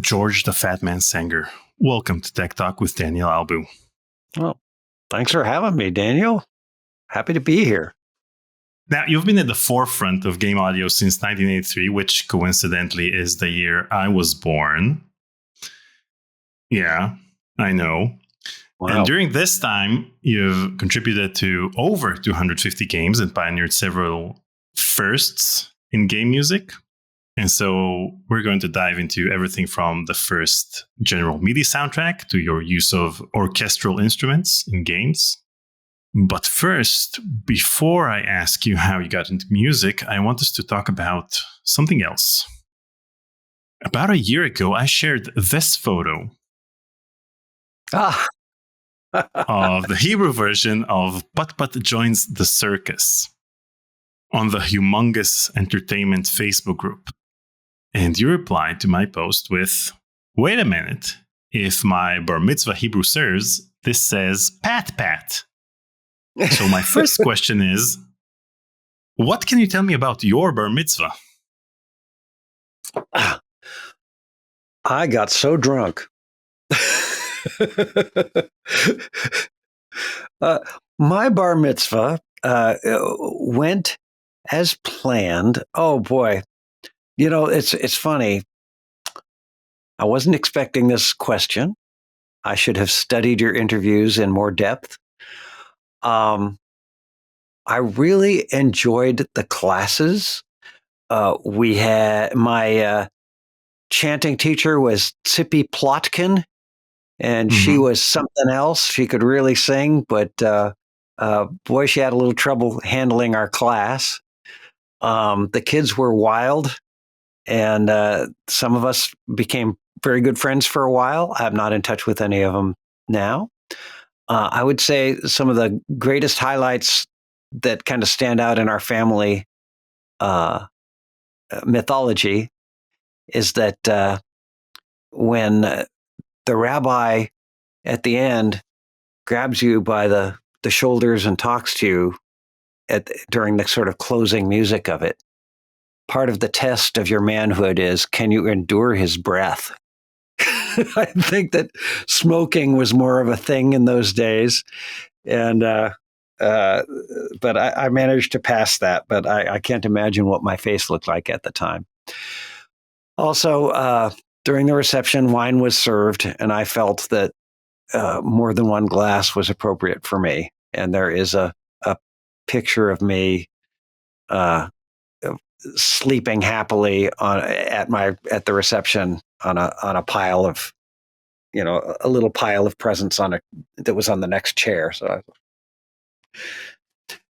George the Fat Man Sanger. Welcome to Tech Talk with Daniel Albu. Well, thanks for having me, Daniel. Happy to be here. Now, you've been at the forefront of game audio since 1983, which coincidentally is the year I was born. Yeah, I know. Wow. And during this time, you've contributed to over 250 games and pioneered several firsts in game music. And so we're going to dive into everything from the first general MIDI soundtrack to your use of orchestral instruments in games. But first, before I ask you how you got into music, I want us to talk about something else. About a year ago, I shared this photo of the Hebrew version of Pat Pat Joins the Circus on the Humongous Entertainment Facebook group. And you replied to my post with, wait a minute, if my bar mitzvah Hebrew serves, this says Pat Pat. So my first question is, what can you tell me about your bar mitzvah? I got so drunk. My bar mitzvah went as planned. Oh boy. You know, it's funny. I wasn't expecting this question. I should have studied your interviews in more depth. I really enjoyed the classes. We had my chanting teacher was Tzippy Plotkin, and she was something else. She could really sing, but boy, she had a little trouble handling our class. The kids were wild. And some of us became very good friends for a while. I'm not in touch with any of them now. I would say some of the greatest highlights that kind of stand out in our family mythology is that when the rabbi at the end grabs you by the shoulders and talks to you during the sort of closing music of it, part of the test of your manhood is, can you endure his breath? I think that smoking was more of a thing in those days. And, but I managed to pass that, but I can't imagine what my face looked like at the time. Also, during the reception, wine was served, and I felt that more than one glass was appropriate for me. And there is a picture of me sleeping happily at the reception on a pile of, a little pile of presents that was on the next chair. So,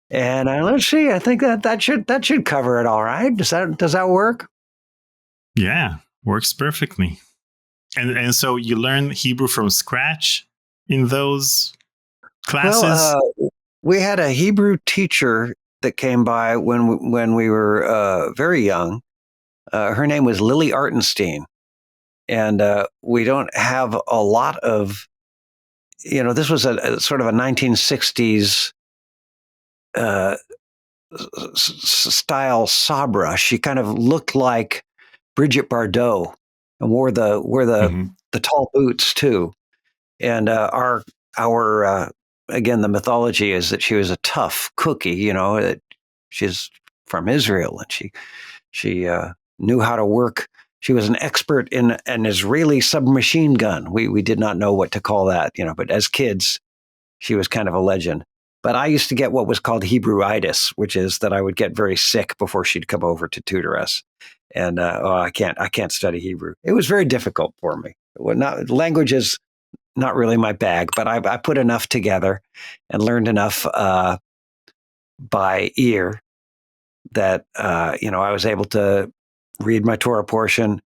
and let's see, I think that should cover it all right. Does that work? Yeah, works perfectly. And so you learn Hebrew from scratch in those classes? Well, we had a Hebrew teacher that came by when we were very young. Her name was Lily Artenstein. And we don't have a lot of, this was a sort of a 1960s style Sabra. She kind of looked like Brigitte Bardot and wore the tall boots too. And our again, the mythology is that she was a tough cookie, that she's from Israel, and she knew how to work. She was an expert in an Israeli submachine gun. We did not know what to call that, but as kids, she was kind of a legend. But I used to get what was called Hebrewitis, which is that I would get very sick before she'd come over to tutor us. And I can't study Hebrew. It was very difficult for me. Language is not really my bag, but I put enough together and learned enough by ear that I was able to read my Torah portion.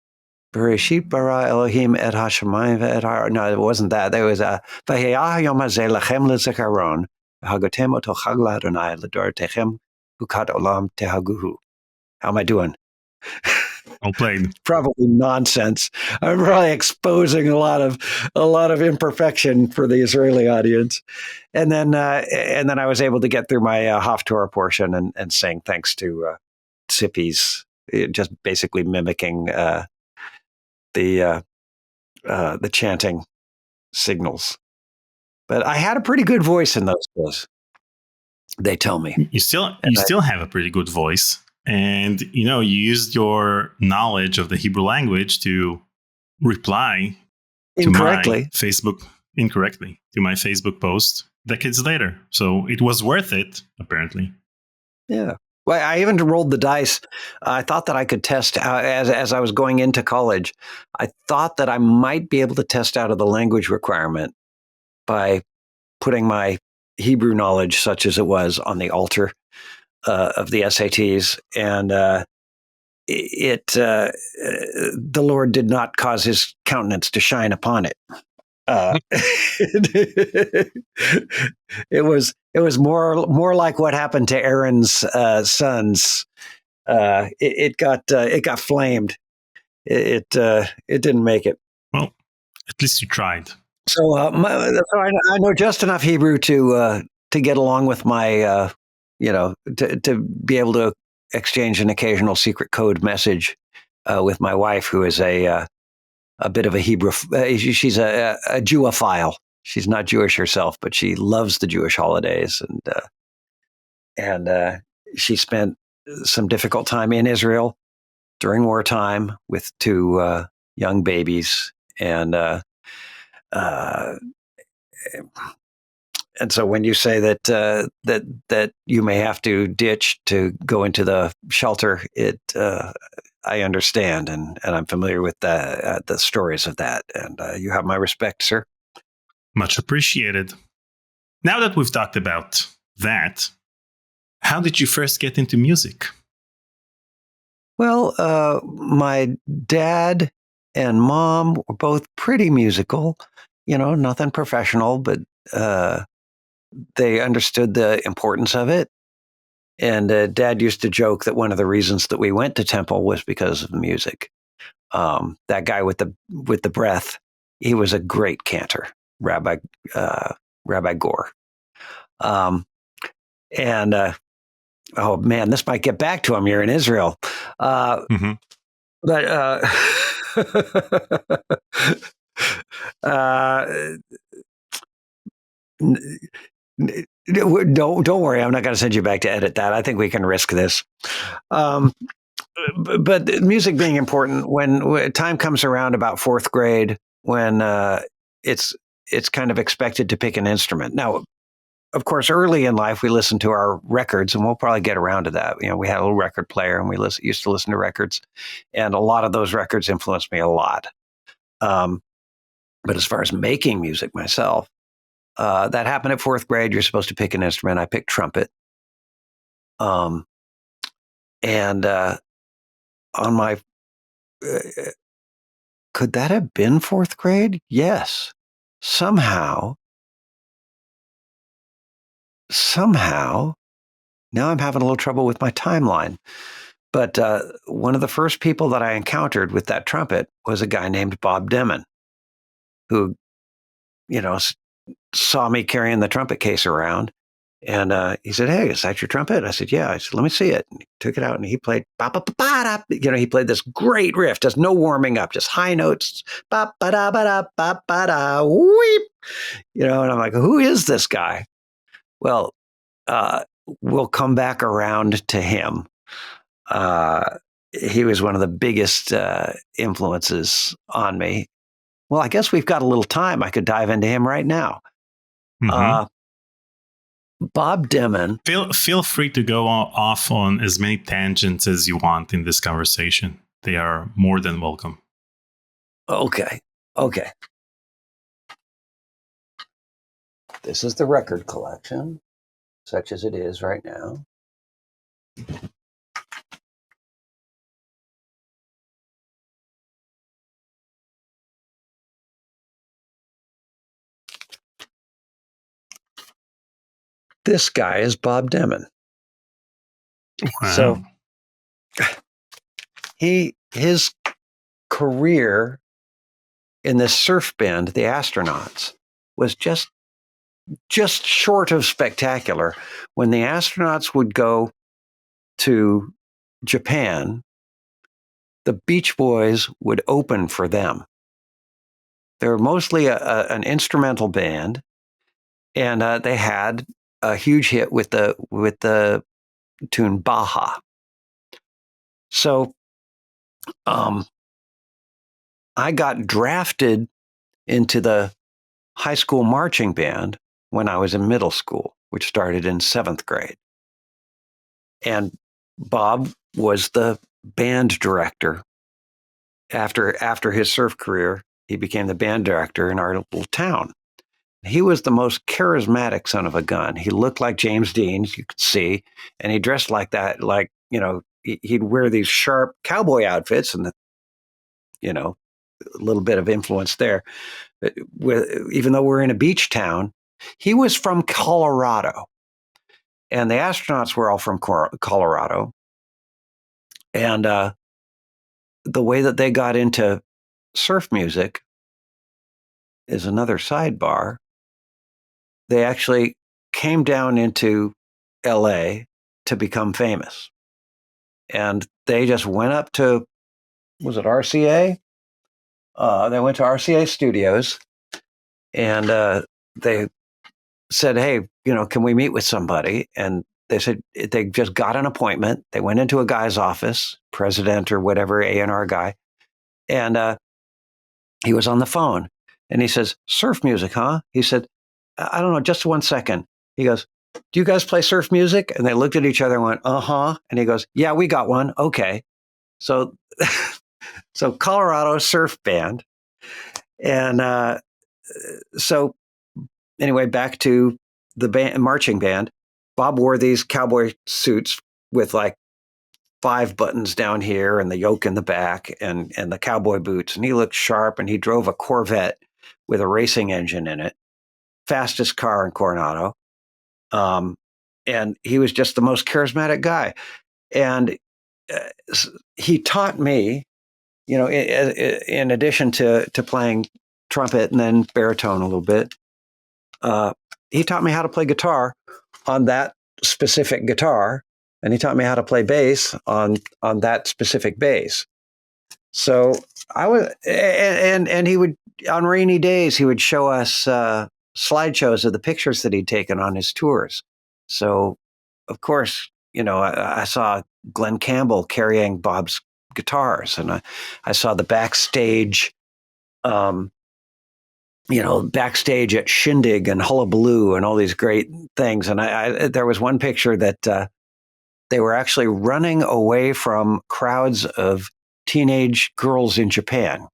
Bereshit bara Elohim et hashamayim ve'et ha'aretz. No, it wasn't that. There was v'hayah hayom hazeh lachem lezikaron v'hagatem oto chag la'Adonai l'doratechem hukat olam tehaguhu. How am I doing? Well played. Probably nonsense. I'm probably exposing a lot of imperfection for the Israeli audience, and then I was able to get through my Haftorah portion and sing thanks to Tzippy's, just basically mimicking the the chanting signals. But I had a pretty good voice in those days. They tell me you still have a pretty good voice, and you used your knowledge of the Hebrew language to reply incorrectly to my Facebook post decades later. So it was worth it, apparently. Yeah. Well, I even rolled the dice. I thought that I could test as I was going into college. I thought that I might be able to test out of the language requirement by putting my Hebrew knowledge, such as it was, on the altar of the SATs, and the Lord did not cause His countenance to shine upon it. It was more like what happened to Aaron's sons. It got flamed. It didn't make it. Well, at least you tried. So, I know just enough Hebrew to get along with my to be able to exchange an occasional secret code message with my wife, who is a bit of a Hebrew. She's a Jewophile. She's not Jewish herself, but she loves the Jewish holidays, and she spent some difficult time in Israel during wartime with two young babies, and so when you say that you may have to ditch to go into the shelter, I understand, and I'm familiar with the stories of that, and you have my respect, sir. Much appreciated. Now that we've talked about that, how did you first get into music? Well, my dad and mom were both pretty musical, nothing professional, but they understood the importance of it. And Dad used to joke that one of the reasons that we went to temple was because of the music. That guy with the breath, he was a great cantor, Rabbi Gore. And oh man, this might get back to him. You're in Israel, but don't worry. I'm not going to send you back to edit that. I think we can risk this. But music being important, when time comes around about fourth grade, when it's kind of expected to pick an instrument. Now, of course, early in life, we listened to our records, and we'll probably get around to that. We had a little record player, and we used to listen to records, and a lot of those records influenced me a lot. But as far as making music myself, that happened at fourth grade. You're supposed to pick an instrument. I picked trumpet. And on my, could that have been fourth grade? Yes. Somehow, now I'm having a little trouble with my timeline. But one of the first people that I encountered with that trumpet was a guy named Bob Demon, who, saw me carrying the trumpet case around. And he said, "Hey, is that your trumpet?" I said, "Yeah." I said, "Let me see it." And he took it out and he played, he played this great riff, just no warming up, just high notes, weep. And I'm like, who is this guy? Well, we'll come back around to him. He was one of the biggest influences on me. Well, I guess we've got a little time. I could dive into him right now. Mm-hmm. Bob Demon. Feel free to go off on as many tangents as you want in this conversation. They are more than welcome. Okay. This is the record collection, such as it is right now. This guy is Bob Demon. Wow. So his career in this surf band, the Astronauts, was just short of spectacular. When the Astronauts would go to Japan, the Beach Boys would open for them. were mostly an instrumental band, and they had a huge hit with the tune Baja. So I got drafted into the high school marching band when I was in middle school, which started in 7th grade. And Bob was the band director. After his surf career, he became the band director in our little town. He was the most charismatic son of a gun. He looked like James Dean, you could see, and he dressed like that, like, he'd wear these sharp cowboy outfits, and a little bit of influence there. But even though we're in a beach town, he was from Colorado, and the astronauts were all from Colorado. And the way that they got into surf music is another sidebar. They actually came down into LA to become famous. And they just went up to, was it RCA? They went to RCA Studios, and they said, hey, can we meet with somebody? And they said they just got an appointment. They went into a guy's office, president or whatever, A&R guy, and he was on the phone. And he says, surf music, huh? He said, I don't know, just 1 second. He goes, do you guys play surf music? And they looked at each other and went, uh-huh. And he goes, yeah, we got one. Okay. So, so Colorado surf band. And so anyway, back to the marching band. Bob wore these cowboy suits with like 5 buttons down here and the yoke in the back and the cowboy boots. And he looked sharp, and he drove a Corvette with a racing engine in it, fastest car in Coronado. And he was just the most charismatic guy. And he taught me, in addition to playing trumpet and then baritone a little bit, he taught me how to play guitar on that specific guitar, and he taught me how to play bass on that specific bass. So I was, and he would, on rainy days, he would show us slideshows of the pictures that he'd taken on his tours. So, of course, I saw Glenn Campbell carrying Bob's guitars, and I saw the backstage, backstage at Shindig and Hullabaloo and all these great things. And there was one picture that they were actually running away from crowds of teenage girls in Japan.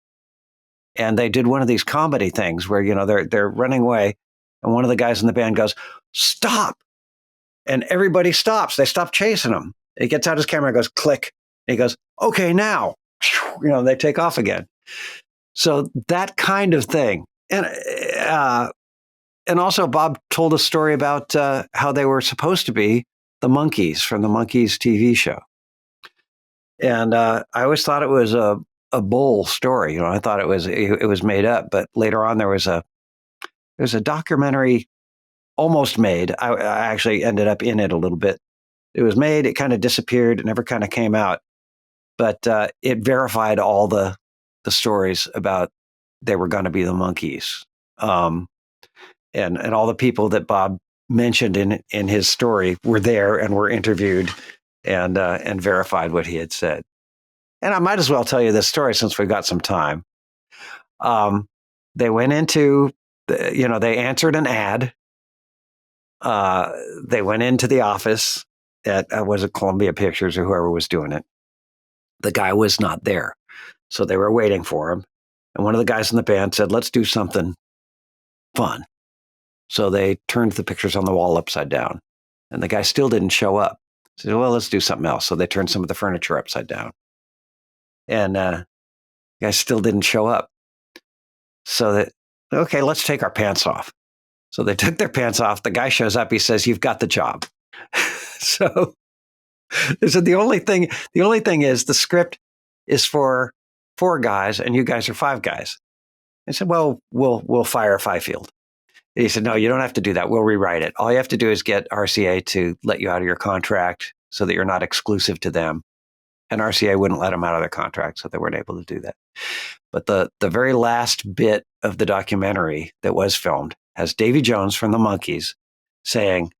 And they did one of these comedy things where, they're running away, and one of the guys in the band goes, stop. And everybody stops. They stop chasing him. He gets out his camera and goes, click. And he goes, okay, now. They take off again. So that kind of thing. And also Bob told a story about how they were supposed to be the Monkees from the Monkees TV show. And I always thought it was a bull story. I thought it was made up. But later on, there was a documentary almost made. I actually ended up in it a little bit. It was made. It kind of disappeared. It never kind of came out. But it verified all the stories about they were going to be the Monkees. And all the people that Bob mentioned in his story were there and were interviewed and verified what he had said. And I might as well tell you this story since we've got some time. They went into, they answered an ad. They went into the office at, was it Columbia Pictures or whoever was doing it? The guy was not there. So they were waiting for him. And one of the guys in the band said, let's do something fun. So they turned the pictures on the wall upside down. And the guy still didn't show up. So they said, well, let's do something else. So they turned some of the furniture upside down. And the guy still didn't show up. So okay, let's take our pants off. So they took their pants off. The guy shows up. He says, you've got the job. So they said, the only thing is the script is for 4 guys and you guys are 5 guys. I said, well, we'll fire Fifield. And he said, no, you don't have to do that. We'll rewrite it. All you have to do is get RCA to let you out of your contract so that you're not exclusive to them. And RCA wouldn't let them out of their contract, so they weren't able to do that. But the very last bit of the documentary that was filmed has Davy Jones from the Monkees saying,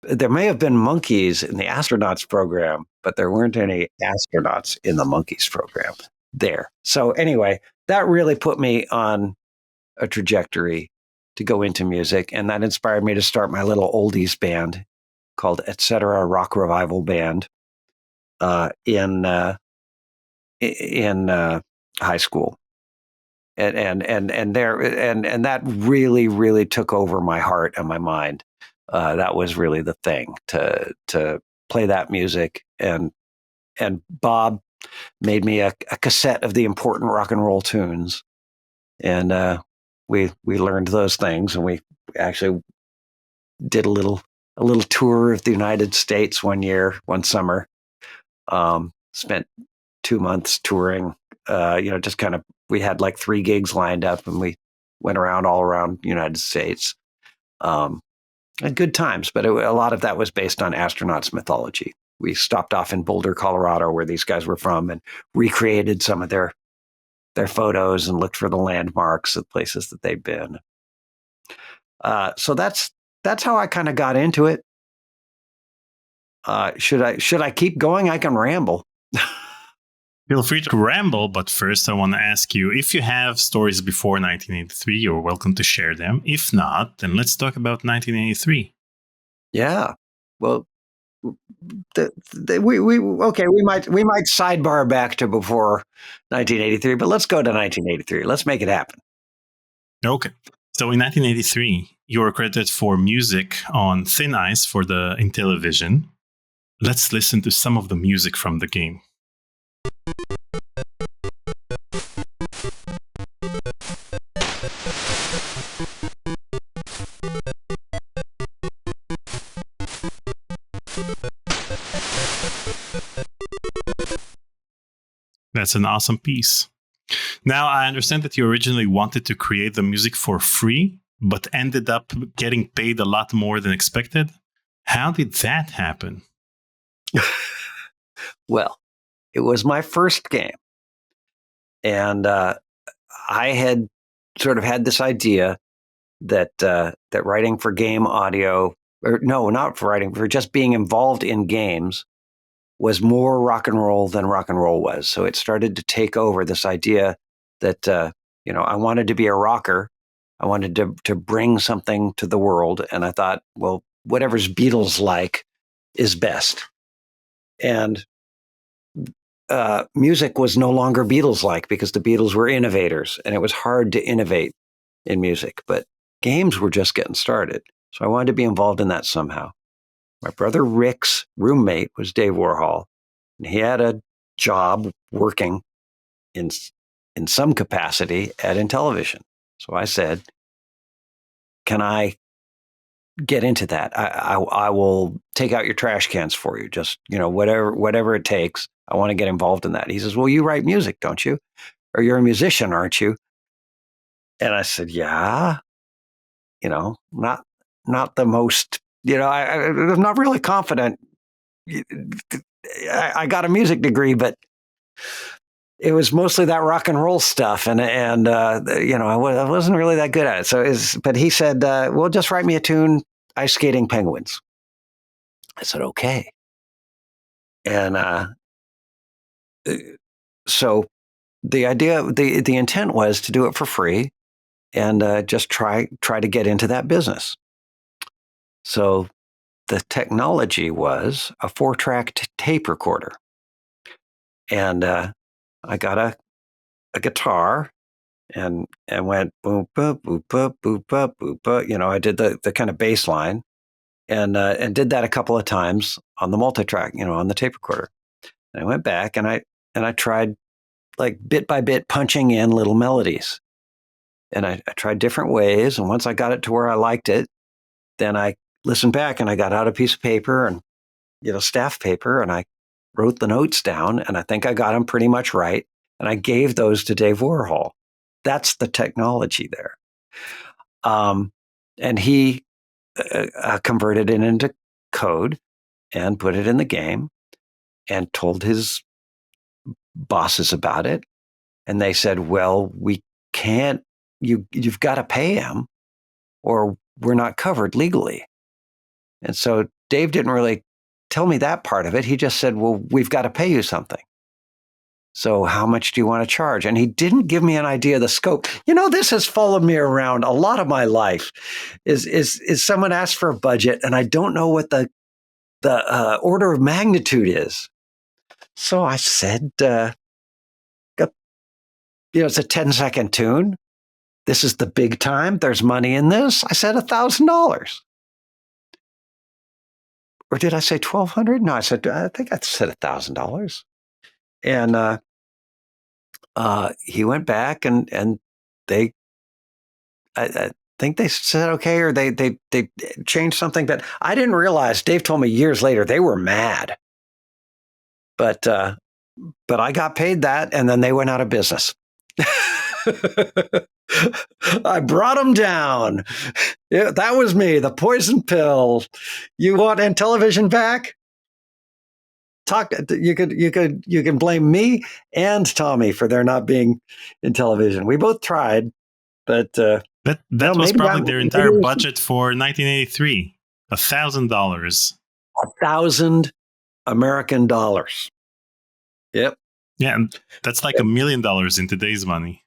there may have been monkeys in the astronauts program, but there weren't any astronauts in the Monkees program there. So anyway, that really put me on a trajectory to go into music, and that inspired me to start my little oldies band called Etc. Rock Revival Band in high school. And that really took over my heart and my mind. That was really the thing, to play that music. And Bob made me a cassette of the important rock and roll tunes, and we learned those things, and we actually did a little tour of the United States one summer. Spent 2 months touring. Just kind of, we had like 3 gigs lined up, and we went all around the United States. And good times, but a lot of that was based on astronauts mythology. We stopped off in Boulder, Colorado, where these guys were from, and recreated some of their photos and looked for the landmarks of places that they've been. So that's how I kind of got into it. Should I keep going? I can ramble. Feel free to ramble, but first I want to ask you, if you have stories before 1983, you're welcome to share them. If not, then let's talk about 1983. Yeah. Well, we might sidebar back to before 1983, but let's go to 1983. Let's make it happen. Okay. So in 1983, you were credited for music on Thin Ice for the Intellivision. Let's listen to some of the music from the game. That's an awesome piece. Now, I understand that you originally wanted to create the music for free, but ended up getting paid a lot more than expected. How did that happen? Well, it was my first game. And I had sort of had this idea that writing for game audio, or no, not for writing, for just being involved in games, was more rock and roll than rock and roll was. So it started to take over this idea that I wanted to be a rocker. I wanted to bring something to the world, and I thought, well, whatever's Beatles like is best. And music was no longer Beatles like, because the Beatles were innovators, and it was hard to innovate in music. But games were just getting started, so I wanted to be involved in that somehow. My brother Rick's roommate was Dave Warhol, and he had a job working in some capacity at Intellivision. So I said, "Can I get into that? I will take out your trash cans for you. Just whatever it takes. I want to get involved in that." He says, "Well, you write music, don't you? Or you're a musician, aren't you?" And I said, "Yeah, not the most. I'm not really confident. I got a music degree, but it was mostly that rock and roll stuff, and I wasn't really that good at it. But he said, "Well, just write me a tune, Ice Skating Penguins." I said, "Okay." And so the idea, the intent was to do it for free, and just try to get into that business. So the technology was a 4-track tape recorder, and I got a guitar and went boop boop boop boop boop boop boop boop. I did the kind of bass line, and did that a couple of times on the multi-track, on the tape recorder. And I went back and I tried, like, bit by bit, punching in little melodies, and I tried different ways. And once I got it to where I liked it, then I listened back and I got out a piece of paper and staff paper, and I wrote the notes down, and I think I got them pretty much right. And I gave those to Dave Warhol. That's the technology there. And he converted it into code and put it in the game and told his bosses about it. And they said, well, we can't, you've got to pay him or we're not covered legally. And so Dave didn't really tell me that part of it. He just said, well, we've got to pay you something. So how much do you want to charge? And he didn't give me an idea of the scope. This has followed me around a lot of my life is someone asks for a budget and I don't know what the order of magnitude is. So I said, it's a 10-second tune. This is the big time. There's money in this. I said $1,000. Or did I say $1,200? No, I think I said $1,000. And he went back and they, I think they said okay, or they changed something, but I didn't realize. Dave told me years later they were mad. But I got paid that, and then they went out of business. I brought them down. Yeah, that was me, the poison pill. You want Intellivision back? You can blame me and Tommy for there not being Intellivision. We both tried, but that was probably their entire budget for 1983. $1,000. 1,000 American dollars. Yep. Yeah, and that's like $1 million in today's money.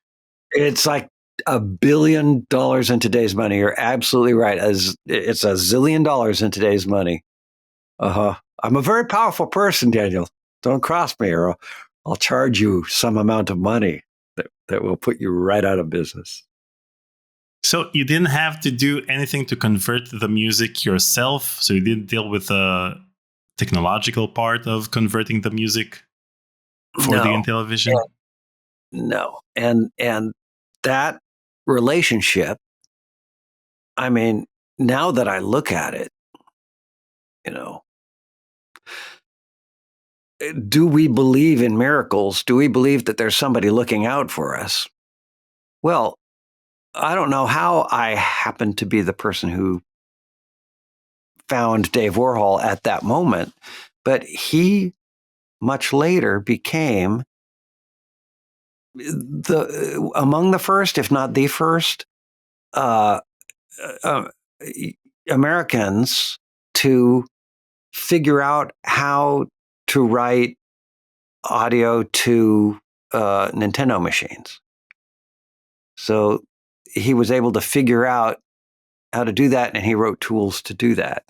It's like $1 billion in today's money. You're absolutely right. It's $1 zillion in today's money. I'm a very powerful person, Daniel. Don't cross me, or I'll charge you some amount of money that will put you right out of business. So you didn't have to do anything to convert the music yourself? So you didn't deal with the technological part of converting the music for the Intellivision? No. And that relationship, I mean, now that I look at it, do we believe in miracles? Do we believe that there's somebody looking out for us? Well, I don't know how I happened to be the person who found Dave Warhol at that moment, but he much later became among the first, if not the first, Americans to figure out how to write audio to Nintendo machines. So he was able to figure out how to do that, and he wrote tools to do that.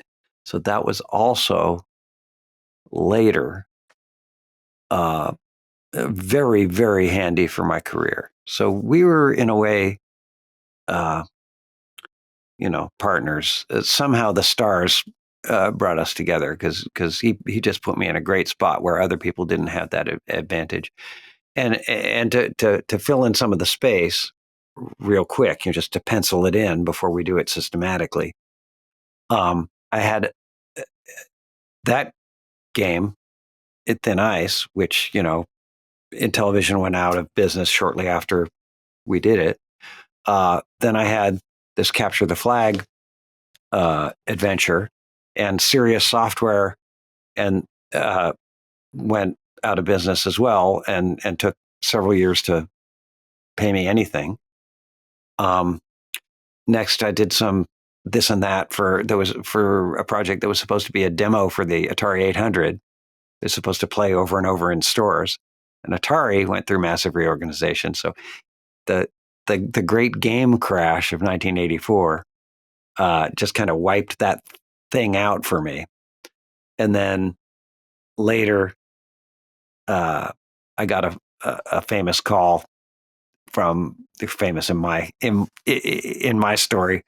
So that was also later very, very handy for my career. So we were, in a way, partners. Somehow the stars brought us together because he just put me in a great spot where other people didn't have that advantage. And to fill in some of the space real quick, just to pencil it in before we do it systematically. I had that game, Thin Ice, which, Intellivision went out of business shortly after we did it. Then I had this Capture the Flag adventure, and Sirius Software and went out of business as well, and took several years to pay me anything. Next, I did some this and that for a project that was supposed to be a demo for the Atari 800. It was supposed to play over and over in stores, and Atari went through massive reorganization. So the great game crash of 1984 just kind of wiped that thing out for me. And then later, I got a famous call from famous in my story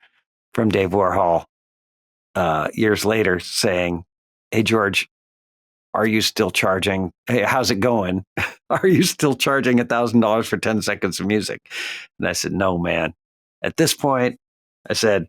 from Dave Warhol years later saying, "Hey George, are you still charging? Hey, how's it going? Are you still charging $1,000 for 10 seconds of music?" And I said, "No, man. At this point," I said,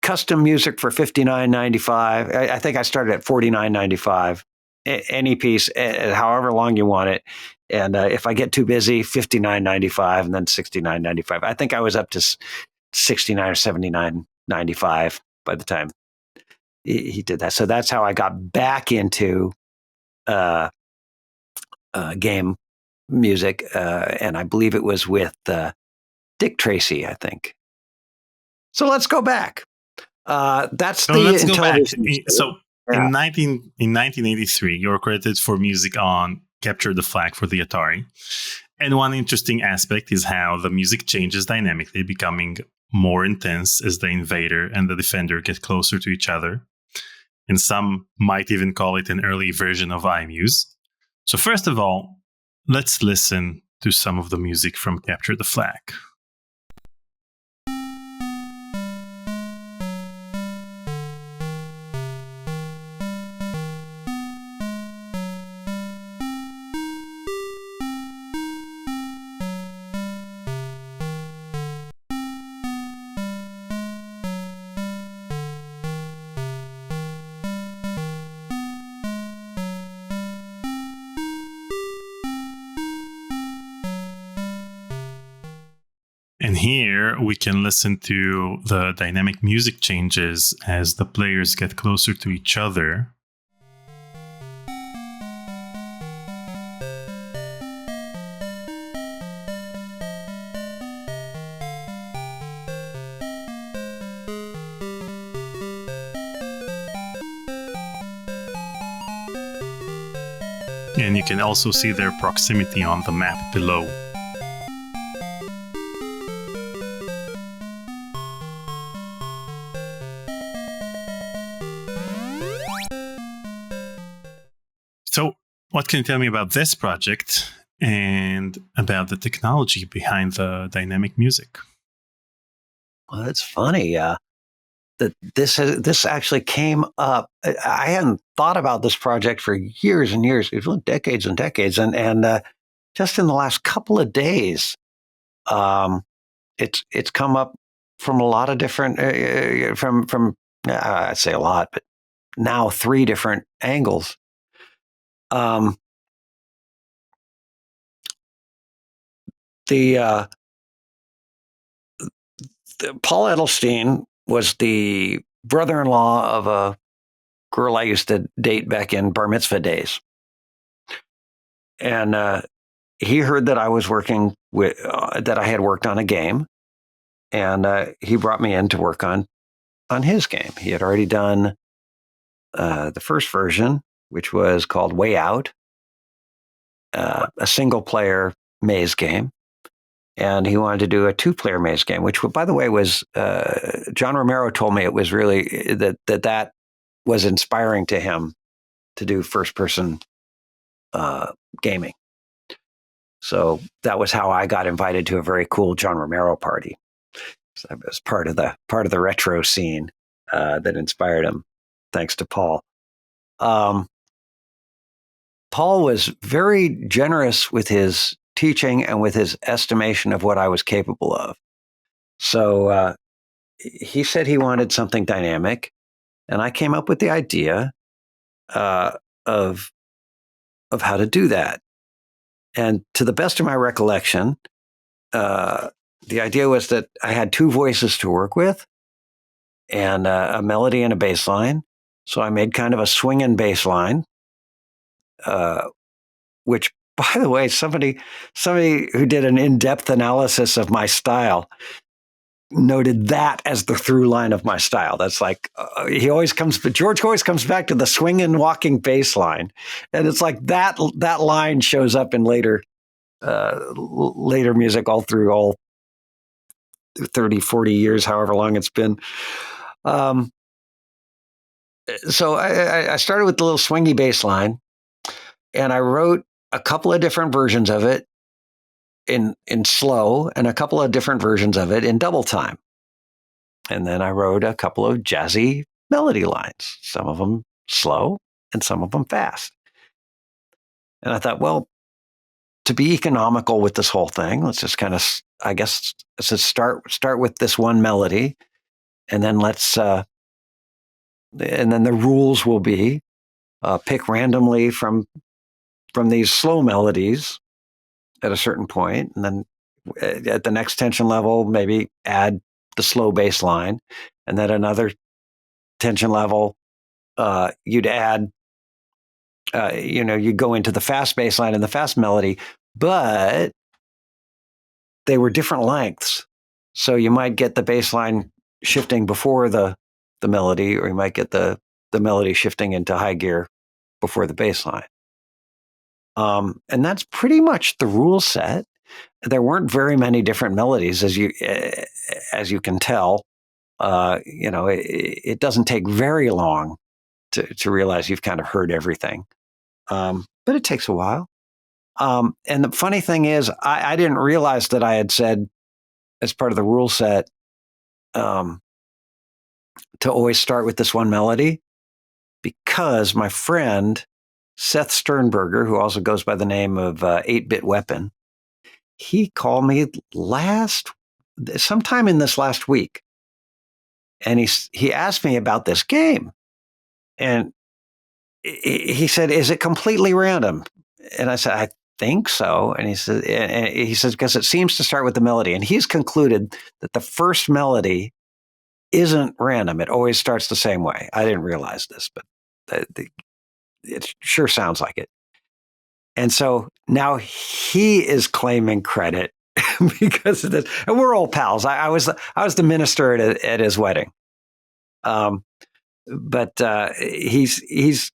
custom music for $59.95. I think I started at $49.95. Any piece, however long you want it. And if I get too busy, $59.95 and then $69.95. I think I was up to $69 or $79.95 by the time he did that. So that's how I got back into game music, and I believe it was with Dick Tracy, I think. So let's go back. That's So the let's go back. Intellivision. So in 1983, you were credited for music on Capture the Flag for the Atari. And one interesting aspect is how the music changes dynamically, becoming more intense as the invader and the defender get closer to each other. And some might even call it an early version of iMuse. So first of all, let's listen to some of the music from Capture the Flag. And here we can listen to the dynamic music changes as the players get closer to each other. And you can also see their proximity on the map below. So, what can you tell me about this project and about the technology behind the dynamic music? Well, that's funny. That this actually came up. I hadn't thought about this project for years and years, decades and decades, and just in the last couple of days, it's come up from a lot of different from I'd say a lot, but now 3 different angles. The Paul Edelstein was the brother-in-law of a girl I used to date back in bar mitzvah days, and he heard that I was working with that I had worked on a game, and he brought me in to work on his game. He had already done the first version, which was called Way Out, a single-player maze game. And he wanted to do a 2-player maze game, which, by the way, was John Romero told me it was really that was inspiring to him to do first-person gaming. So that was how I got invited to a very cool John Romero party. So that was part of the retro scene that inspired him, thanks to Paul. Paul was very generous with his teaching and with his estimation of what I was capable of. So he said he wanted something dynamic, and I came up with the idea of how to do that. And to the best of my recollection, the idea was that I had 2 voices to work with, and a melody and a bass line. So I made kind of a swinging bass line, which, by the way, somebody who did an in-depth analysis of my style noted that as the through line of my style. That's like George always comes back to the swinging, walking bass line, and it's like that line shows up in later music all through all 30, 40 years, however long it's been. So I started with the little swingy bass line, and I wrote a couple of different versions of it in slow and a couple of different versions of it in double time. And then I wrote a couple of jazzy melody lines, some of them slow and some of them fast. And I thought, well, to be economical with this whole thing, let's just kind of, I guess, let's just start with this one melody, and then and then the rules will be pick randomly from these slow melodies at a certain point, and then at the next tension level, maybe add the slow bass line, and then another tension level, you'd add, you go into the fast bass line and the fast melody, but they were different lengths. So you might get the bass line shifting before the melody, or you might get the melody shifting into high gear before the bass line. And that's pretty much the rule set. There weren't very many different melodies, as you can tell. It doesn't take very long to realize you've kind of heard everything, but it takes a while. And the funny thing is, I didn't realize that I had said, as part of the rule set, to always start with this one melody, because my friend Seth Sternberger, who also goes by the name of 8-Bit Weapon, he called me sometime in this last week, and he asked me about this game, and he said, "Is it completely random?" And I said, "I think so." And he says, "Because it seems to start with the melody," and he's concluded that the first melody isn't random. It always starts the same way. I didn't realize this, but it sure sounds like it. And so now he is claiming credit because of this. And we're old pals. I was the minister at his wedding. But he's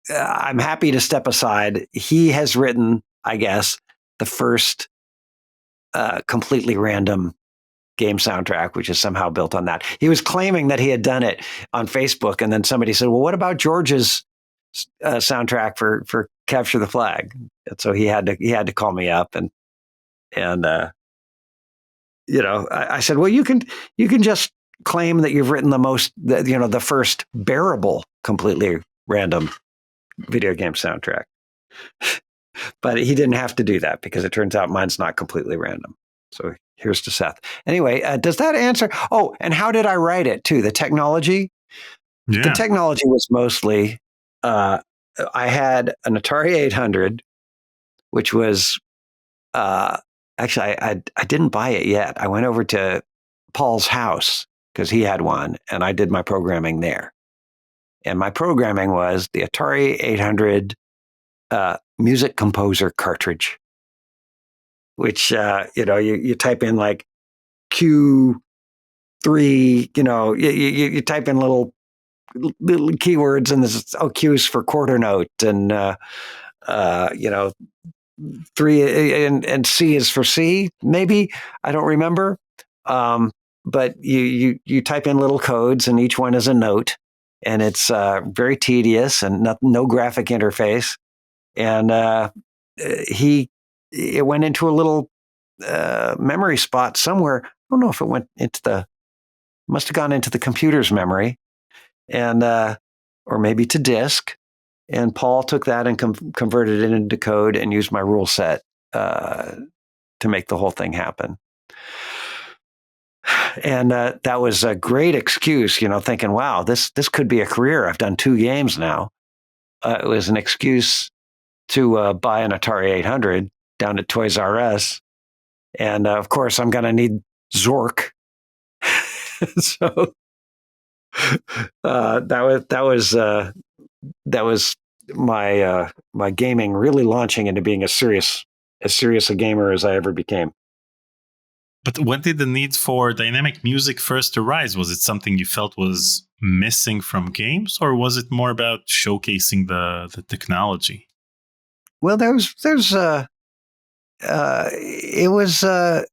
I'm happy to step aside. He has written, I guess, the first completely random game soundtrack, which is somehow built on that. He was claiming that he had done it on Facebook, and then somebody said, "Well, what about George's soundtrack for Capture the Flag?" And so he had to call me up, and I said, "Well, you can just claim that you've written the first bearable, completely random video game soundtrack." But he didn't have to do that, because it turns out mine's not completely random. So here's to Seth. Anyway, does that answer? Oh, and how did I write it too? The technology? Yeah. The technology was mostly, I had an Atari 800, which was, actually, I didn't buy it yet. I went over to Paul's house because he had one, and I did my programming there. And my programming was the Atari 800 Music Composer cartridge, which, you type in like Q3, you type in little keywords, and there's Q's for quarter note, and, 3 and C is for C, maybe. I don't remember. But you type in little codes, and each one is a note, and it's very tedious, and no graphic interface. And it went into a little memory spot somewhere. I don't know if it must have gone into the computer's memory, and or maybe to disk. And Paul took that and converted it into code and used my rule set to make the whole thing happen. And that was a great excuse, thinking, wow, this could be a career. I've done 2 games now. It was an excuse to buy an Atari 800 down at Toys R Us. And of course, I'm going to need Zork. So that was my gaming really launching into being as serious a gamer as I ever became. But when did the need for dynamic music first arise? Was it something you felt was missing from games, or was it more about showcasing the technology? Well, it was I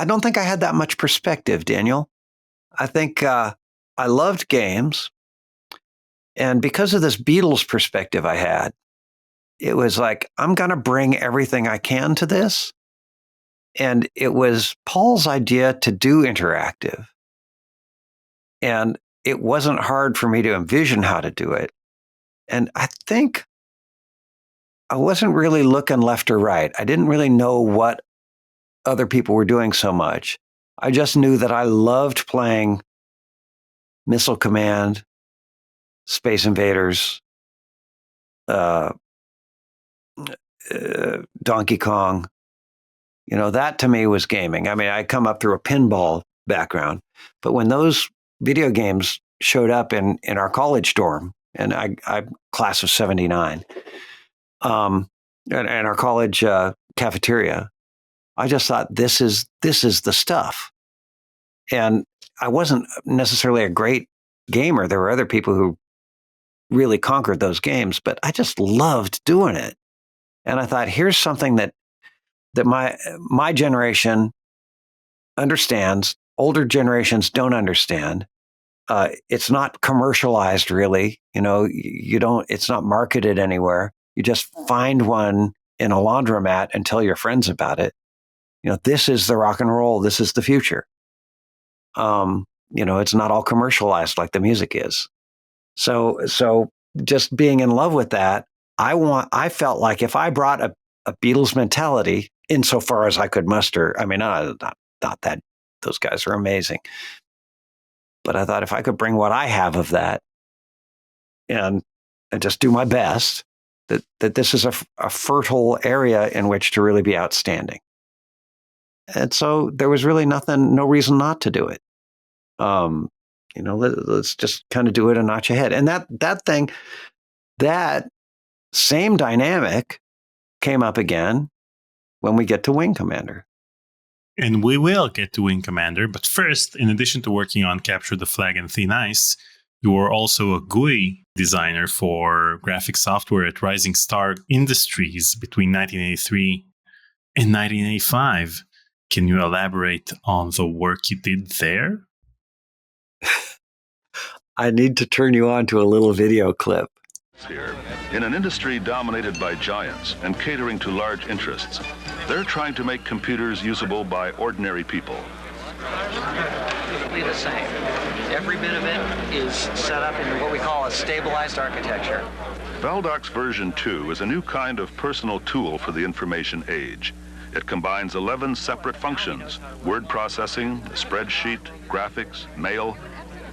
don't think I had that much perspective, Daniel. I think I loved games, and because of this Beatles perspective I had, it was like, I'm going to bring everything I can to this. And it was Paul's idea to do interactive. And it wasn't hard for me to envision how to do it. And I think I wasn't really looking left or right. I didn't really know what other people were doing so much. I just knew that I loved playing Missile Command, Space Invaders, Donkey Kong. That to me was gaming. I mean, I come up through a pinball background, but when those video games showed up in our college dorm and I'm class of '79. And our college cafeteria. I just thought this is the stuff. And I wasn't necessarily a great gamer. There were other people who really conquered those games, but I just loved doing it. And I thought, here's something that my generation understands. Older generations don't understand. It's not commercialized, really. You don't. It's not marketed anywhere. You just find one in a laundromat and tell your friends about it. This is the rock and roll. This is the future. It's not all commercialized like the music is. So just being in love with that, I felt like if I brought a Beatles mentality insofar as I could muster, I mean, not that those guys are amazing, but I thought if I could bring what I have of that and just do my best, that this is a fertile area in which to really be outstanding. And so there was really no reason not to do it. Let's just kind of do it a notch ahead. And that same dynamic came up again when we get to Wing Commander. And we will get to Wing Commander. But first, in addition to working on Capture the Flag and Thin Ice, you were also a GUI designer for graphic software at Rising Star Industries between 1983 and 1985. Can you elaborate on the work you did there? I need to turn you on to a little video clip. Here, in an industry dominated by giants and catering to large interests, they're trying to make computers usable by ordinary people. The same. Every bit of it is set up in what we call a stabilized architecture. Valdox version 2 is a new kind of personal tool for the information age. It combines 11 separate functions: word processing, a spreadsheet, graphics, mail,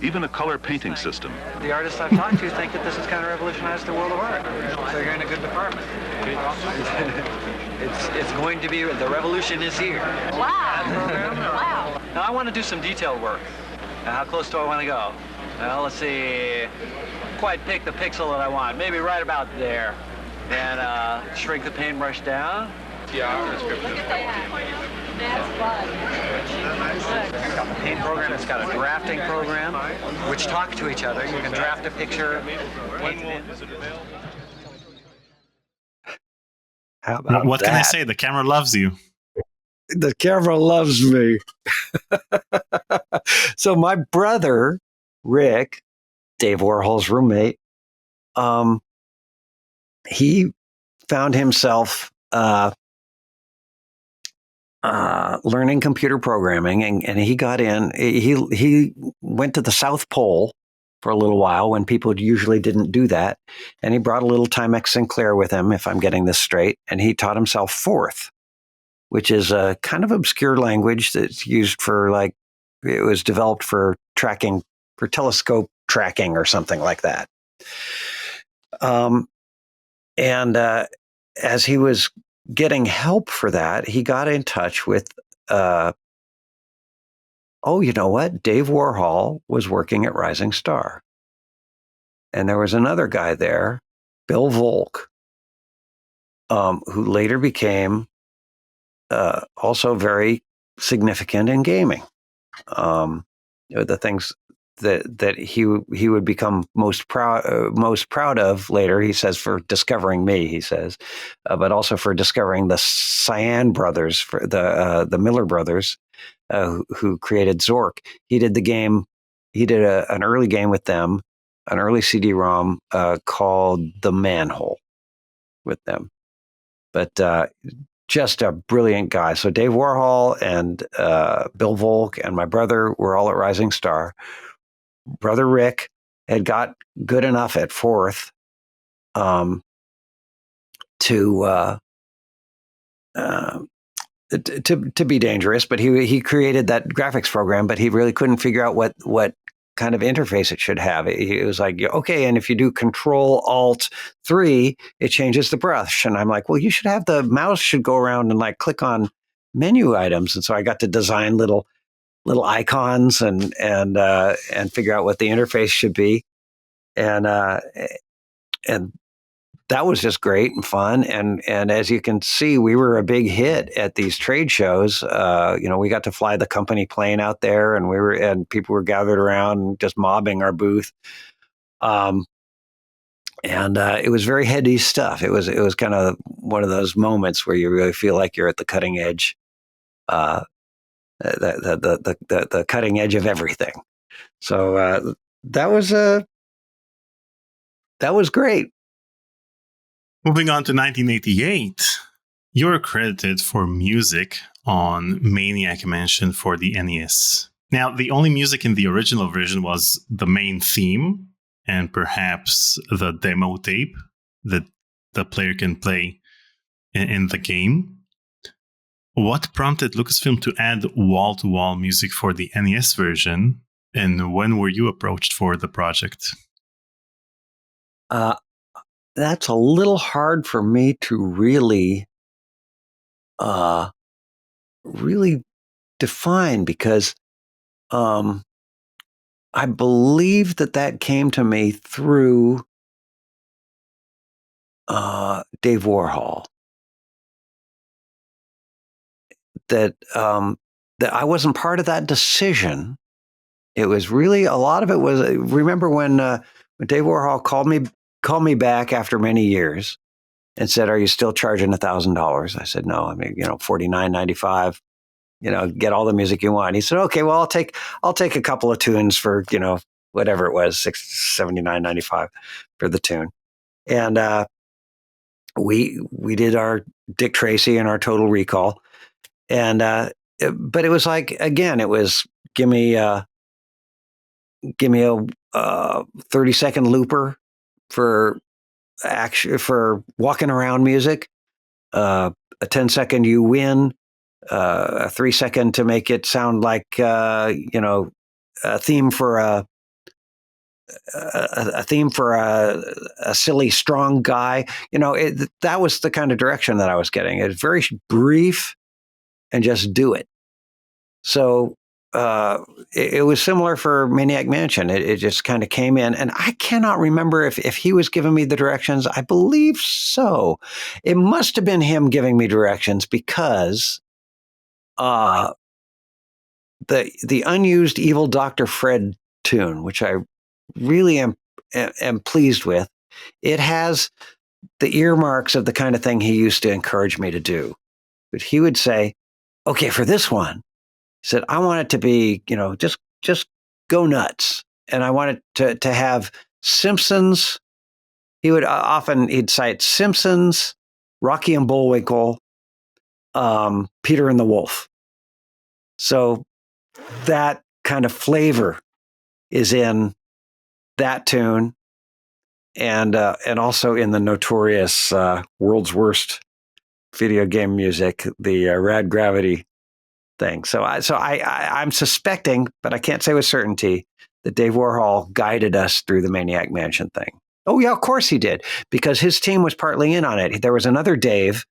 even a color painting system. The artists I've talked to think that this has kind of revolutionized the world of art. So you're in a good department. It's going to be, the revolution is here. Wow. Wow. Now I want to do some detail work. Now, how close do I want to go? Well, let's see. Quite pick the pixel that I want. Maybe right about there. And shrink the paintbrush down. Yeah, description. That's fun. It's got the paint program, it's got a drafting program, which talk to each other. You can draft a picture, paint it in. How about what that? Can I say? The camera loves you. The camera loves me. So my brother, Rick, Dave Warhol's roommate, he found himself learning computer programming, and he got in. He went to the South Pole for a little while when people usually didn't do that, and he brought a little Timex Sinclair with him, if I'm getting this straight, and he taught himself Forth, which is a kind of obscure language that's used for, like, it was developed for tracking, for telescope tracking or something like that. As he was getting help for that, he got in touch with, you know what? Dave Warhol was working at Rising Star. And there was another guy there, Bill Volk, who later became also very significant in gaming. The things that he would become most proud of later, he says, for discovering me, he says, but also for discovering the Cyan brothers, for the Miller brothers, who created Zork. He did an early game with them, an early CD-ROM called The Manhole with them. But just a brilliant guy. So Dave Warhol and Bill Volk and my brother were all at Rising Star. Brother Rick had got good enough at Forth to be dangerous, but he created that graphics program, but he really couldn't figure out what kind of interface it should have. It was like, okay, and if you do Control-Alt-3, it changes the brush. And I'm like, well, you should have the mouse should go around and like click on menu items. And so I got to design little icons and figure out what the interface should be. and that was just great and fun. And as you can see, we were a big hit at these trade shows. We got to fly the company plane out there, and people were gathered around and just mobbing our booth. It was very heady stuff. It was kind of one of those moments where you really feel like you're at the cutting edge, the cutting edge of everything. So that was great. Moving on to 1988, you're credited for music on Maniac Mansion for the NES. Now, the only music in the original version was the main theme and perhaps the demo tape that the player can play in the game. What prompted Lucasfilm to add wall-to-wall music for the NES version, and when were you approached for the project? That's a little hard for me to really define, because I believe that came to me through Dave Warhol. That I wasn't part of that decision. It was really, a lot of it was, remember when Dave Warhol called me back after many years and said, "Are you still charging $1,000?" I said, "No, I mean, $49.95. Get all the music you want." He said, "Okay, well, I'll take a couple of tunes for, whatever it was, $79.95 for the tune." And we did our Dick Tracy and our Total Recall, and but it was like, again, it was give me a 30-second looper for walking around music, a 10-second "You Win," a 3-second to make it sound like a theme for a silly strong guy. That was the kind of direction that I was getting. It was very brief and just do it. So it was similar for Maniac Mansion. It just kind of came in, and I cannot remember if he was giving me the directions. I believe so. It must have been him giving me directions, because the unused Evil Dr. Fred tune, which I really am pleased with, it has the earmarks of the kind of thing he used to encourage me to do. But he would say, "Okay, for this one," he said, "I want it to be, just go nuts. And I want it to have Simpsons." He would he'd cite Simpsons, Rocky and Bullwinkle, Peter and the Wolf. So that kind of flavor is in that tune, and also in the notorious World's Worst video game music, the Rad Gravity thing. So I'm suspecting, but I can't say with certainty, that Dave Warhol guided us through the Maniac Mansion thing. Oh yeah, of course he did, because his team was partly in on it. There was another Dave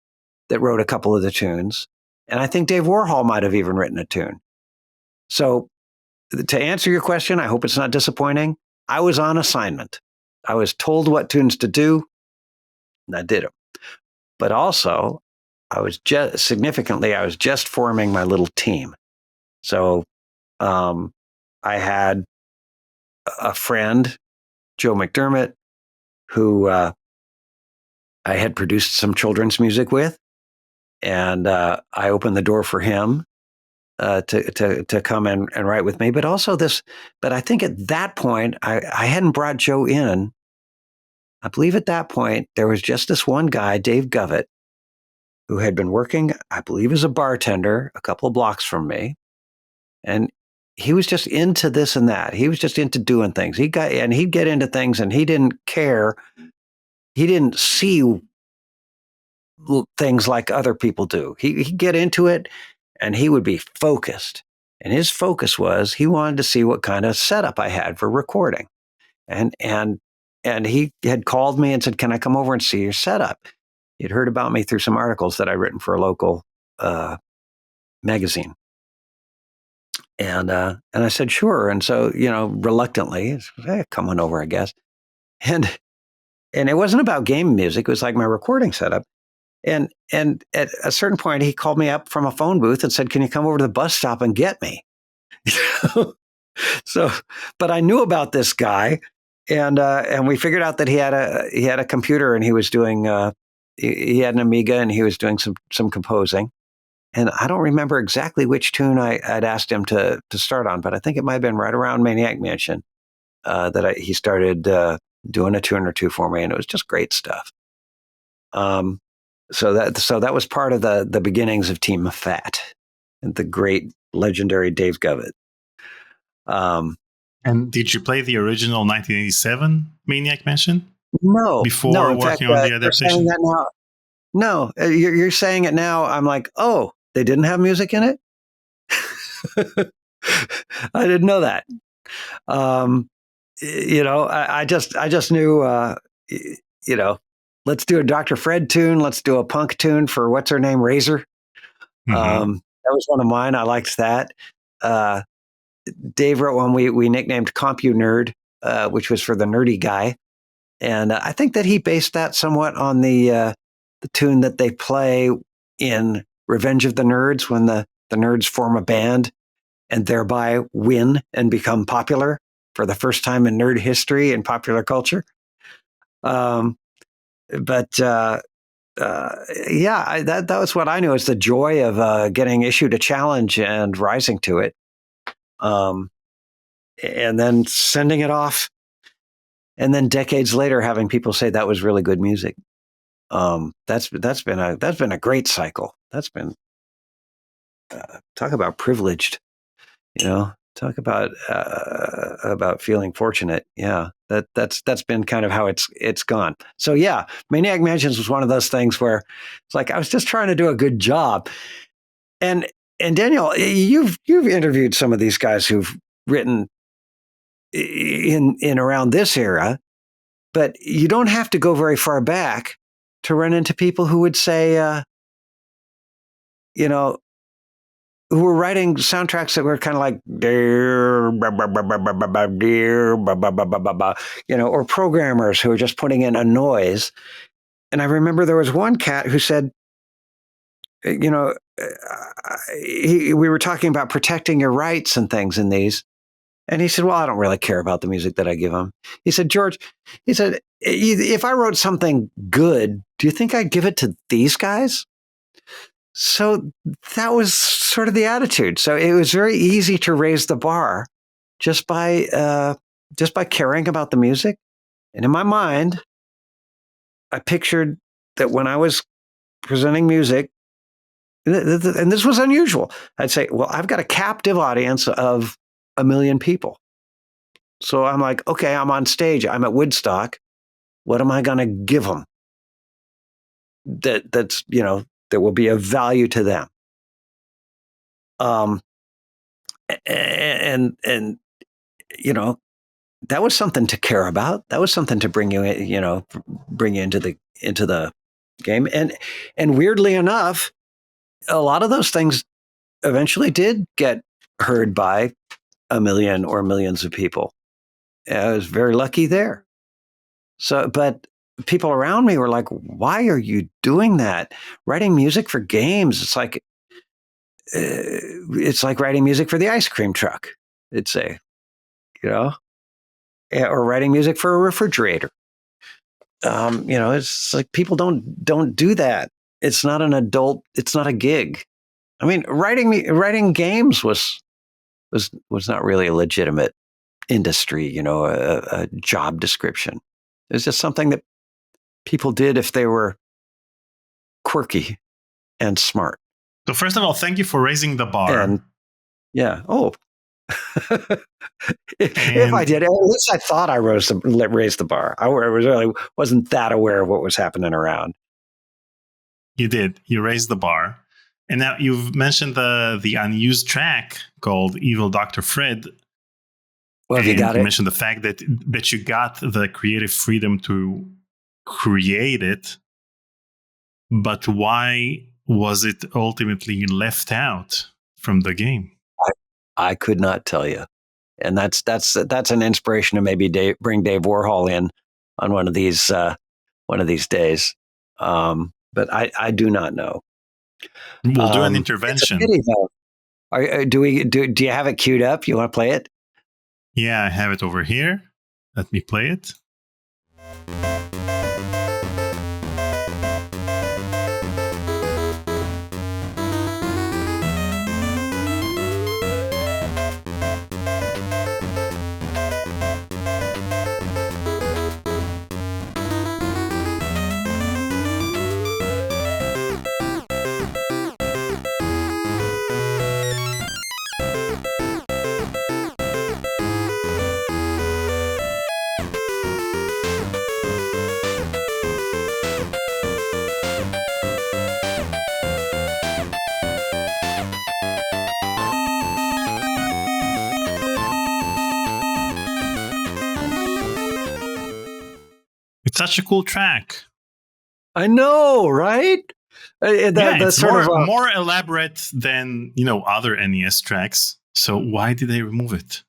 that wrote a couple of the tunes, and I think Dave Warhol might have even written a tune. So to answer your question, I hope it's not disappointing, I was on assignment. I was told what tunes to do, and I did them. But also, I was just forming my little team. So I had a friend, Joe McDermott, who I had produced some children's music with, and I opened the door for him to come and write with me. But also but I think at that point, I hadn't brought Joe in. I believe at that point, there was just this one guy, Dave Govett, who had been working, I believe, as a bartender a couple of blocks from me. And he was just into this and that. He was just into doing things. He'd get into things, and he didn't care. He didn't see things like other people do. He'd get into it, and he would be focused. And his focus was, he wanted to see what kind of setup I had for recording. And he had called me and said, "Can I come over and see your setup?" He'd heard about me through some articles that I'd written for a local magazine. And I said, "Sure." And so, reluctantly, "Hey, come on over, I guess." and it wasn't about game music. It was like my recording setup. And at a certain point, he called me up from a phone booth and said, "Can you come over to the bus stop and get me?" So, but I knew about this guy, and we figured out that he had a computer, and he was doing he had an Amiga, and he was doing some composing. And I don't remember exactly which tune I'd asked him to start on, but I think it might have been right around Maniac Mansion that he started doing a tune or two for me, and it was just great stuff. So that was part of the beginnings of Team Fat and the great legendary Dave Govett. And did you play the original 1987 Maniac Mansion? No, before in working fact, on the you're adaptation. saying that now. No, you're saying it now. I'm like, oh, they didn't have music in it. I didn't know that. I just knew. Let's do a Dr. Fred tune. Let's do a punk tune for what's her name, Razor. That was one of mine. I liked that. Dave wrote one we nicknamed Compu Nerd, which was for the nerdy guy, and I think that he based that somewhat on the tune that they play in Revenge of the Nerds when the nerds form a band and thereby win and become popular for the first time in nerd history and popular culture. That was what I knew as the joy of getting issued a challenge and rising to it. And then sending it off. And then decades later, having people say that was really good music. That's been a great cycle. That's been, talk about privileged, talk about feeling fortunate. Yeah, that's been kind of how it's gone. So yeah, Maniac Mansions was one of those things where it's like I was just trying to do a good job. And Daniel, you've interviewed some of these guys who've written in around this era, but you don't have to go very far back to run into people who would say, who were writing soundtracks that were kind of like, or programmers who were just putting in a noise. And I remember there was one cat who said, we were talking about protecting your rights and things in these. And he said, well, I don't really care about the music that I give him. He said, George, if I wrote something good, do you think I'd give it to these guys? So that was sort of the attitude. So it was very easy to raise the bar just by caring about the music. And in my mind, I pictured that when I was presenting music, and this was unusual, I'd say, well, I've got a captive audience of 1 million people. So I'm like, okay, I'm on stage. I'm at Woodstock. What am I going to give them that's that will be of value to them? And that was something to care about. That was something to bring you into the game. And weirdly enough, a lot of those things eventually did get heard by 1 million or millions of people. I was very lucky there. So, but people around me were like, why are you doing that? Writing music for games. It's like writing music for the ice cream truck. It's or writing music for a refrigerator. It's like people don't do that. It's not an adult. It's not a gig. I mean, writing games was not really a legitimate industry, a job description. It was just something that people did if they were quirky and smart. So first of all, thank you for raising the bar. And yeah. Oh, if I did, at least I thought I raised the bar. I wasn't that aware of what was happening around. You did. You raised the bar. And now you've mentioned the unused track called Evil Dr. Fred. Well, have you got it? You mentioned the fact that you got the creative freedom to create it. But why was it ultimately left out from the game? I could not tell you. And that's an inspiration to maybe bring Dave Warhol in on one of these days. But I do not know. We'll do an intervention. It's a pity, though. Do you have it queued up? You want to play it? Yeah, I have it over here. Let me play it. It's such a cool track. I know, right? It's more elaborate than other NES tracks. So why did they remove it?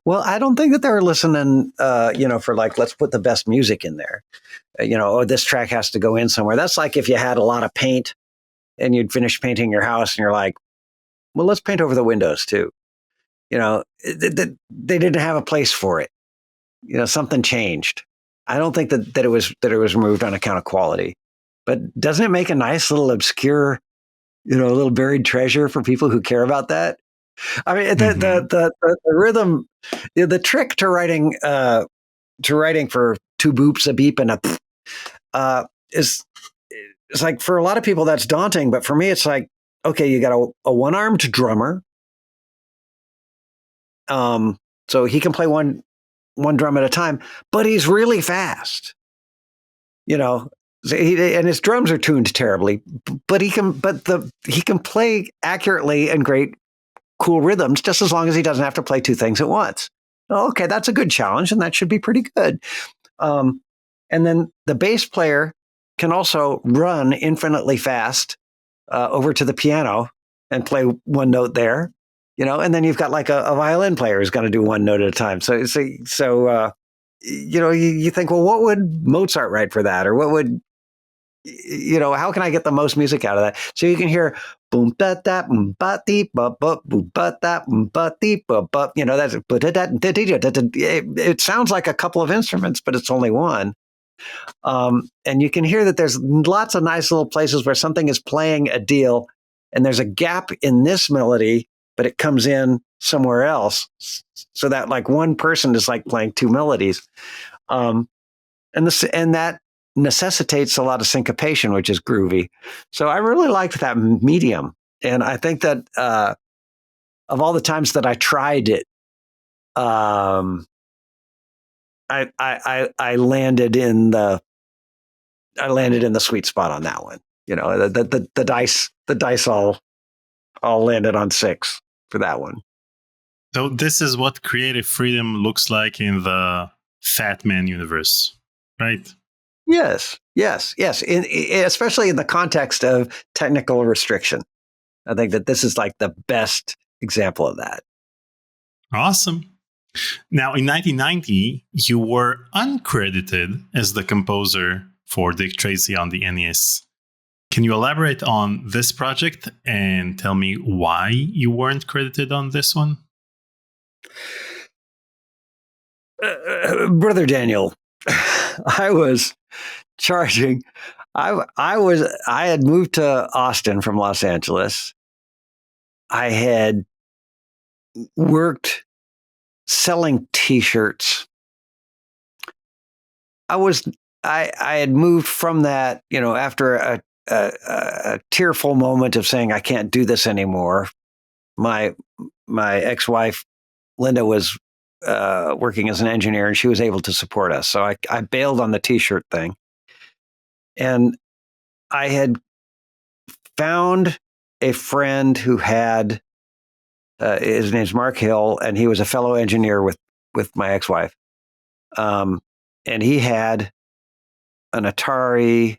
Well, I don't think that they were listening, for like, let's put the best music in there. This track has to go in somewhere. That's like if you had a lot of paint and you'd finish painting your house and you're like, well, let's paint over the windows too. They didn't have a place for it. Something changed. I don't think that it was removed on account of quality, but doesn't it make a nice little obscure, little buried treasure for people who care about that? I mean, the rhythm, the trick to writing for two boops, a beep, and a is like, for a lot of people that's daunting, but for me it's like, okay, you got a one-armed drummer, so he can play one drum at a time, but he's really fast, and his drums are tuned terribly, but he can play accurately and great, cool rhythms, just as long as he doesn't have to play two things at once. Okay, that's a good challenge, and that should be pretty good. And then the bass player can also run infinitely fast over to the piano and play one note there. And then you've got like a violin player who's going to do one note at a time. So you think, well, what would Mozart write for that? Or what would, how can I get the most music out of that? So you can hear boom, da, da, boom, ba, dee, ba, ba, boom, ba, da, boom, ba, dee, ba, ba, that's, it sounds like a couple of instruments, but it's only one. And you can hear that there's lots of nice little places where something is playing a deal and there's a gap in this melody, but it comes in somewhere else, so that like one person is like playing two melodies, and that necessitates a lot of syncopation, which is groovy. So I really liked that medium, and I think that of all the times that I tried it, I landed in the sweet spot on that one. The dice all landed on 6 for that one. So this is what creative freedom looks like in the Fat Man universe, right? Yes. Especially in the context of technical restriction. I think that this is like the best example of that. Awesome. Now, in 1990, you were uncredited as the composer for Dick Tracy on the NES. Can you elaborate on this project and tell me why you weren't credited on this one? Brother Daniel, I was charging. I had moved to Austin from Los Angeles. I had worked selling T-shirts. I had moved from that, after a tearful moment of saying, I can't do this anymore. My ex-wife, Linda, was working as an engineer, and she was able to support us. So I bailed on the T-shirt thing. And I had found a friend who had, his name's Mark Hill, and he was a fellow engineer with my ex-wife. And he had an Atari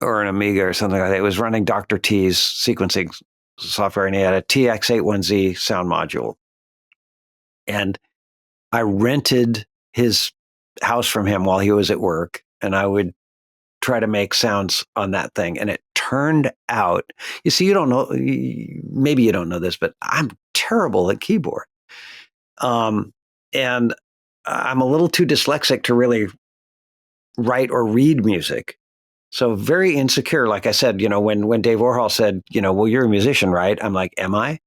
or an Amiga or something like that. It was running Dr. T's sequencing software, and he had a TX81Z sound module. And I rented his house from him while he was at work, and I would try to make sounds on that thing. And it turned out, you see, you don't know, maybe you don't know this, but I'm terrible at keyboard. And I'm a little too dyslexic to really write or read music. So very insecure. Like I said, when Dave Warhol said, well, you're a musician, right? I'm like, am I?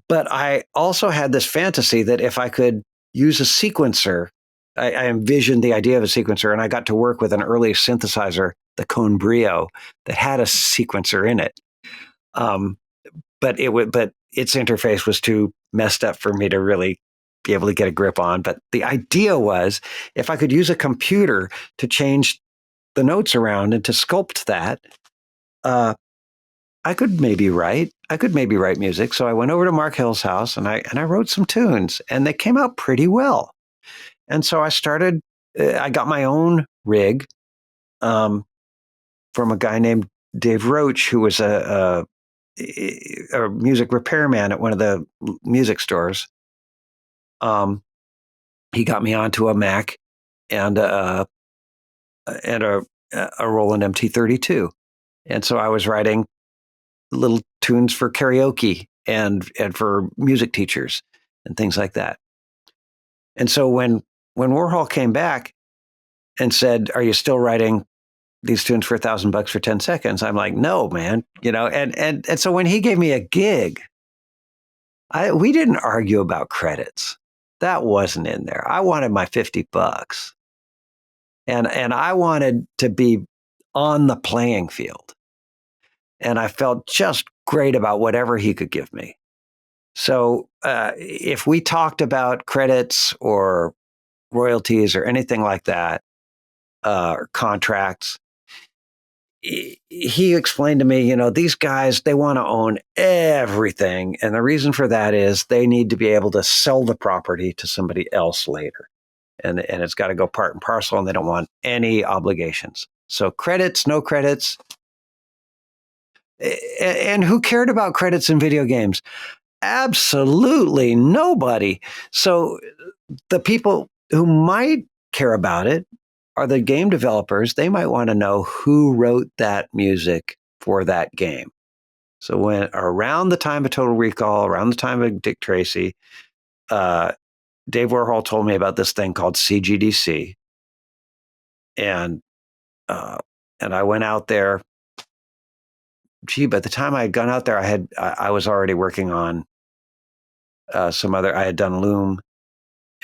But I also had this fantasy that if I could use a sequencer, I envisioned the idea of a sequencer, and I got to work with an early synthesizer, the Cone Brio, that had a sequencer in it. But its interface was too messed up for me to really be able to get a grip on. But the idea was, if I could use a computer to change the notes around and to sculpt that, I could maybe write music. So I went over to Mark Hill's house and I wrote some tunes, and they came out pretty well. And so I got my own rig from a guy named Dave Roach, who was a music repairman at one of the music stores. He got me onto a Mac and a Roland MT32. And so I was writing little tunes for karaoke and for music teachers and things like that. And so when Warhol came back and said, "Are you still writing these tunes for $1,000 for 10 seconds?" I'm like, "No, man." And so when he gave me a gig, we didn't argue about credits. That wasn't in there. I wanted my $50. And I wanted to be on the playing field. And I felt just great about whatever he could give me. So if we talked about credits or royalties or anything like that, or contracts, he explained to me, these guys, they want to own everything. And the reason for that is they need to be able to sell the property to somebody else later. And it's got to go part and parcel, and they don't want any obligations. So credits, no credits. And who cared about credits in video games? Absolutely nobody. So the people who might care about it are the game developers. They might want to know who wrote that music for that game. So when around the time of Total Recall, around the time of Dick Tracy, Dave Warhol told me about this thing called CGDC. And I went out there. Gee, by the time I had gone out there, I was already working on some other. I had done Loom,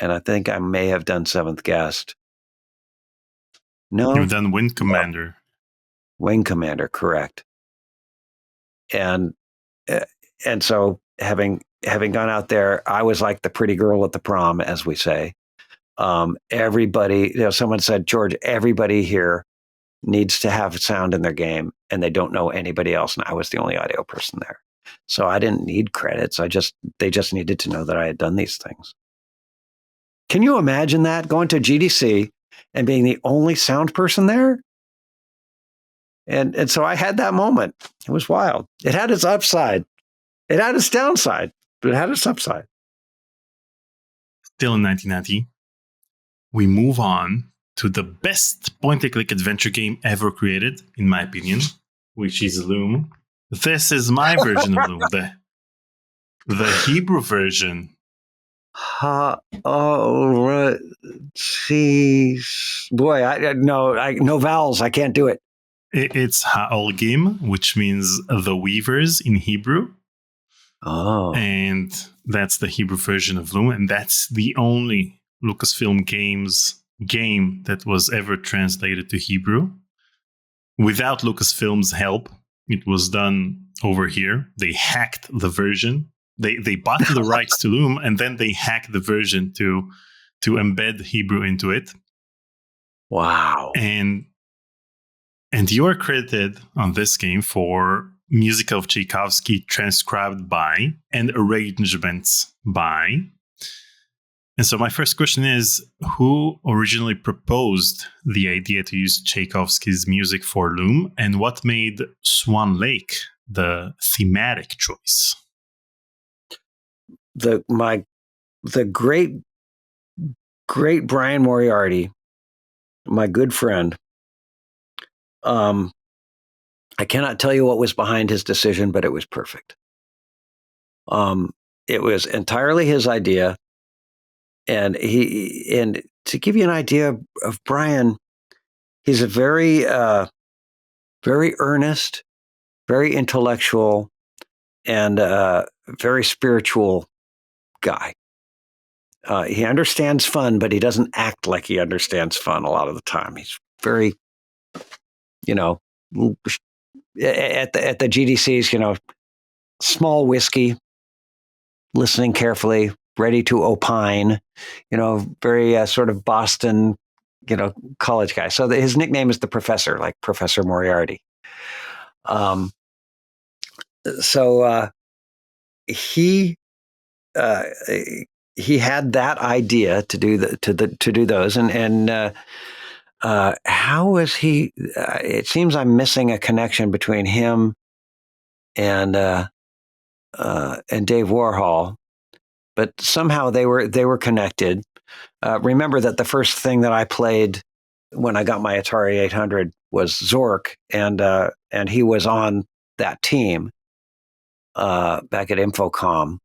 and I think I may have done Seventh Guest. No, you've done Wing Commander. Wing Commander, correct. And so having gone out there, I was like the pretty girl at the prom, as we say. Everybody, someone said, "George, everybody here needs to have sound in their game, and they don't know anybody else." And I was the only audio person there. So I didn't need credits. They just needed to know that I had done these things. Can you imagine that, going to GDC and being the only sound person there? And so I had that moment. It was wild. It had its upside. It had its downside, but it had its upside. Still in 1990, we move on to the best point-and-click adventure game ever created, in my opinion, which is Loom. This is my version of Loom, the Hebrew version. Oh, right. Jeez. Boy, no vowels. I can't do it. It's Ha'olgim, which means the weavers in Hebrew. Oh. And that's the Hebrew version of Loom, and that's the only Lucasfilm Games game that was ever translated to Hebrew. Without Lucasfilm's help, it was done over here. They hacked the version. They bought the rights to Loom, and then they hacked the version to embed Hebrew into it. Wow. And you are credited on this game for music of Tchaikovsky transcribed by and arrangements by. And so my first question is, who originally proposed the idea to use Tchaikovsky's music for Loom, and what made Swan Lake the thematic choice? The great great Brian Moriarty, my good friend. I cannot tell you what was behind his decision, but it was perfect. It was entirely his idea, and to give you an idea of Brian, he's a very, very earnest, very intellectual, and very spiritual guy. He understands fun, but he doesn't act like he understands fun a lot of the time. He's very, at the GDCs, small whiskey, listening carefully, ready to opine, very sort of Boston, college guy. So his nickname is the Professor, like Professor Moriarty. So he had that idea to do those, and how is he? It seems I'm missing a connection between him and Dave Warhol, but somehow they were connected. Remember that the first thing that I played when I got my Atari 800 was Zork, and he was on that team back at Infocom.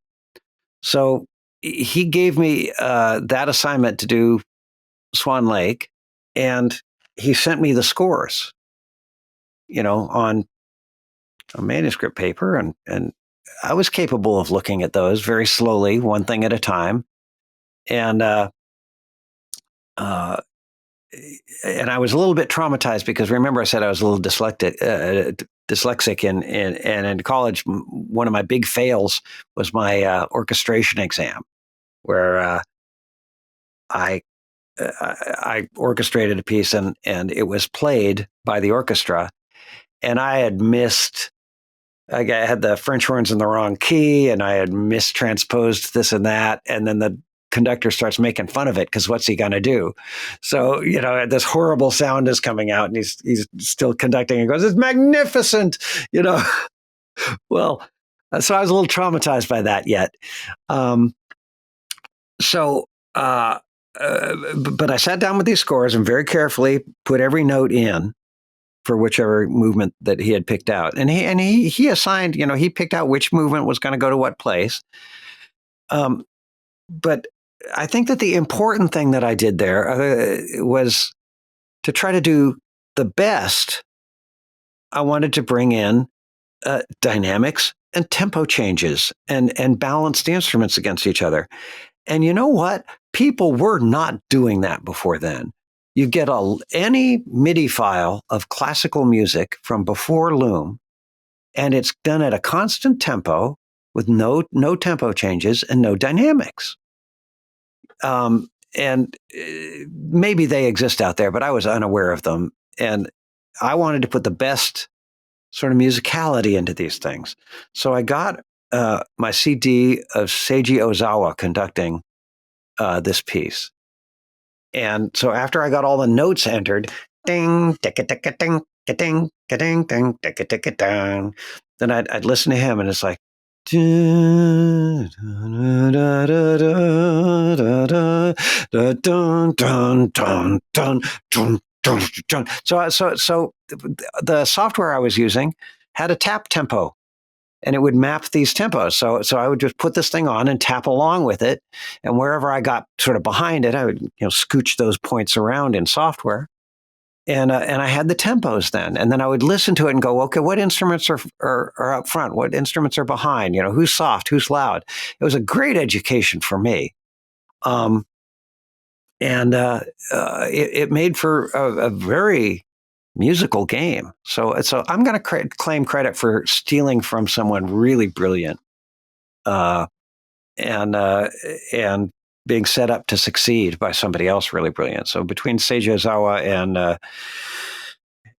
So he gave me that assignment to do Swan Lake, and he sent me the scores, on a manuscript paper, and I was capable of looking at those very slowly, one thing at a time, and I was a little bit traumatized because remember I said I was a little dyslexic, and in college, one of my big fails was my orchestration exam, where I orchestrated a piece and it was played by the orchestra, and I had missed. I had the French horns in the wrong key, and I had mistransposed this and that, and then the conductor starts making fun of it because what's he going to do? So this horrible sound is coming out, and he's still conducting and goes, "It's magnificent," Well, so I was a little traumatized by that yet. But I sat down with these scores and very carefully put every note in for whichever movement that he had picked out. And he assigned, he picked out which movement was going to go to what place. But I think that the important thing that I did there was to try to do the best. I wanted to bring in dynamics and tempo changes and balance the instruments against each other. And you know what? People were not doing that before then. You get any MIDI file of classical music from before Loom, and it's done at a constant tempo with no tempo changes and no dynamics. And maybe they exist out there, but I was unaware of them. And I wanted to put the best sort of musicality into these things. So I got my CD of Seiji Ozawa conducting this piece. And so after I got all the notes entered, ding, ticka, ticka, ding, ding, ding, ding, ticka, ticka, ding, then I'd listen to him, and it's like, so the software I was using had a tap tempo, and it would map these tempos. So I would just put this thing on and tap along with it. And wherever I got sort of behind it, I would scooch those points around in software. And I had the tempos then. And then I would listen to it and go, okay, what instruments are up front? What instruments are behind? Who's soft? Who's loud? It was a great education for me. It made for a very musical game. So I'm going to claim credit for stealing from someone really brilliant, and being set up to succeed by somebody else really brilliant. So between Seiji Ozawa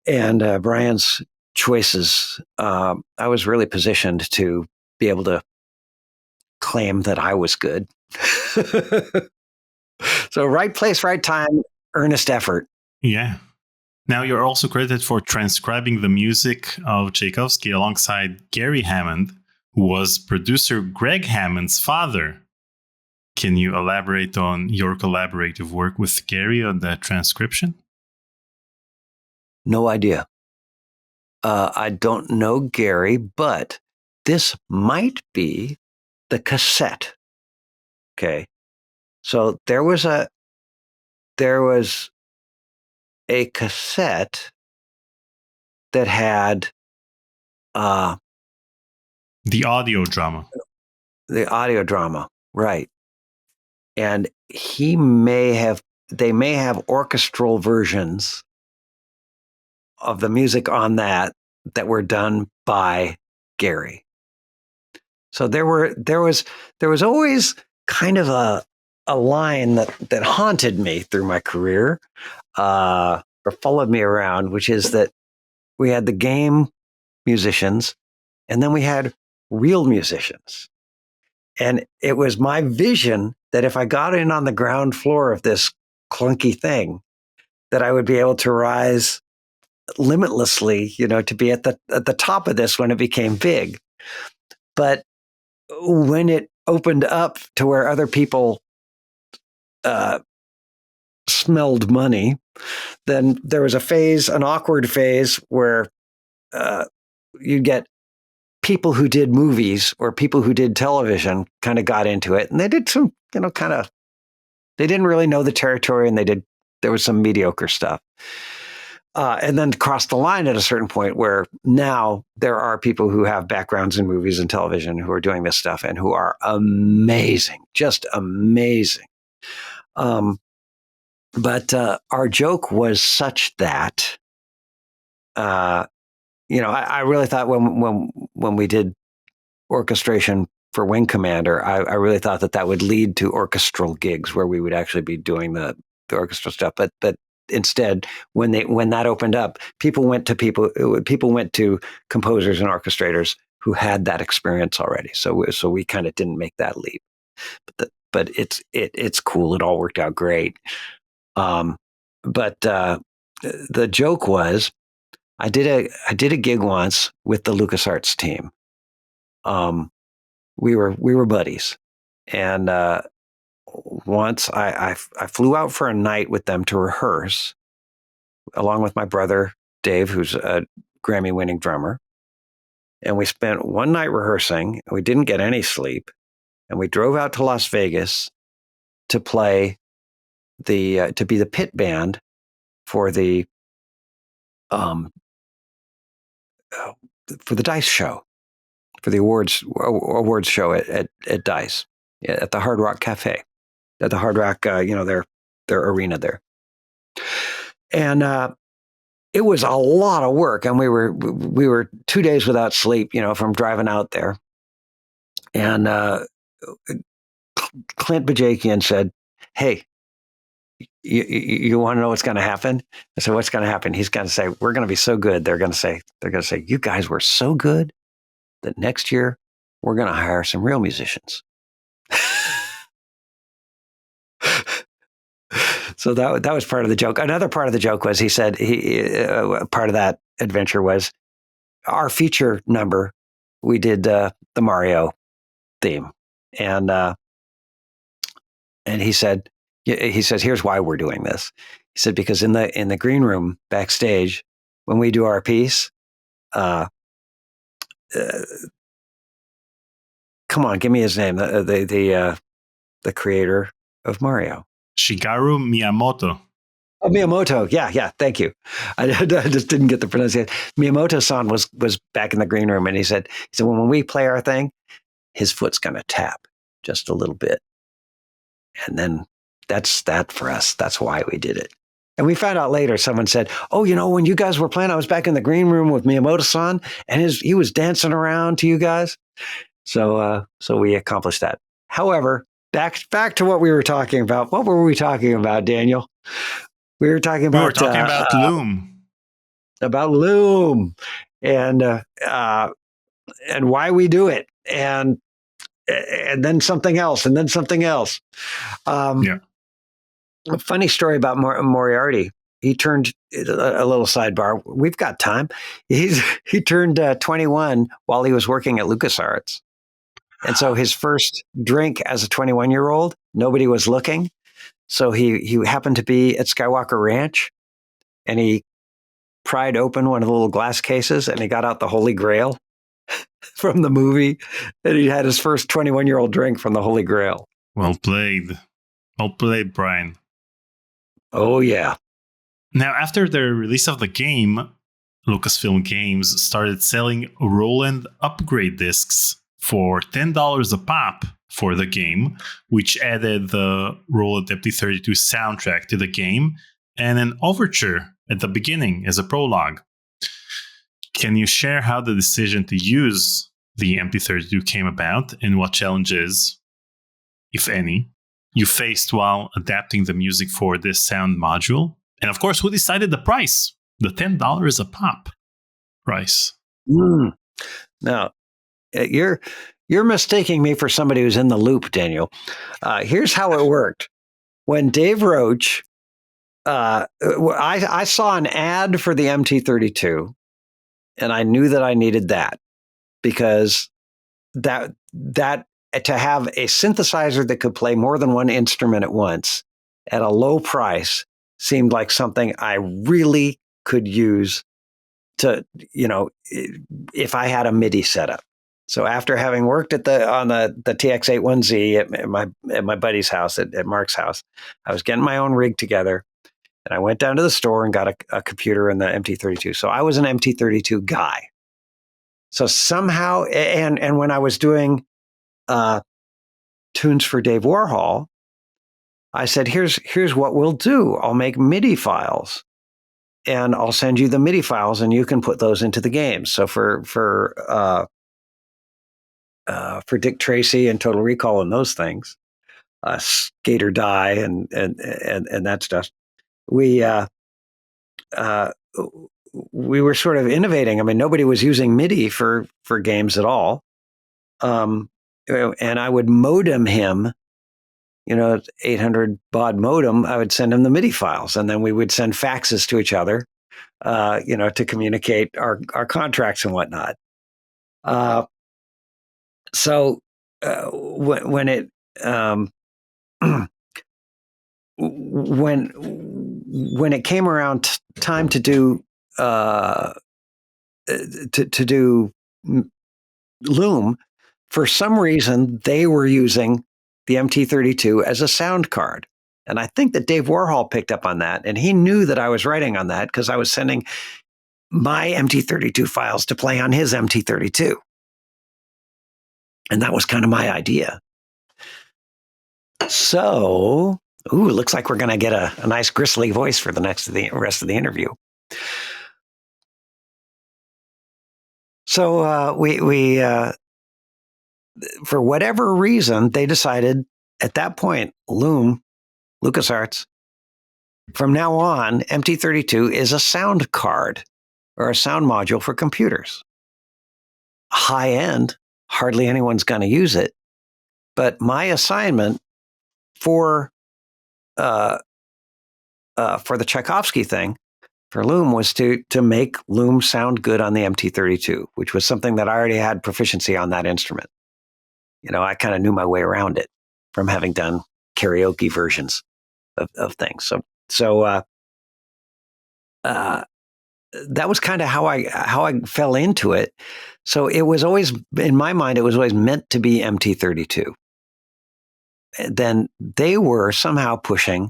and Brian's choices, I was really positioned to be able to claim that I was good. So right place, right time, earnest effort. Yeah. Now, you're also credited for transcribing the music of Tchaikovsky alongside Gary Hammond, who was producer Greg Hammond's father. Can you elaborate on your collaborative work with Gary on the transcription? No idea. I don't know Gary, but this might be the cassette. Okay. So there was a cassette that had the audio drama. The audio drama, right. And they may have orchestral versions of the music on that were done by Gary. So there was always kind of a line that haunted me through my career, or followed me around, which is that we had the game musicians and then we had real musicians. And it was my vision that if I got in on the ground floor of this clunky thing, that I would be able to rise limitlessly, to be at the top of this when it became big. But when it opened up to where other people smelled money, then there was an awkward phase where you'd get people who did movies or people who did television kind of got into it, and they did some, they didn't really know the territory, and there was some mediocre stuff. And then crossed the line at a certain point where now there are people who have backgrounds in movies and television who are doing this stuff and who are amazing, just amazing. But our joke was such that, I really thought when we did orchestration for Wing Commander, I really thought that would lead to orchestral gigs where we would actually be doing the orchestral stuff. But instead, when that opened up, people went to composers and orchestrators who had that experience already. So we kind of didn't make that leap. But it's cool. It all worked out great. But the joke was, I did a gig once with the LucasArts team. We were buddies, and once I flew out for a night with them to rehearse, along with my brother Dave, who's a Grammy-winning drummer, and we spent one night rehearsing. And we didn't get any sleep, and we drove out to Las Vegas to play to be the pit band for the Dice show, for the awards show at Dice, at the Hard Rock Cafe, at the Hard Rock, their arena there. And it was a lot of work, and we were 2 days without sleep, from driving out there. And Clint Bajakian said, "Hey, you want to know what's going to happen?" I said, "What's going to happen?" He's going to say, "We're going to be so good. They're going to say, you guys were so good that next year we're going to hire some real musicians." So that was part of the joke. Another part of the joke was, he said, part of that adventure was our feature number. We did the Mario theme, and he says, "Here's why we're doing this." He said, "Because in the green room backstage, when we do our piece, come on, give me his name. The creator of Mario, Shigeru Miyamoto." Oh, Miyamoto. Yeah. Thank you. I just didn't get the pronunciation. Miyamoto-san was back in the green room, and he said, when we play our thing, his foot's going to tap just a little bit. And then that's that for us. That's why we did it. And we found out later, someone said, "Oh, when you guys were playing, I was back in the green room with Miyamoto-san, and he was dancing around to you guys." So we accomplished that. However, back to what we were talking about. What were we talking about, Daniel? We were talking about Loom. About Loom, and why we do it, and then something else, and then something else. A funny story about Moriarty. He turned, a little sidebar. We've got time. He turned 21 while he was working at LucasArts. And so his first drink as a 21-year-old, nobody was looking. So he happened to be at Skywalker Ranch, and he pried open one of the little glass cases, and he got out the Holy Grail from the movie, and he had his first 21-year-old drink from the Holy Grail. Well played. Well played, Brian. Oh, yeah. Now, after the release of the game, Lucasfilm Games started selling Roland upgrade discs for $10 a pop for the game, which added the Roland MT32 soundtrack to the game and an overture at the beginning as a prologue. Can you share how the decision to use the MT32 came about and what challenges, if any, you faced while adapting the music for this sound module? And of course, who decided the price? The $10 a pop price. Now, you're mistaking me for somebody who's in the loop, Daniel. Here's how it worked. When Dave Roach, I saw an ad for the MT32, and I knew that I needed that because that to have a synthesizer that could play more than one instrument at once at a low price seemed like something I really could use to, if I had a MIDI setup. So after having worked on the TX81Z at my buddy's house, at Mark's house, I was getting my own rig together, and I went down to the store and got a computer and the MT32. So I was an MT32 guy. So somehow, and when I was doing tunes for Dave Warhol, I said, here's what we'll do. I'll make MIDI files, and I'll send you the MIDI files, and you can put those into the game. So for Dick Tracy and Total Recall and those things, Skate or Die and that stuff, we were sort of innovating. I mean, nobody was using MIDI for games at all, and I would modem him. 800 baud modem, I would send him the MIDI files, and then we would send faxes to each other, to communicate our contracts and whatnot. So when it when it came around time to do Loom, for some reason they were using the MT32 as a sound card. And I think that Dave Warhol picked up on that, and he knew that I was writing on that because I was sending my MT32 files to play on his MT32. And that was kind of my idea. So, it looks like we're going to get a nice gristly voice for the rest of the interview. So we for whatever reason, they decided at that point, Loom, LucasArts, from now on, MT32 is a sound card or a sound module for computers. High end, hardly anyone's going to use it. But my assignment for the Tchaikovsky thing for Loom was to make Loom sound good on the MT32, which was something that I already had proficiency on that instrument. I kind of knew my way around it from having done karaoke versions of things. So that was kind of how I fell into it. So it was always, in my mind, it was always meant to be MT32. Then they were somehow pushing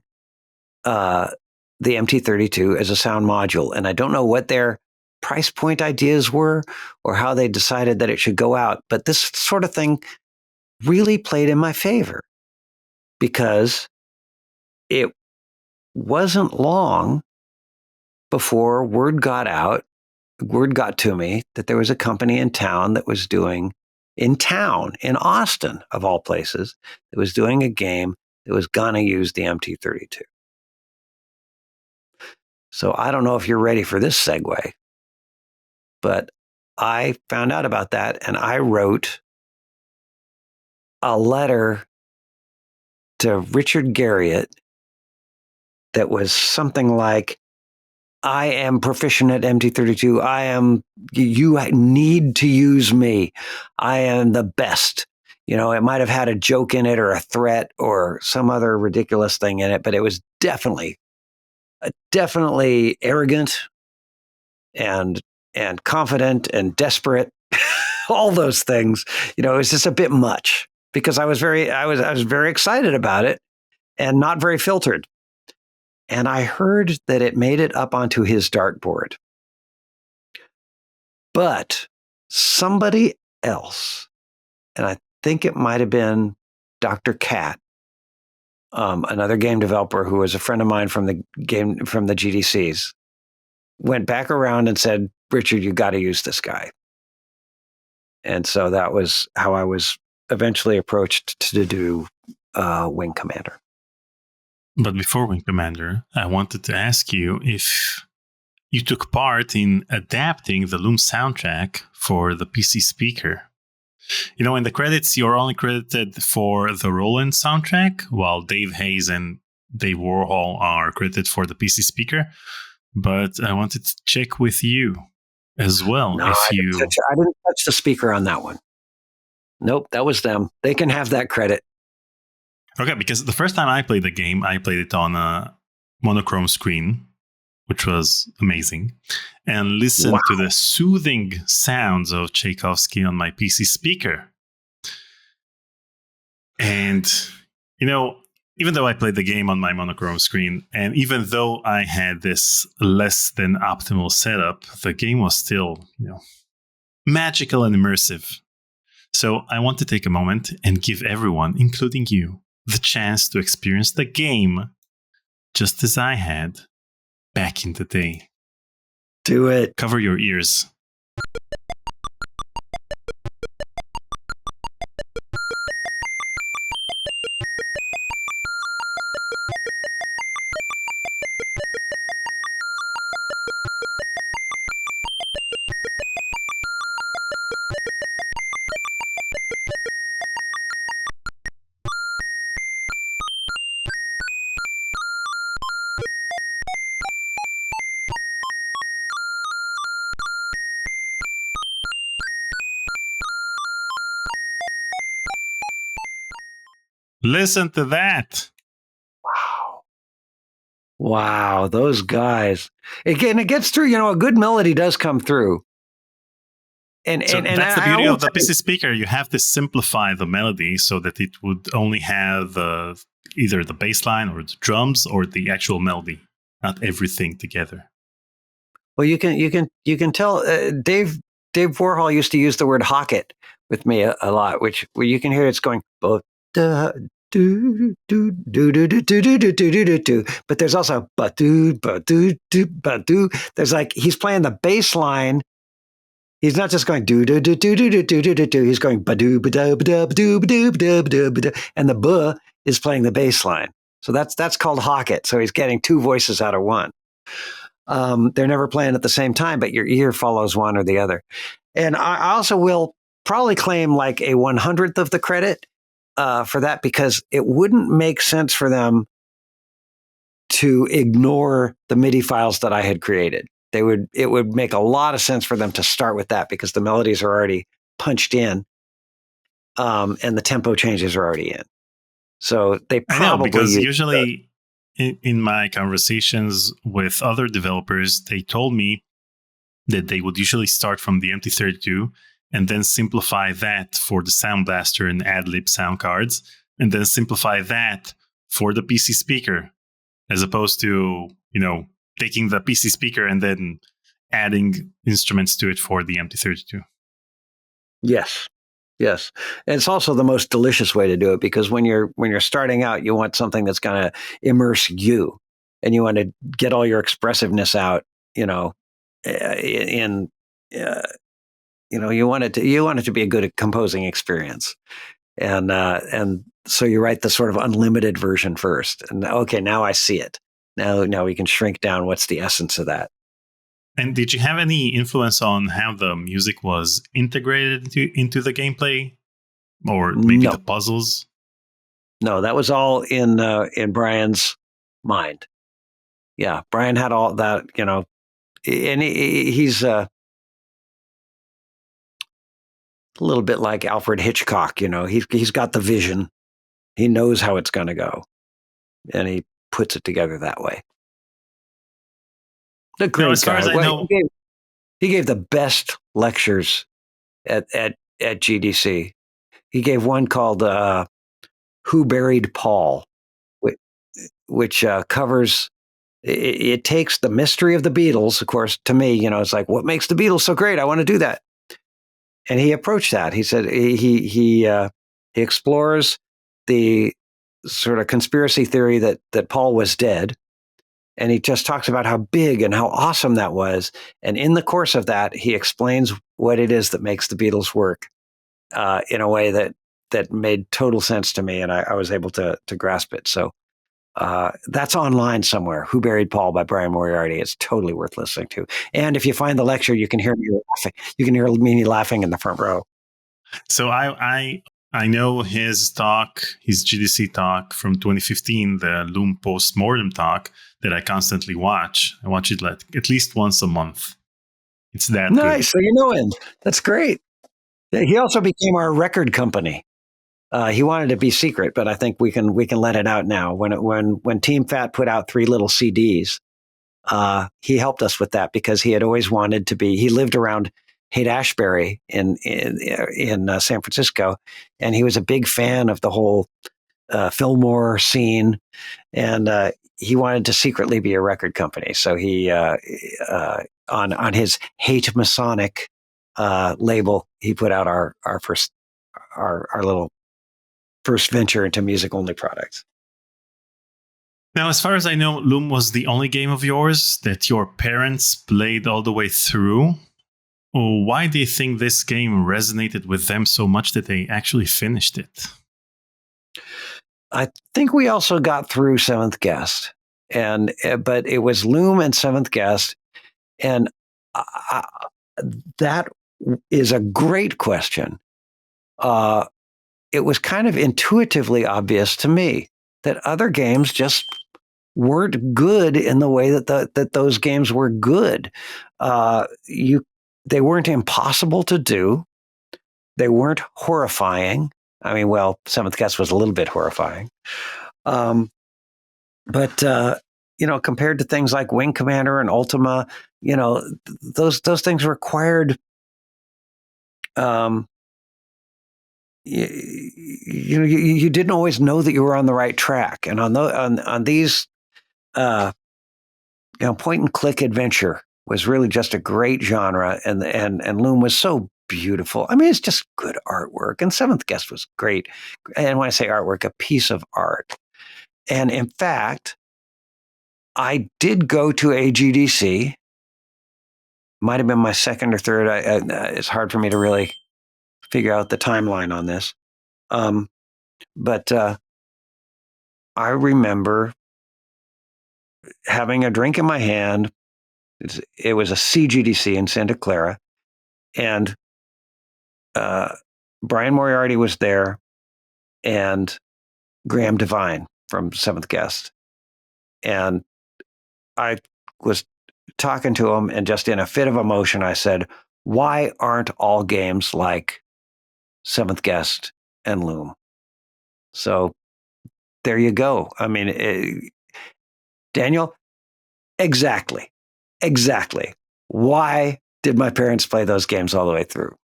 the MT32 as a sound module. And I don't know what their price point ideas were or how they decided that it should go out. But this sort of thing really played in my favor because it wasn't long before word got to me that there was a company in town that was doing, in Austin, of all places, that was doing a game that was going to use the MT32. So I don't know if you're ready for this segue, but I found out about that and I wrote a letter to Richard Garriott that was something like, I am proficient at MT32. You need to use me. I am the best. It might have had a joke in it or a threat or some other ridiculous thing in it, but it was definitely arrogant and confident and desperate. All those things. It was just a bit much because I was very excited about it and not very filtered. And I heard that it made it up onto his dartboard. But somebody else, and I think it might have been Dr. Cat, another game developer who was a friend of mine from the GDCs, went back around and said, Richard, you got to use this guy. And so that was how I was eventually approached to do Wing Commander. But before Wing Commander, I wanted to ask you if you took part in adapting the Loom soundtrack for the PC speaker. In the credits, you're only credited for the Roland soundtrack, while Dave Hayes and Dave Warhol are credited for the PC speaker. But I wanted to check with you as well. No, I didn't touch the speaker on that one. Nope, that was them. They can have that credit. Okay, because the first time I played the game, I played it on a monochrome screen, which was amazing, and listened to the soothing sounds of Tchaikovsky on my PC speaker. And, even though I played the game on my monochrome screen, and even though I had this less than optimal setup, the game was still, magical and immersive. So I want to take a moment and give everyone, including you, the chance to experience the game just as I had back in the day. Do it. Cover your ears. Listen to that. Wow, those guys. Again, it gets through, a good melody does come through. And that's the beauty of the PC speaker. You have to simplify the melody so that it would only have either the bass line or the drums or the actual melody, not everything together. Well, you can tell Dave Warhol used to use the word "hock it" with me a lot, where you can hear it's going both. Do do do do do do do do do do do, but there's also ba-do ba-do do ba-do. There's he's playing the bass line. He's not just going do do do do do do do do do. He's going ba-do ba-do ba-do ba-do ba-do ba-do ba-do, and the ba is playing the bass line. So that's called hock it. So he's getting two voices out of one. They're never playing at the same time, but your ear follows one or the other. And I also will probably claim a 100th of the credit for that, because it wouldn't make sense for them to ignore the MIDI files that I had created. It would make a lot of sense for them to start with that, because the melodies are already punched in, and the tempo changes are already in. So they probably because usually in my conversations with other developers, they told me that they would usually start from the MT32 and then simplify that for the Sound Blaster and Ad-Lib sound cards, and then simplify that for the PC speaker, as opposed to, taking the PC speaker and then adding instruments to it for the MT32. Yes. And it's also the most delicious way to do it, because when you're starting out, you want something that's going to immerse you, and you want to get all your expressiveness out, you want it to be a good composing experience. And so you write the sort of unlimited version first, and okay, now I see it. Now we can shrink down what's the essence of that. And did you have any influence on how the music was integrated into the gameplay, or maybe the puzzles? No, that was all in Brian's mind. Yeah, Brian had all that, and he's a little bit like Alfred Hitchcock. He's got the vision. He knows how it's going to go, and he puts it together that way. The great as far guy. as I know, he gave the best lectures at GDC. He gave one called "Who Buried Paul," which covers. It takes the mystery of the Beatles. Of course, to me, it's like, what makes the Beatles so great? I want to do that. And he approached that. He said he explores the sort of conspiracy theory that Paul was dead. And he just talks about how big and how awesome that was. And in the course of that, he explains what it is that makes the Beatles work in a way that made total sense to me. And I was able to grasp it. So that's online somewhere. Who Buried Paul by Brian Moriarty. It's totally worth listening to. And if you find the lecture, you can hear me laughing. You can hear me laughing in the front row. So I know his talk, his GDC talk from 2015, the Loom Postmortem talk that I constantly watch. I watch it at least once a month. It's that nice. good. So you know him. That's great. He also became our record company. He wanted to be secret, but I think we can let it out now. When Team Fat put out 3 little CDs, he helped us with that because he had always wanted to be. He lived around Haight-Ashbury in San Francisco, and he was a big fan of the whole Fillmore scene, and he wanted to secretly be a record company. So he on his Haight Masonic label, he put out our little first venture into music only products. Now, as far as I know, Loom was the only game of yours that your parents played all the way through. Why do you think this game resonated with them so much that they actually finished it? I think we also got through Seventh Guest, but it was Loom and Seventh Guest, and that is a great question. It was kind of intuitively obvious to me that other games just weren't good in the way that those games were good. They weren't impossible to do. They weren't horrifying. I mean, well, Seventh Guest was a little bit horrifying. But compared to things like Wing Commander and Ultima, those things required you didn't always know that you were on the right track. And on these point and click adventure was really just a great genre, and Loom was so beautiful. I mean, it's just good artwork, and Seventh Guest was great. And when I say artwork, a piece of art. And in fact, I did go to a GDC. Might have been my second or third. It's hard for me to really figure out the timeline on this. But I remember having a drink in my hand. It was a CGDC in Santa Clara, and Brian Moriarty was there, and Graham Devine from Seventh Guest. And I was talking to him, and just in a fit of emotion, I said, why aren't all games like Seventh Guest and Loom? So there you go. I mean, Daniel, exactly. Why did my parents play those games all the way through?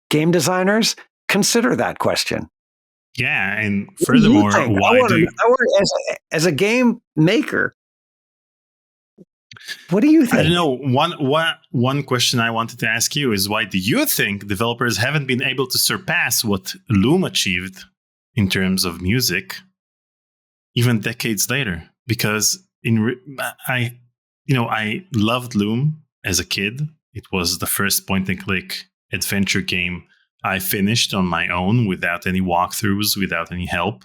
Game designers, consider that question. Yeah, and furthermore, as a game maker, what do you think? I don't know. One question I wanted to ask you is, why do you think developers haven't been able to surpass what Loom achieved in terms of music, even decades later? Because I loved Loom as a kid. It was the first point and click adventure game I finished on my own without any walkthroughs, without any help.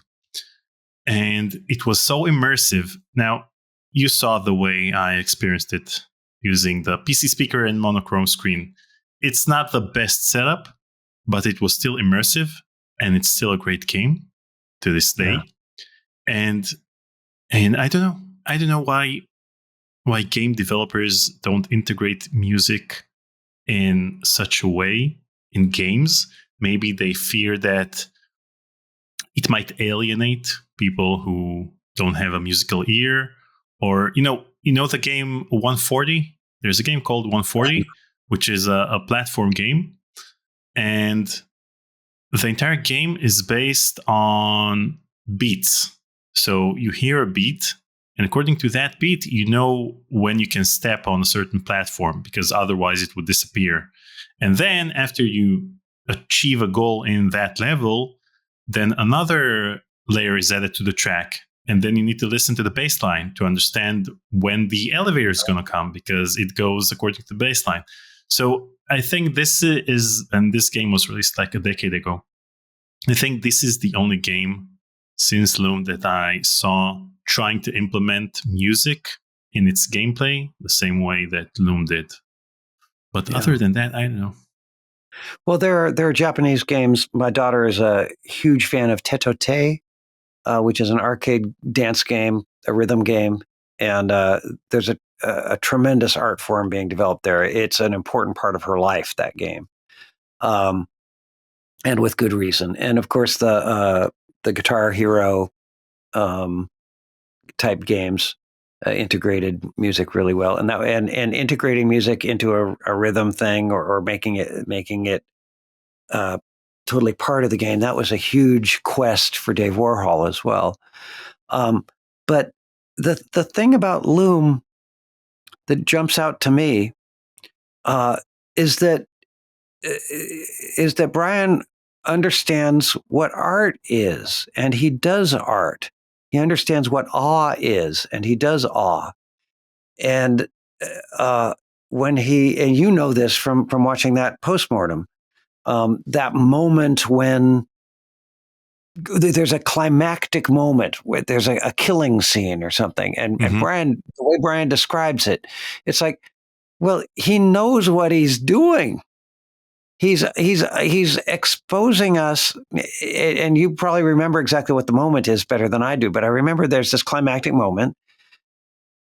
And it was so immersive. Now, you saw the way I experienced it using the PC speaker and monochrome screen. It's not the best setup, but it was still immersive, and it's still a great game to this day. Yeah. And I don't know why game developers don't integrate music in such a way in games. Maybe they fear that it might alienate people who don't have a musical ear, or the game 140. There's a game called 140, which is a platform game, and the entire game is based on beats. So you hear a beat, and according to that beat, you know when you can step on a certain platform, because otherwise it would disappear. And then after you achieve a goal in that level, then another layer is added to the track. And then you need to listen to the bass line to understand when the elevator is going to come, because it goes according to the bass line. So I think this game was released like a decade ago. I think this is the only game since Loom that I saw trying to implement music in its gameplay the same way that Loom did. But other than that, I don't know. Well, there are Japanese games. My daughter is a huge fan of Tetote, which is an arcade dance game, a rhythm game, and there's a tremendous art form being developed there. It's an important part of her life, that game, and with good reason. And of course, the Guitar Hero type games integrated music really well, and integrating music into a rhythm thing, or making it totally part of the game. That was a huge quest for Dave Warhol as well. But the thing about Loom that jumps out to me is that Brian understands what art is, and he does art. He understands what awe is, and he does awe. And when and you know this from watching that postmortem, that moment when there's a climactic moment where there's a killing scene or something, and Brian, the way Brian describes it, it's like, well, he knows what he's doing. He's exposing us, and you probably remember exactly what the moment is better than I do, but I remember there's this climactic moment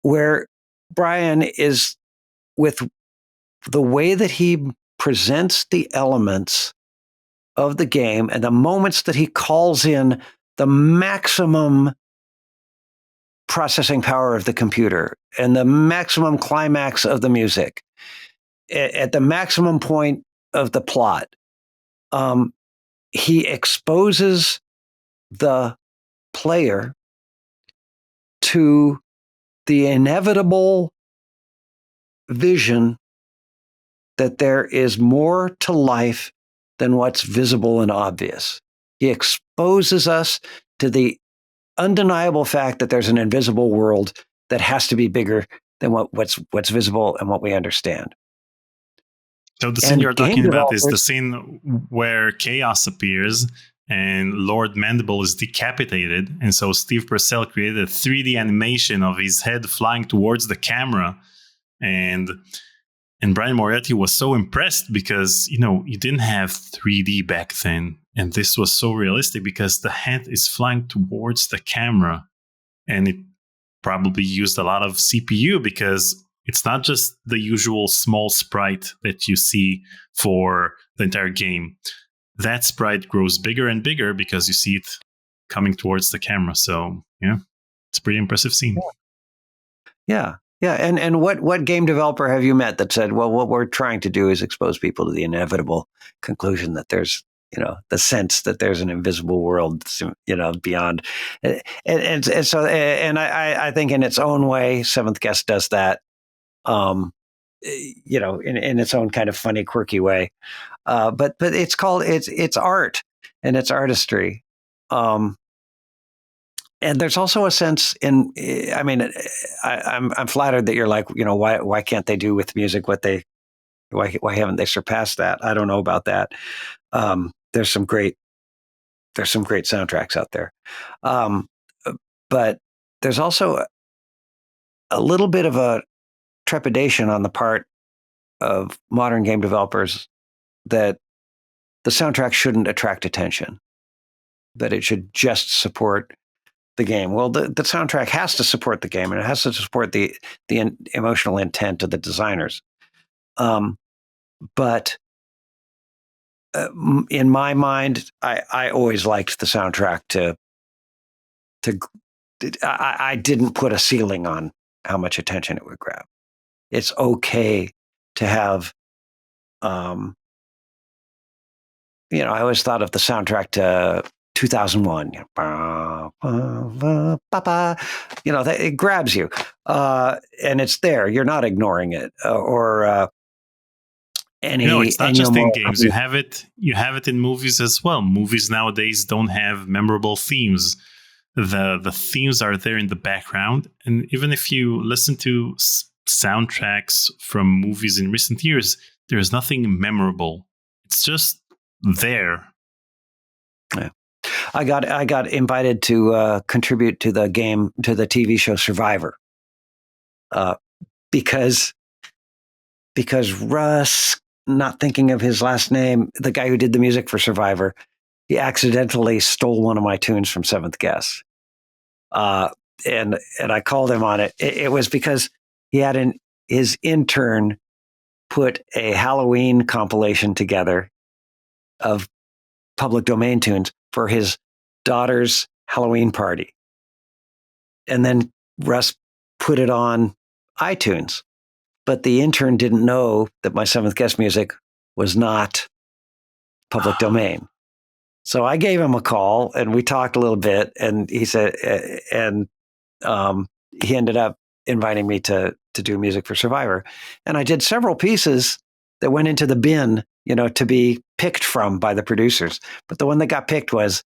where Brian is, with the way that he presents the elements of the game and the moments that he calls in the maximum processing power of the computer and the maximum climax of the music at the maximum point of the plot, he exposes the player to the inevitable vision that there is more to life than what's visible and obvious. He exposes us to the undeniable fact that there's an invisible world that has to be bigger than what's visible and what we understand. So the scene you're talking about is the scene where chaos appears and Lord Mandible is decapitated. And so Steve Purcell created a 3D animation of his head flying towards the camera. And Brian Moriarty was so impressed because, you didn't have 3D back then. And this was so realistic because the head is flying towards the camera. And it probably used a lot of CPU because it's not just the usual small sprite that you see for the entire game. That sprite grows bigger and bigger because you see it coming towards the camera. So, yeah, it's a pretty impressive scene. Yeah. Yeah, and what game developer have you met that said, well, what we're trying to do is expose people to the inevitable conclusion that there's, the sense that there's an invisible world, beyond, and so I think in its own way, Seventh Guest does that, in its own kind of funny, quirky way, but it's art and it's artistry. And there's also a sense I'm flattered that you're like, why can't they do with music why haven't they surpassed that? I don't know about that. There's some great soundtracks out there. But there's also a little bit of a trepidation on the part of modern game developers that the soundtrack shouldn't attract attention, that it should just support the game. Well, the soundtrack has to support the game, and it has to support the emotional intent of the designers. But in my mind, I always liked the soundtrack to I didn't put a ceiling on how much attention it would grab. It's okay to have, I always thought of the soundtrack to 2001. It grabs you, and it's there. You're not ignoring it, or any. It's not just in games. You have it in movies as well. Movies nowadays don't have memorable themes. The themes are there in the background, and even if you listen to soundtracks from movies in recent years, there's nothing memorable. It's just there. Yeah. I got invited to contribute to the TV show Survivor, because Russ, not thinking of his last name, the guy who did the music for Survivor, he accidentally stole one of my tunes from Seventh Guest. And I called him on it. It was because he had his intern put a Halloween compilation together of public domain tunes for his daughter's Halloween party. And then Russ put it on iTunes. But the intern didn't know that my Seventh Guest music was not public domain. So I gave him a call and we talked a little bit, and he said, he ended up inviting me to do music for Survivor. And I did several pieces that went into the bin, to be picked from by the producers. But the one that got picked was,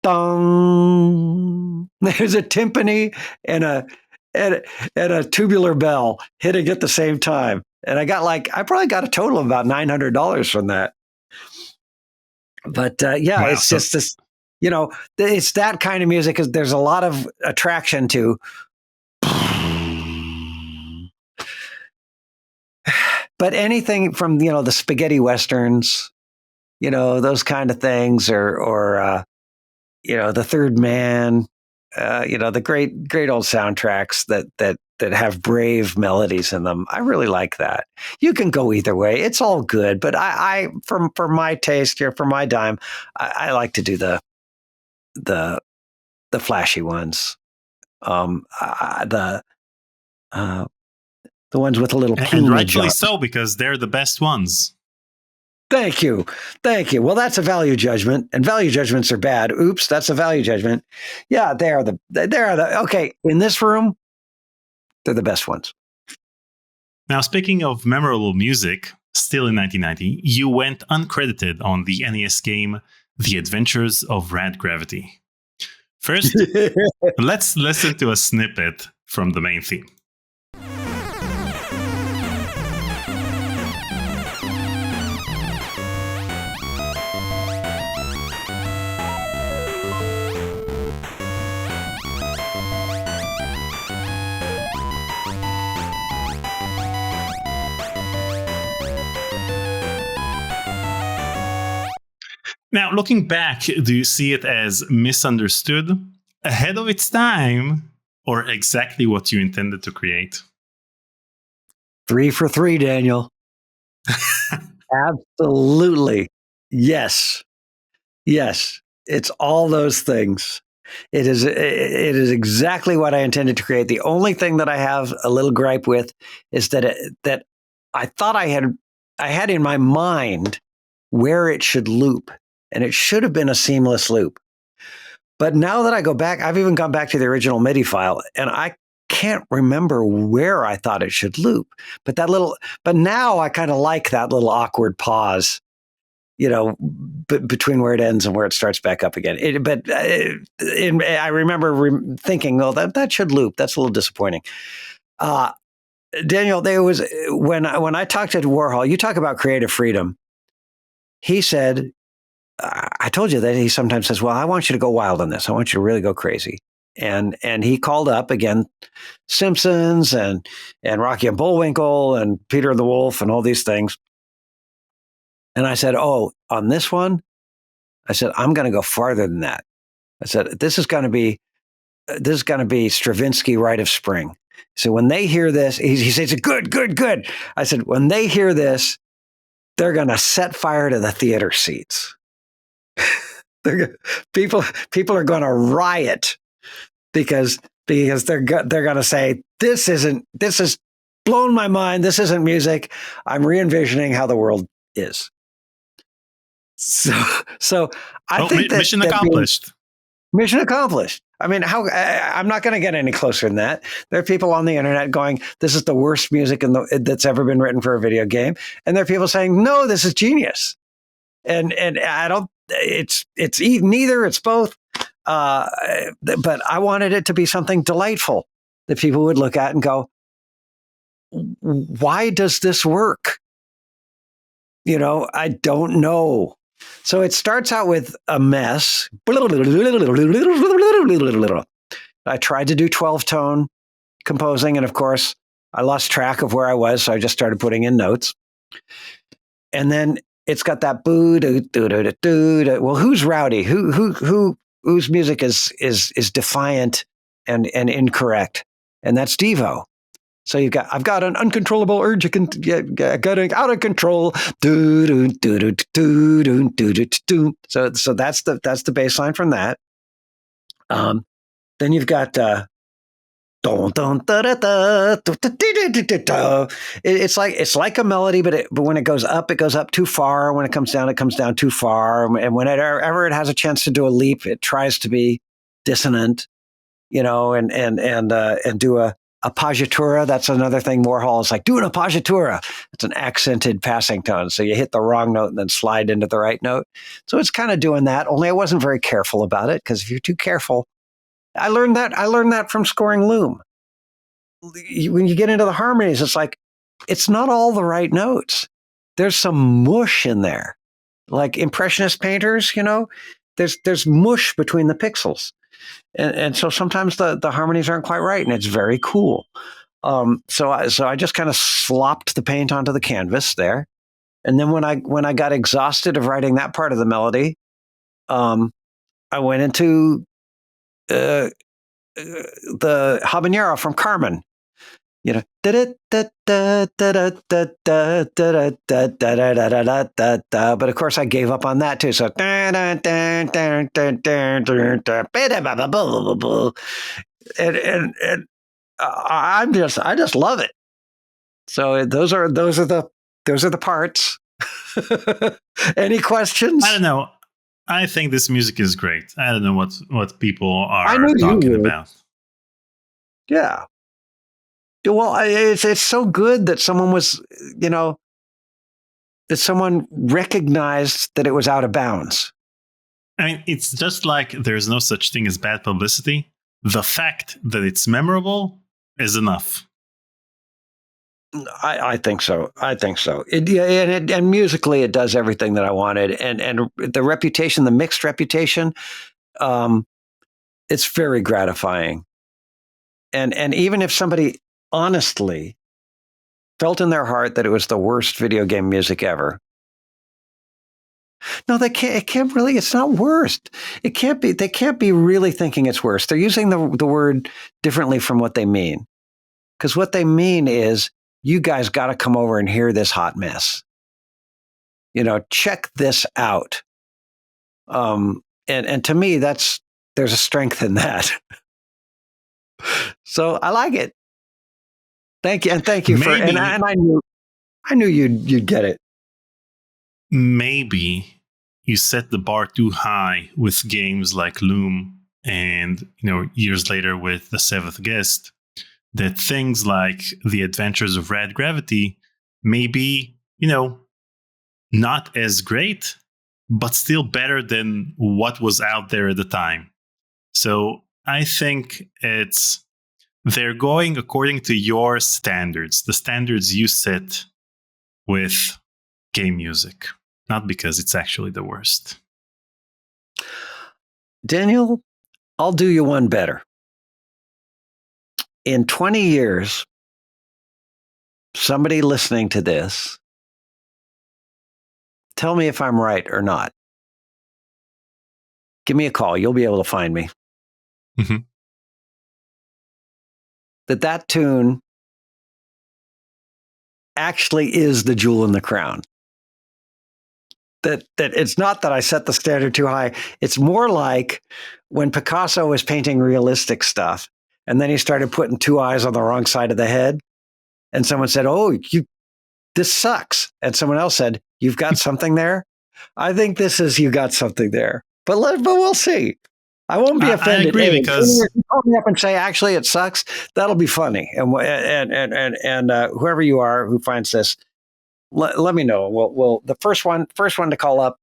dong. There's a timpani and a tubular bell hitting at the same time. And I probably got a total of about $900 from that. But wow, it's just this, it's that kind of music. There's a lot of attraction to. But anything from, the spaghetti westerns, those kind of things, or The Third Man, the great old soundtracks that have brave melodies in them. I really like that. You can go either way. It's all good. But I for my taste here, for my dime, I like to do the flashy ones. The ones with a little and rightfully so, because they're the best ones. Thank you. Well, that's a value judgment, and value judgments are bad. Oops, that's a value judgment. Yeah, they are the okay. In this room, they're the best ones. Now, speaking of memorable music, still in 1990, you went uncredited on the NES game The Adventures of Rad Gravity. First, let's listen to a snippet from the main theme. Now, looking back, do you see it as misunderstood, ahead of its time, or exactly what you intended to create? 3 for 3, Daniel. Absolutely. Yes. It's all those things. It is exactly what I intended to create. The only thing that I have a little gripe with is that I thought I had in my mind where it should loop. And it should have been a seamless loop. But now that I go back, I've even gone back to the original MIDI file, and I can't remember where I thought it should loop. But now I kind of like that little awkward pause, between where it ends and where it starts back up again. I remember thinking, oh, that should loop. That's a little disappointing. Daniel, there was when I talked to Warhol, you talk about creative freedom. He said, I told you that he sometimes says, well, I want you to go wild on this. I want you to really go crazy. And he called up again, Simpsons and Rocky and Bullwinkle and Peter and the Wolf and all these things. And I said, oh, on this one, I said, I'm going to go farther than that. I said, this is going to be Stravinsky Rite of Spring. So when they hear this, he says, good. I said, when they hear this, they're going to set fire to the theater seats. People are going to riot because they're going to say, this is blown my mind. This isn't music. I'm re-envisioning how the world is. So I think that mission accomplished. Mission accomplished. I mean, I'm not going to get any closer than that. There are people on the internet going, "This is the worst music that's ever been written for a video game," and there are people saying, "No, this is genius." And I don't. It's neither. It's both. But I wanted it to be something delightful that people would look at and go, "Why does this work?" I don't know. So it starts out with a mess. I tried to do 12-tone composing, and of course, I lost track of where I was, so I just started putting in notes. And then it's got that boo doo doo doo doo doo. Well, who's rowdy? Whose music is defiant and incorrect? And that's Devo. So I've got an uncontrollable urge, getting out of control. So that's the bass line from that. Then you've got it's like a melody, but when it goes up too far. When it comes down too far. And whenever it has a chance to do a leap, it tries to be dissonant, and do a appoggiatura. That's another thing Warhol is like, do an appoggiatura. It's an accented passing tone. So you hit the wrong note and then slide into the right note. So it's kind of doing that, only I wasn't very careful about it, because if you're too careful, I learned that from scoring Loom. When you get into the harmonies, it's like, it's not all the right notes. There's some mush in there. Like impressionist painters, there's mush between the pixels. And so sometimes the harmonies aren't quite right, and it's very cool. So I just kind of slopped the paint onto the canvas there, and then when I got exhausted of writing that part of the melody, I went into the habanero from Carmen. But of course I gave up on that too. So and I just love it. So those are the parts. Any questions? I don't know. I think this music is great. I don't know what people are talking about. Yeah. Well, it's so good that someone was, that someone recognized that it was out of bounds. I mean, it's just like there's no such thing as bad publicity. The fact that it's memorable is enough. I think so. And musically, it does everything that I wanted. And the reputation, the mixed reputation, it's very gratifying. And even if somebody honestly felt in their heart that it was the worst video game music ever, no, they can't. It can't really. It's not worst. It can't be. They can't be really thinking it's worse. They're using the word differently from what they mean, because what they mean is, you guys got to come over and hear this hot mess. Check this out. And to me, there's a strength in that. So I like it. Thank you, and thank you maybe, I knew you'd get it. Maybe you set the bar too high with games like Loom, and years later with The Seventh Guest, that things like The Adventures of Red Gravity may be, not as great, but still better than what was out there at the time. So I think they're going according to your standards, the standards you set with game music, not because it's actually the worst. Daniel, I'll do you one better. In 20 years, somebody listening to this, tell me if I'm right or not. Give me a call. You'll be able to find me. Mm-hmm. That tune actually is the jewel in the crown. that it's not that I set the standard too high. It's more like when Picasso was painting realistic stuff, and then he started putting two eyes on the wrong side of the head, and someone said, "Oh, this sucks," and someone else said, "You've got something there." I think this is you got something there, but we'll see. I won't be offended. I agree because you call me up and say, "Actually, it sucks." That'll be funny, and whoever you are who finds this, let me know. We'll the first one to call up,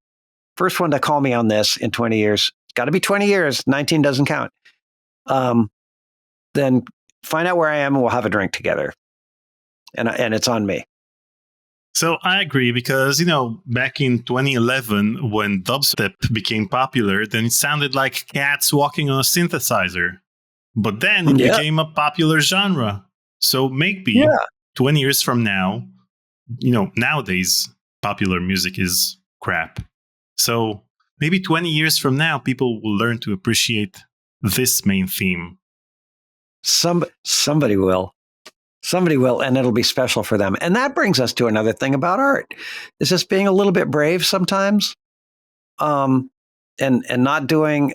first one to call me on this in 20 years. It's got to be 20 years. 19 doesn't count. Then find out where I am, and we'll have a drink together. And it's on me. So I agree because, back in 2011, when dubstep became popular, then it sounded like cats walking on a synthesizer. But then it became a popular genre. So maybe 20 years from now, nowadays popular music is crap. So maybe 20 years from now, people will learn to appreciate this main theme. Somebody will. Somebody will, and it'll be special for them. And that brings us to another thing about art. Is just being a little bit brave sometimes, and not doing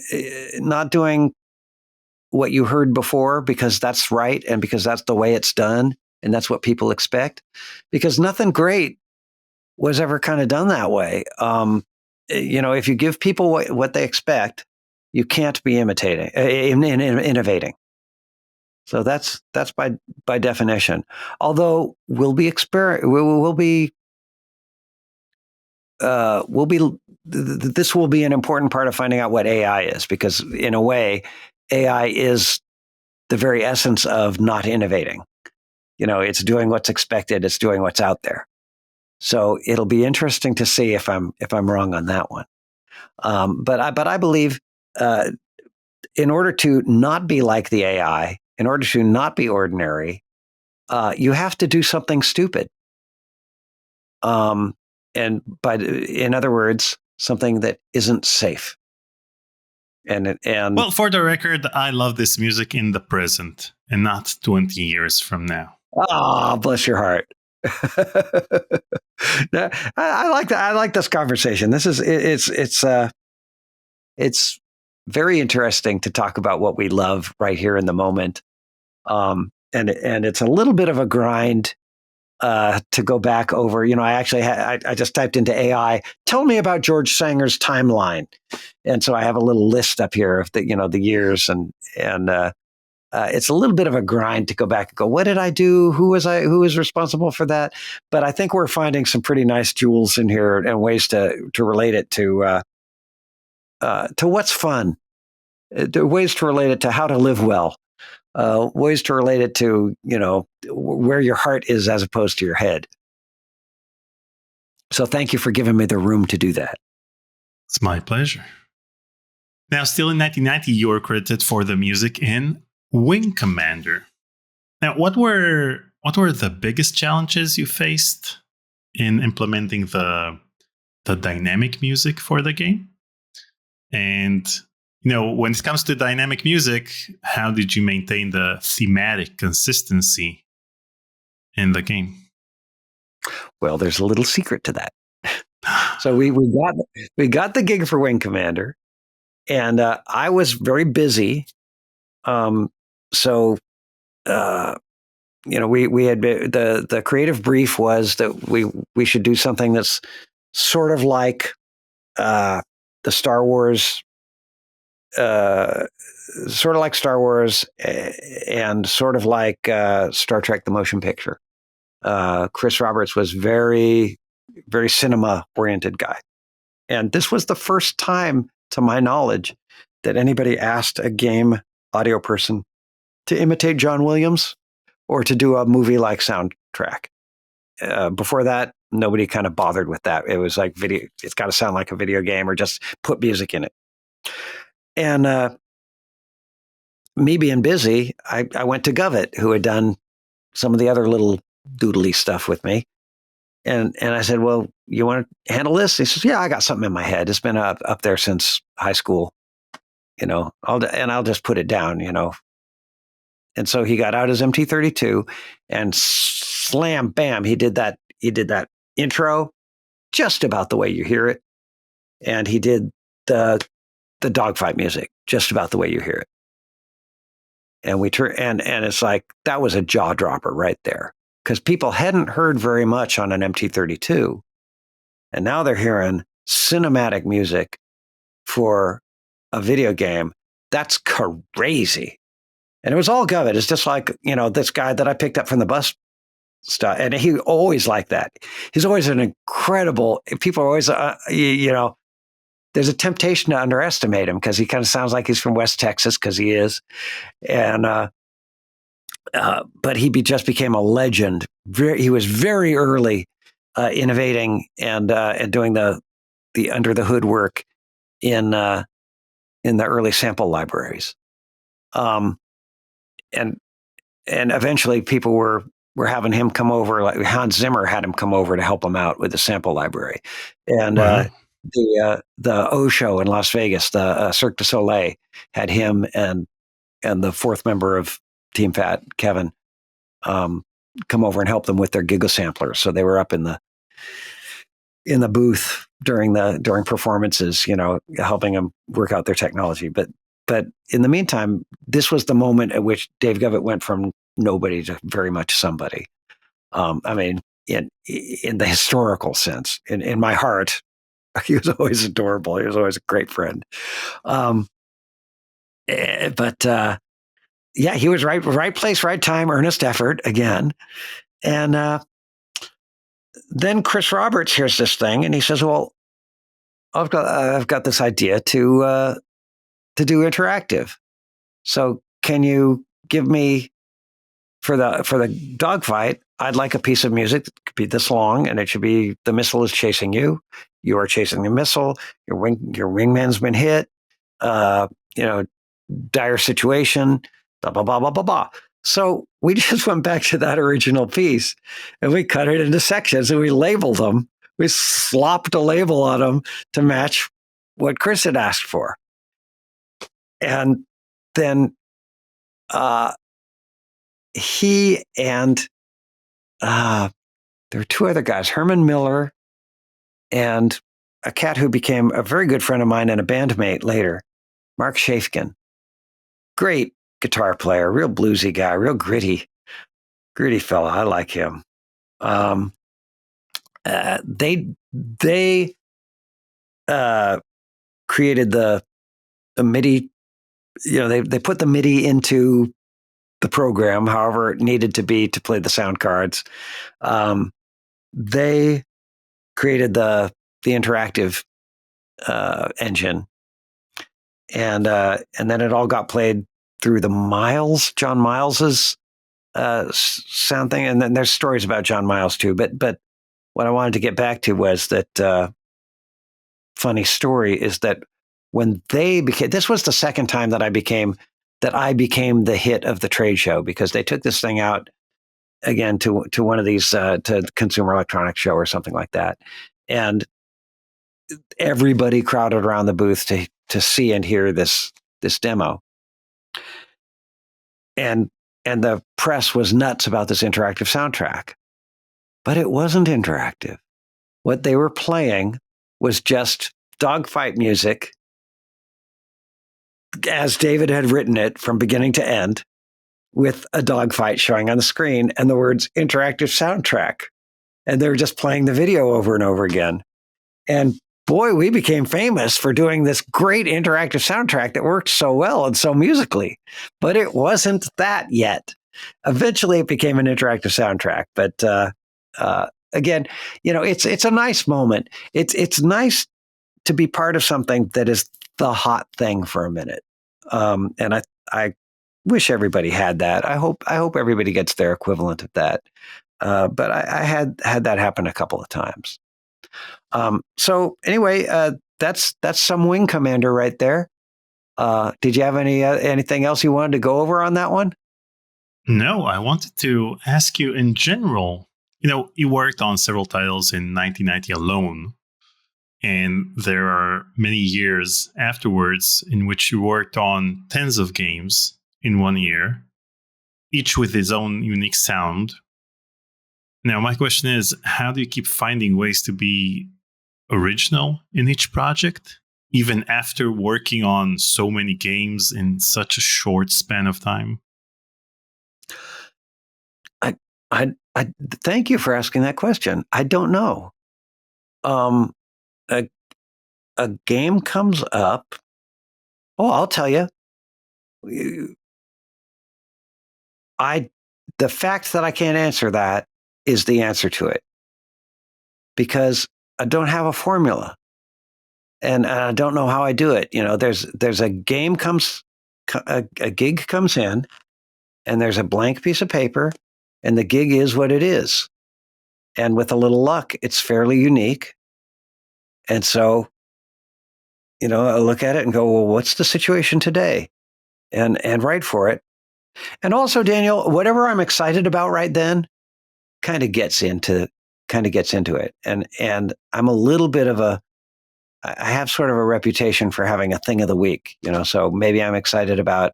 what you heard before because that's right and because that's the way it's done and that's what people expect. Because nothing great was ever kind of done that way. If you give people what they expect, you can't be innovating. So that's by definition. Although this will be an important part of finding out what AI is, because in a way, AI is the very essence of not innovating. It's doing what's expected. It's doing what's out there. So it'll be interesting to see if I'm wrong on that one. But I believe in order to not be like the AI, in order to not be ordinary, you have to do something stupid. In other words, something that isn't safe. And well, for the record, I love this music in the present and not 20 years from now. Oh, bless your heart. I like that. I like this conversation. It's very interesting to talk about what we love right here in the moment. And it's a little bit of a grind to go back over. I just typed into AI, tell me about George Sanger's timeline. And so I have a little list up here of the years and it's a little bit of a grind to go back and go, what did I do? Who was responsible for that? But I think we're finding some pretty nice jewels in here and ways to relate it to what's fun, ways to relate it to how to live well, ways to relate it to, where your heart is as opposed to your head. So thank you for giving me the room to do that. It's my pleasure. Now, still in 1990, you were credited for the music in Wing Commander. Now, what were the biggest challenges you faced in implementing the dynamic music for the game? And, when it comes to dynamic music, how did you maintain the thematic consistency in the game? Well, there's a little secret to that. So we got the gig for Wing Commander, and I was very busy. We had the creative brief was that we should do something that's sort of like the Star Wars, and sort of like Star Trek: The Motion Picture. Chris Roberts was very, very cinema oriented guy, and this was the first time, to my knowledge, that anybody asked a game audio person to imitate John Williams or to do a movie-like soundtrack. Before that, nobody kind of bothered with that. It was like video. It's got to sound like a video game, or just put music in it. And me being busy, I went to Govett, who had done some of the other little doodly stuff with me. And I said, well, you want to handle this? He says, yeah, I got something in my head. It's been up there since high school, I'll just put it down, And so he got out his MT32 and slam, bam, he did that intro just about the way you hear it. and he did the dogfight music just about the way you hear it. And and it's like that was a jaw dropper right there, because people hadn't heard very much on an MT32, and now they're hearing cinematic music for a video game. That's crazy. And it was all Govett. It's just like, this guy that I picked up from the bus stop, and he always like that. He's always an incredible. People are always, there's a temptation to underestimate him because he kind of sounds like he's from West Texas, because he is, and but he just became a legend. He was very early innovating and doing the under the hood work in the early sample libraries, and eventually people were having him come over. Like Hans Zimmer had him come over to help him out with the sample library, and the O Show in Las Vegas, the Cirque du Soleil, had him and the fourth member of Team Fat, Kevin, come over and help them with their Giga samplers. So they were up in the booth during performances, helping them work out their technology. But in the meantime, this was the moment at which Dave Govett went from nobody to very much somebody. I mean, in the historical sense, in my heart, he was always adorable. He was always a great friend. Yeah, he was right place, right time, earnest effort again. And then Chris Roberts hears this thing, and he says, "Well, I've got this idea to do interactive. So can you give me for the dogfight? I'd like a piece of music that could be this long, and it should be the missile is chasing you. You are chasing the missile. Your wingman's been hit. Dire situation. Blah blah blah blah blah blah." So we just went back to that original piece, and we cut it into sections, and we labeled them. We slopped a label on them to match what Chris had asked for. And then he and there were two other guys, Herman Miller and a cat who became a very good friend of mine and a bandmate later, Mark Shafkin. Great guitar player, real bluesy guy, real gritty fella. I like him. They created the MIDI. They put the MIDI into the program, however it needed to be to play the sound cards. They created the interactive engine, and then it all got played through the John Miles's sound thing. And then there's stories about John Miles too. But what I wanted to get back to was that funny story is that when they became, this was the second time that I became the hit of the trade show, because they took this thing out again to one of these to Consumer Electronics Show or something like that, and everybody crowded around the booth to see and hear this demo, and the press was nuts about this interactive soundtrack, but it wasn't interactive. What they were playing was just dogfight music as David had written it from beginning to end, with a dogfight showing on the screen and the words interactive soundtrack. And they were just playing the video over and over again. And boy, we became famous for doing this great interactive soundtrack that worked so well and so musically. But it wasn't that yet. Eventually it became an interactive soundtrack. But again, it's a nice moment. It's nice to be part of something that is the hot thing for a minute. And I wish everybody had that. I hope everybody gets their equivalent of that. But I had that happen a couple of times. So anyway, that's some Wing Commander right there. Did you have anything else you wanted to go over on that one? No, I wanted to ask you in general. You worked on several titles in 1990 alone. And there are many years afterwards in which you worked on tens of games in 1 year, each with its own unique sound. Now, my question is, how do you keep finding ways to be original in each project, even after working on so many games in such a short span of time? I thank you for asking that question. I don't know. A game comes up. Oh, I'll tell you. The fact that I can't answer that is the answer to it, because I don't have a formula, and I don't know how I do it. There's a game comes, a gig comes in, and there's a blank piece of paper, and the gig is what it is. And with a little luck, it's fairly unique. And so, I look at it and go, well, what's the situation today? And write for it. And also, Daniel, whatever I'm excited about right then kind of gets into it. And I'm a little bit of I have sort of a reputation for having a thing of the week, so maybe I'm excited about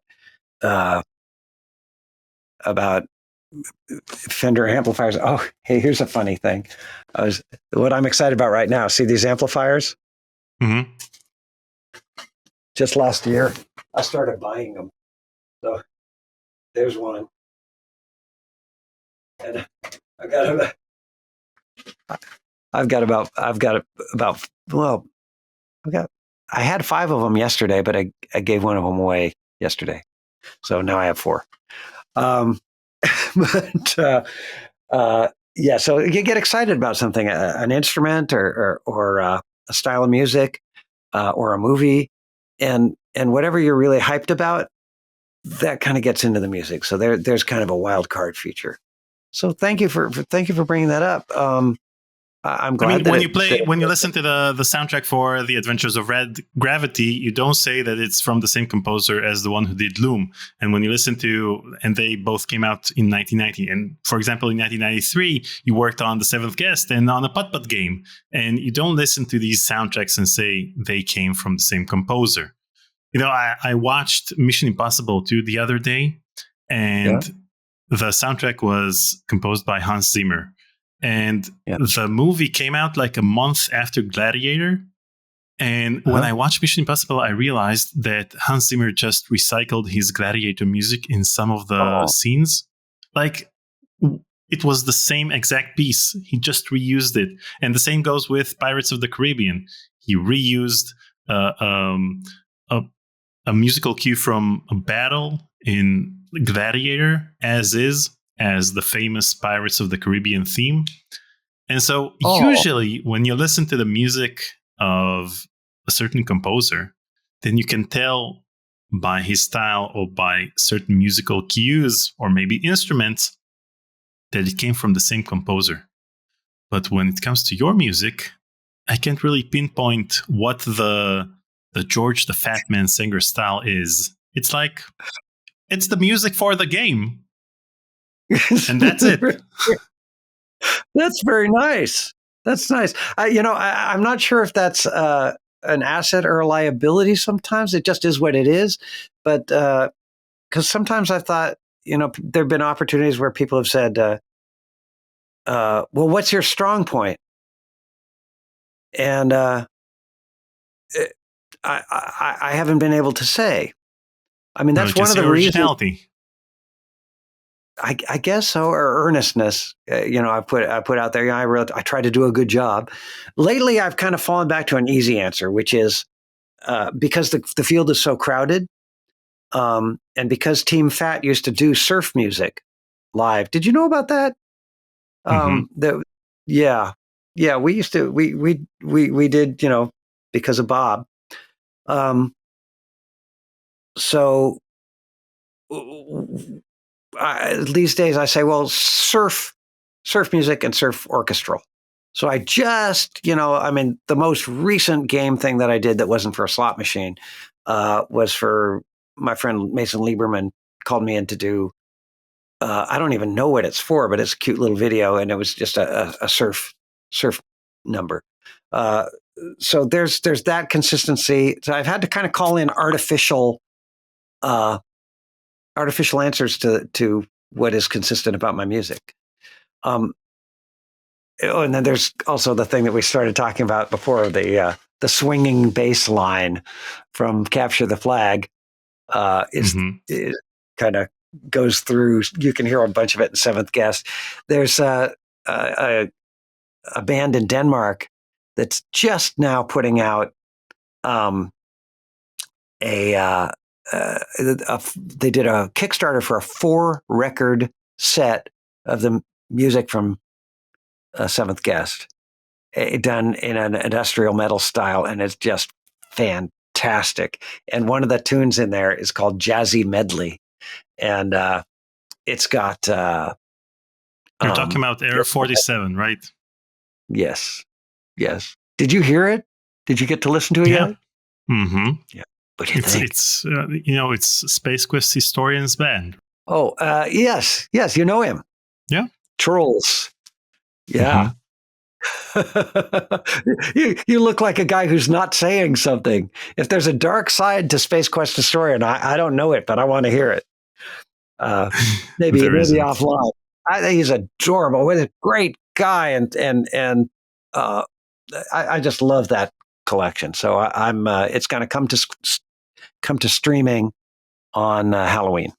Fender amplifiers. Oh, hey, here's a funny thing. What I'm excited about right now. See these amplifiers? Mm-hmm. Just last year, I started buying them. So there's one, and I had 5 of them yesterday, but I gave one of them away yesterday, so now I have 4. But yeah, so you get excited about something, an instrument or a style of music, or a movie, and whatever you're really hyped about, that kind of gets into the music. So there's kind of a wild card feature. So thank you for bringing that up. I'm glad. When you listen to the soundtrack for The Adventures of Red Gravity, you don't say that it's from the same composer as the one who did Loom. And when you listen to, and they both came out in 1990. And for example, in 1993, you worked on The Seventh Guest and on a putt-putt game. And you don't listen to these soundtracks and say they came from the same composer. I watched Mission Impossible 2 the other day, and the soundtrack was composed by Hans Zimmer. And the movie came out like a month after Gladiator. And when I watched Mission Impossible, I realized that Hans Zimmer just recycled his Gladiator music in some of the scenes. Like, it was the same exact piece. He just reused it. And the same goes with Pirates of the Caribbean. He reused a musical cue from a battle in Gladiator as the famous Pirates of the Caribbean theme. And so usually when you listen to the music of a certain composer, then you can tell by his style or by certain musical cues or maybe instruments that it came from the same composer. But when it comes to your music, I can't really pinpoint what the George the Fat Man Singer style is. It's like, it's the music for the game. And that's it. That's very nice. That's nice. I'm not sure if that's an asset or a liability. Sometimes it just is what it is. But because sometimes I thought, there have been opportunities where people have said, well, what's your strong point? And I haven't been able to say. I mean, that's one of the reasons. I guess so, or earnestness. I put out there. I try to do a good job. Lately, I've kind of fallen back to an easy answer, which is because the field is so crowded, and because Team Fat used to do surf music live. Did you know about that? We used to. We did. Because of Bob. So these days I say, well, surf music and surf orchestral. So I just, the most recent game thing that I did that wasn't for a slot machine was for my friend Mason Lieberman. Called me in to do, I don't even know what it's for, but it's a cute little video, and it was just a surf number. So there's that consistency. So I've had to kind of call in artificial answers to what is consistent about my music. Oh, and then there's also the thing that we started talking about before, the swinging bass line from Capture the Flag is kind of goes through. You can hear a bunch of it in Seventh Guest. There's a band in Denmark that's just now putting out they did a Kickstarter for a 4-record set of the music from Seventh Guest, done in an industrial metal style, and it's just fantastic. And one of the tunes in there is called Jazzy Medley, and it's got. You're talking about Air 47, right? Yes. Did you hear it? Did you get to listen to it yet? Mm-hmm. Yeah. What do you think? It's it's Space Quest Historian's band. Oh, yes, you know him. Yeah. Trolls. Yeah. You look like a guy who's not saying something. If there's a dark side to Space Quest Historian, I don't know it, but I want to hear it. Maybe offline. I think he's adorable. What a great guy, and I just love that collection. So I'm it's going to come to streaming on Halloween.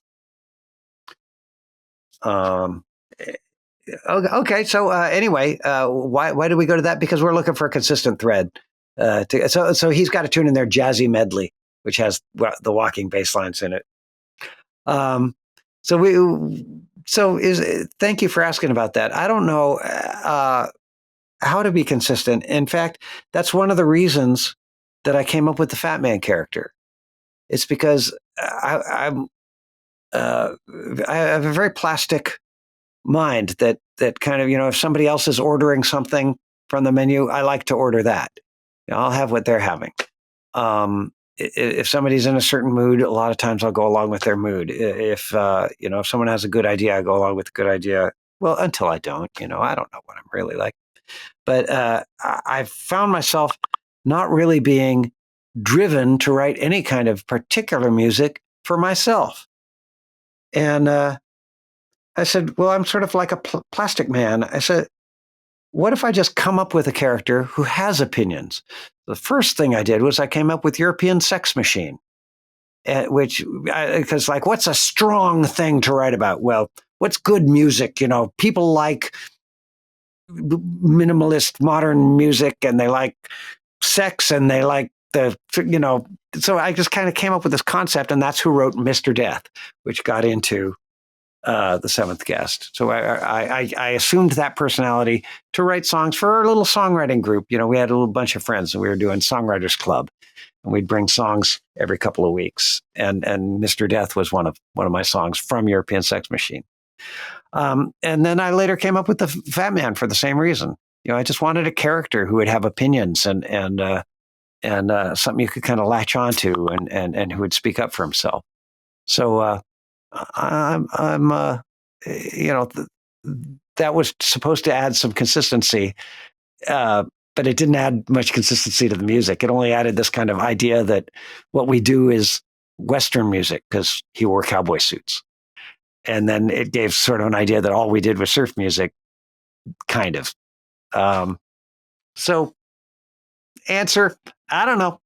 Okay. So anyway, why did we go to that? Because we're looking for a consistent thread. So he's got a tune in there, Jazzy Medley, which has the walking bass lines in it. Thank you for asking about that. I don't know how to be consistent. In fact, that's one of the reasons that I came up with the Fat Man character. It's because I have a very plastic mind that kind of, if somebody else is ordering something from the menu, I like to order that. I'll have what they're having. If somebody's in a certain mood, a lot of times I'll go along with their mood. If if someone has a good idea, I go along with the good idea. Well, until I don't, I don't know what I'm really like. But I've found myself not really being driven to write any kind of particular music for myself. And I said, well, I'm sort of like a plastic man. I said, what if I just come up with a character who has opinions? The first thing I did was I came up with European Sex Machine, because what's a strong thing to write about? Well, what's good music? People like minimalist modern music, and they like sex, and they like so I just kind of came up with this concept, and that's who wrote Mr. Death, which got into the Seventh Guest. So I assumed that personality to write songs for our little songwriting group. We had a little bunch of friends, and we were doing Songwriters Club, and we'd bring songs every couple of weeks. And Mr. Death was one of my songs from European Sex Machine. And then I later came up with the Fat Man for the same reason. I just wanted a character who would have opinions and something you could kind of latch onto, and who would speak up for himself. So I'm that was supposed to add some consistency, but it didn't add much consistency to the music. It only added this kind of idea that what we do is Western music, because he wore cowboy suits. And then it gave sort of an idea that all we did was surf music, kind of. So answer, I don't know.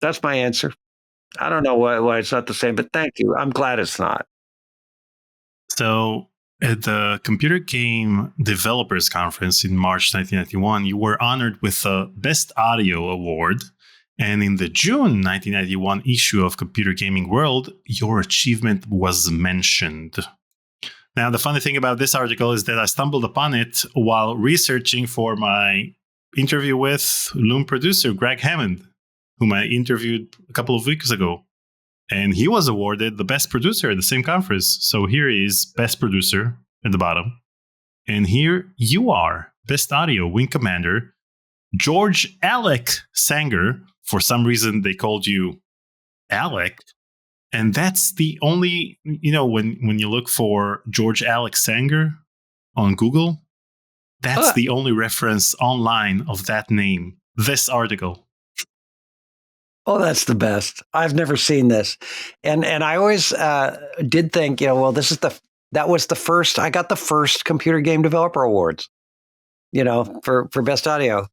That's my answer. I don't know why it's not the same, but thank you. I'm glad it's not. So at the Computer Game Developers Conference in March 1991, you were honored with the Best Audio Award. And in the June 1991 issue of Computer Gaming World, your achievement was mentioned. Now, the funny thing about this article is that I stumbled upon it while researching for my interview with Loom producer Greg Hammond, whom I interviewed a couple of weeks ago. And he was awarded the Best Producer at the same conference. So here is Best Producer at the bottom. And here you are, Best Audio, Wing Commander, George Alec Sanger. For some reason, they called you Alec. And that's the only, when you look for George Alec Sanger on Google, that's the only reference online of that name, this article. Oh, that's the best. I've never seen this. And I always did think, well, that was the first, I got the first Computer Game Developer Awards. for best audio.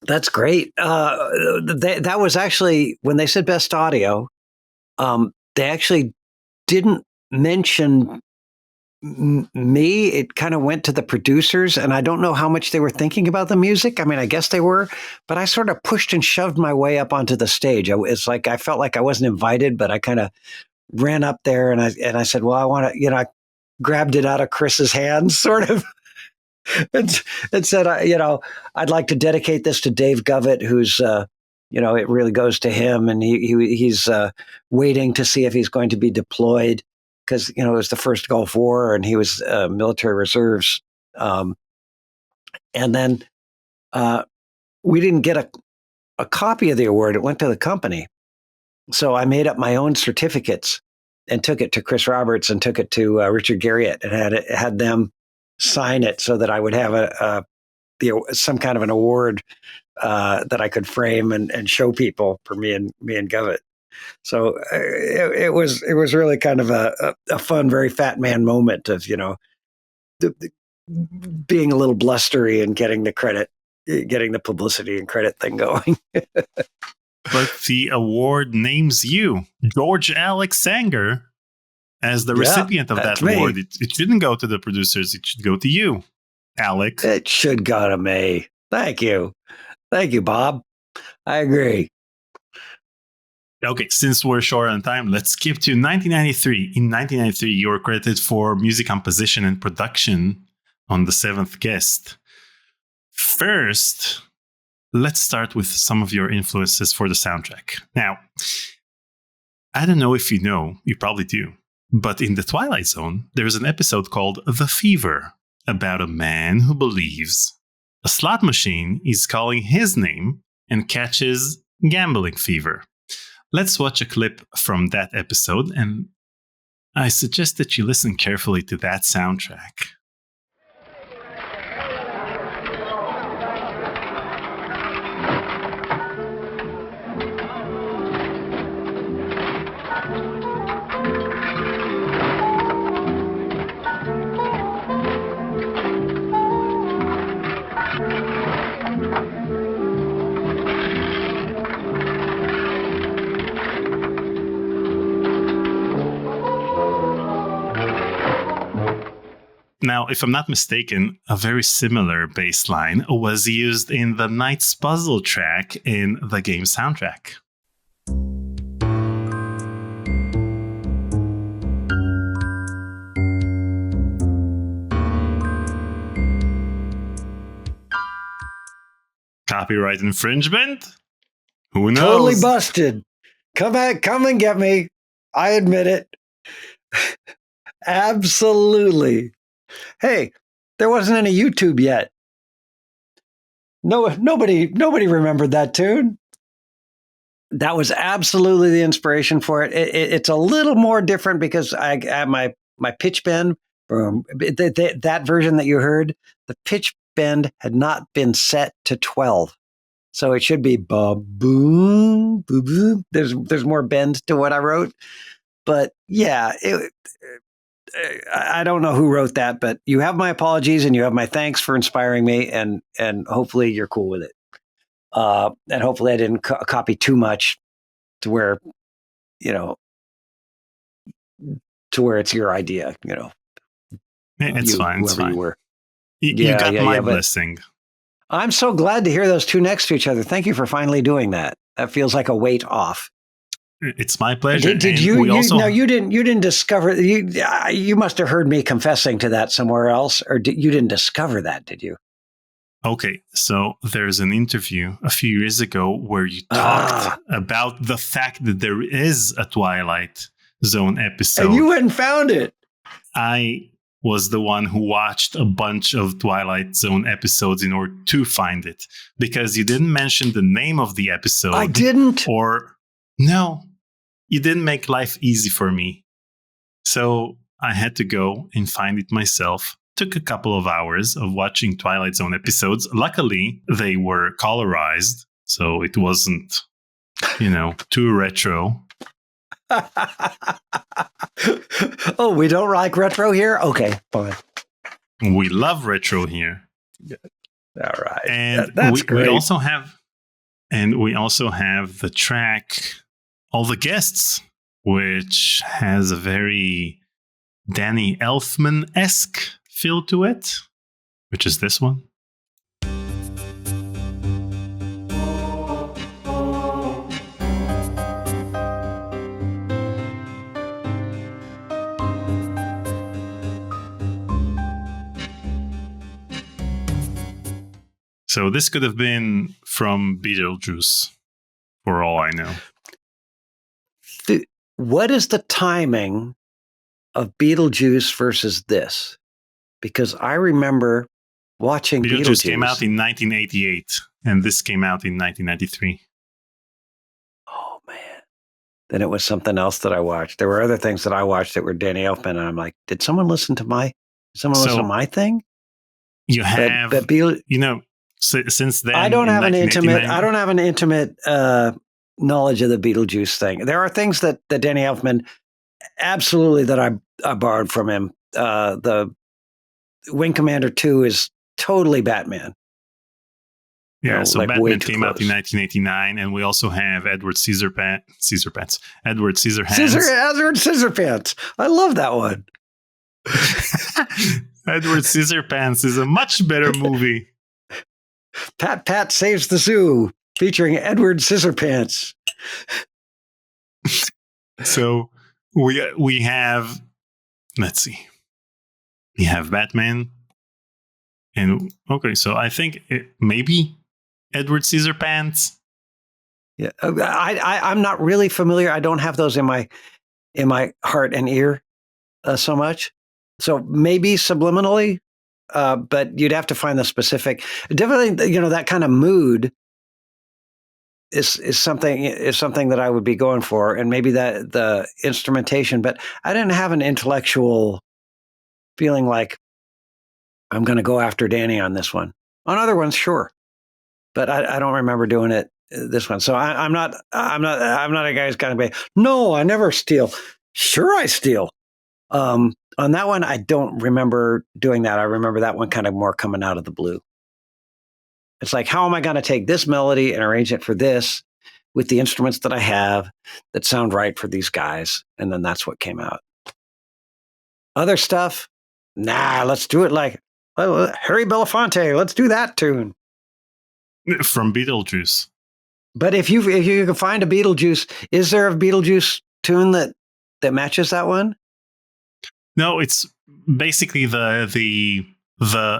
That's great. That was actually, when they said best audio, they actually didn't mention me. It kind of went to the producers, and I don't know how much they were thinking about the music. I mean, I guess they were, but I sort of pushed and shoved my way up onto the stage. It's like I felt like I wasn't invited, but I kind of ran up there and I said, well, I want to, I grabbed it out of Chris's hands, sort of, and said, I'd like to dedicate this to Dave Govett, who's, it really goes to him, and he's waiting to see if he's going to be deployed, because it was the first Gulf War, and he was military reserves, and then we didn't get a copy of the award. It went to the company, so I made up my own certificates and took it to Chris Roberts and took it to Richard Garriott and had them sign it so that I would have some kind of an award that I could frame and show people for me and Govett. So it was really kind of a fun, very fat man moment of being a little blustery and getting the credit, getting the publicity and credit thing going. But the award names you, George Alex Sanger, as the recipient of that award. It shouldn't go to the producers. It should go to you, Alec. It should go to me. Thank you. Thank you, Bob. I agree. Okay, since we're short on time, let's skip to 1993. In 1993, you were credited for music composition and production on The Seventh Guest. First, let's start with some of your influences for the soundtrack. Now, I don't know if you know, you probably do, but in The Twilight Zone, there's an episode called The Fever, about a man who believes a slot machine is calling his name and catches gambling fever. Let's watch a clip from that episode, and I suggest that you listen carefully to that soundtrack. Now, if I'm not mistaken, a very similar bass line was used in the Knight's Puzzle track in the game soundtrack. Copyright infringement? Who knows? Totally busted. Come and get me. I admit it. Absolutely. Hey, there wasn't any YouTube yet. Nobody remembered that tune. That was absolutely the inspiration for it. It's a little more different because I have my pitch bend. That version that you heard, the pitch bend had not been set to 12. So it should be ba boom, boo boo. There's more bend to what I wrote. But yeah, I don't know who wrote that, but you have my apologies and you have my thanks for inspiring me, and hopefully you're cool with it. And hopefully I didn't copy too much to where, to where it's your idea, It's fine. It's fine. You were. You got my blessing. I'm so glad to hear those two next to each other. Thank you for finally doing that. That feels like a weight off. It's my pleasure. Did you? You didn't discover. You must have heard me confessing to that somewhere else, or you didn't discover that? Did you? Okay, so there's an interview a few years ago where you talked about the fact that there is a Twilight Zone episode, and you went and found it. I was the one who watched a bunch of Twilight Zone episodes in order to find it, because you didn't mention the name of the episode. I didn't. No, you didn't make life easy for me. So I had to go and find it myself. Took a couple of hours of watching Twilight Zone episodes. Luckily, they were colorized, so it wasn't, too retro. Oh, we don't like retro here? Okay, fine. We love retro here. All right. And That's great. we also have the track All the Guests, which has a very Danny Elfman-esque feel to it, which is this one. So this could have been from Beetlejuice, for all I know. What is the timing of Beetlejuice versus this? Because I remember watching Beetlejuice. Came out in 1988, and this came out in 1993. Oh, man. Then it was something else that I watched. There were other things that I watched that were Danny Elfman, and I'm like, did someone listen to my thing? You have, since then, I don't have an intimate knowledge of the Beetlejuice thing. There are things that Danny Elfman absolutely that I borrowed from him. The Wing Commander 2 is totally Batman. Yeah, so like Batman came out in 1989, and we also have Edward Scissorhands. Edward Scissorpants. I love that one. Edward Scissorpants is a much better movie. Pat Saves the Zoo, featuring Edward Scissorpants. So we have, let's see, we have Batman, and okay, so I think maybe Edward Scissorpants. Yeah, I'm not really familiar. I don't have those in my heart and ear so much. So maybe subliminally. But you'd have to find the specific. Definitely, that kind of mood is something that I would be going for, and maybe that the instrumentation. But I didn't have an intellectual feeling like I'm going to go after Danny on this one. On other ones, sure, but I don't remember doing it this one. So I'm not a guy who's going to be. No, I never steal. Sure, I steal. On that one, I don't remember doing that. I remember that one kind of more coming out of the blue. It's like, how am I going to take this melody and arrange it for this with the instruments that I have that sound right for these guys? And then that's what came out. Other stuff, let's do it like Harry Belafonte. Let's do that tune. From Beetlejuice. But if you can find a Beetlejuice, is there a Beetlejuice tune that matches that one? No, it's basically the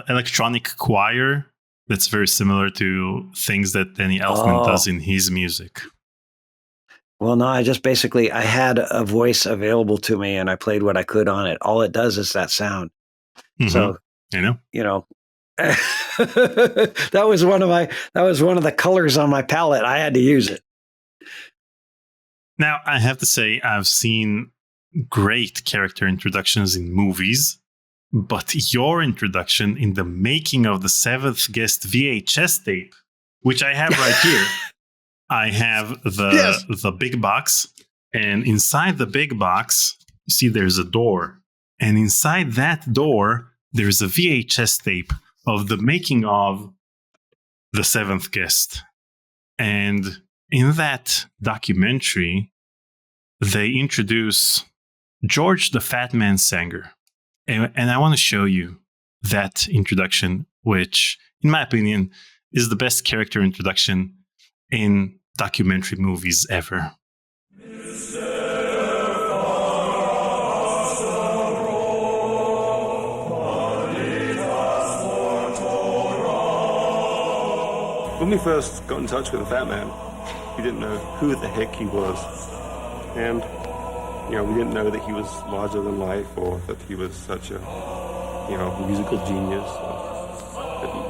electronic choir that's very similar to things that Danny Elfman does in his music. Well, no, I had a voice available to me, and I played what I could on it. All it does is that sound. Mm-hmm. So that was one of the colors on my palette. I had to use it. Now, I have to say, I've seen great character introductions in movies, but your introduction in the making of the Seventh Guest VHS tape, which I have right here, I have the big box, and inside the big box, you see there's a door, and inside that door, there's a VHS tape of the making of the Seventh Guest. And in that documentary, they introduce George the Fat Man Sanger. And I want to show you that introduction, which, in my opinion, is the best character introduction in documentary movies ever. When we first got in touch with the Fat Man, we didn't know who the heck he was. And we didn't know that he was larger than life, or that he was such a, musical genius.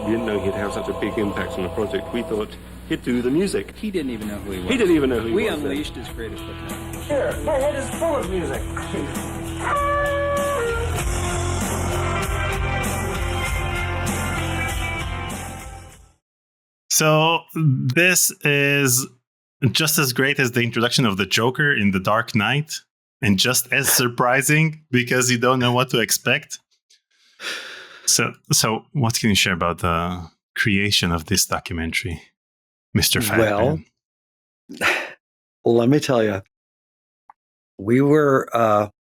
We didn't know he'd have such a big impact on the project. We thought he'd do the music. He didn't even know who he was. He didn't even know who he was. We unleashed his greatest potential. Here, my head is full of music. So this is just as great as the introduction of the Joker in The Dark Knight, and just as surprising because you don't know what to expect. So what can you share about the creation of this documentary, Mr. Well, Fatman? let me tell you, we were,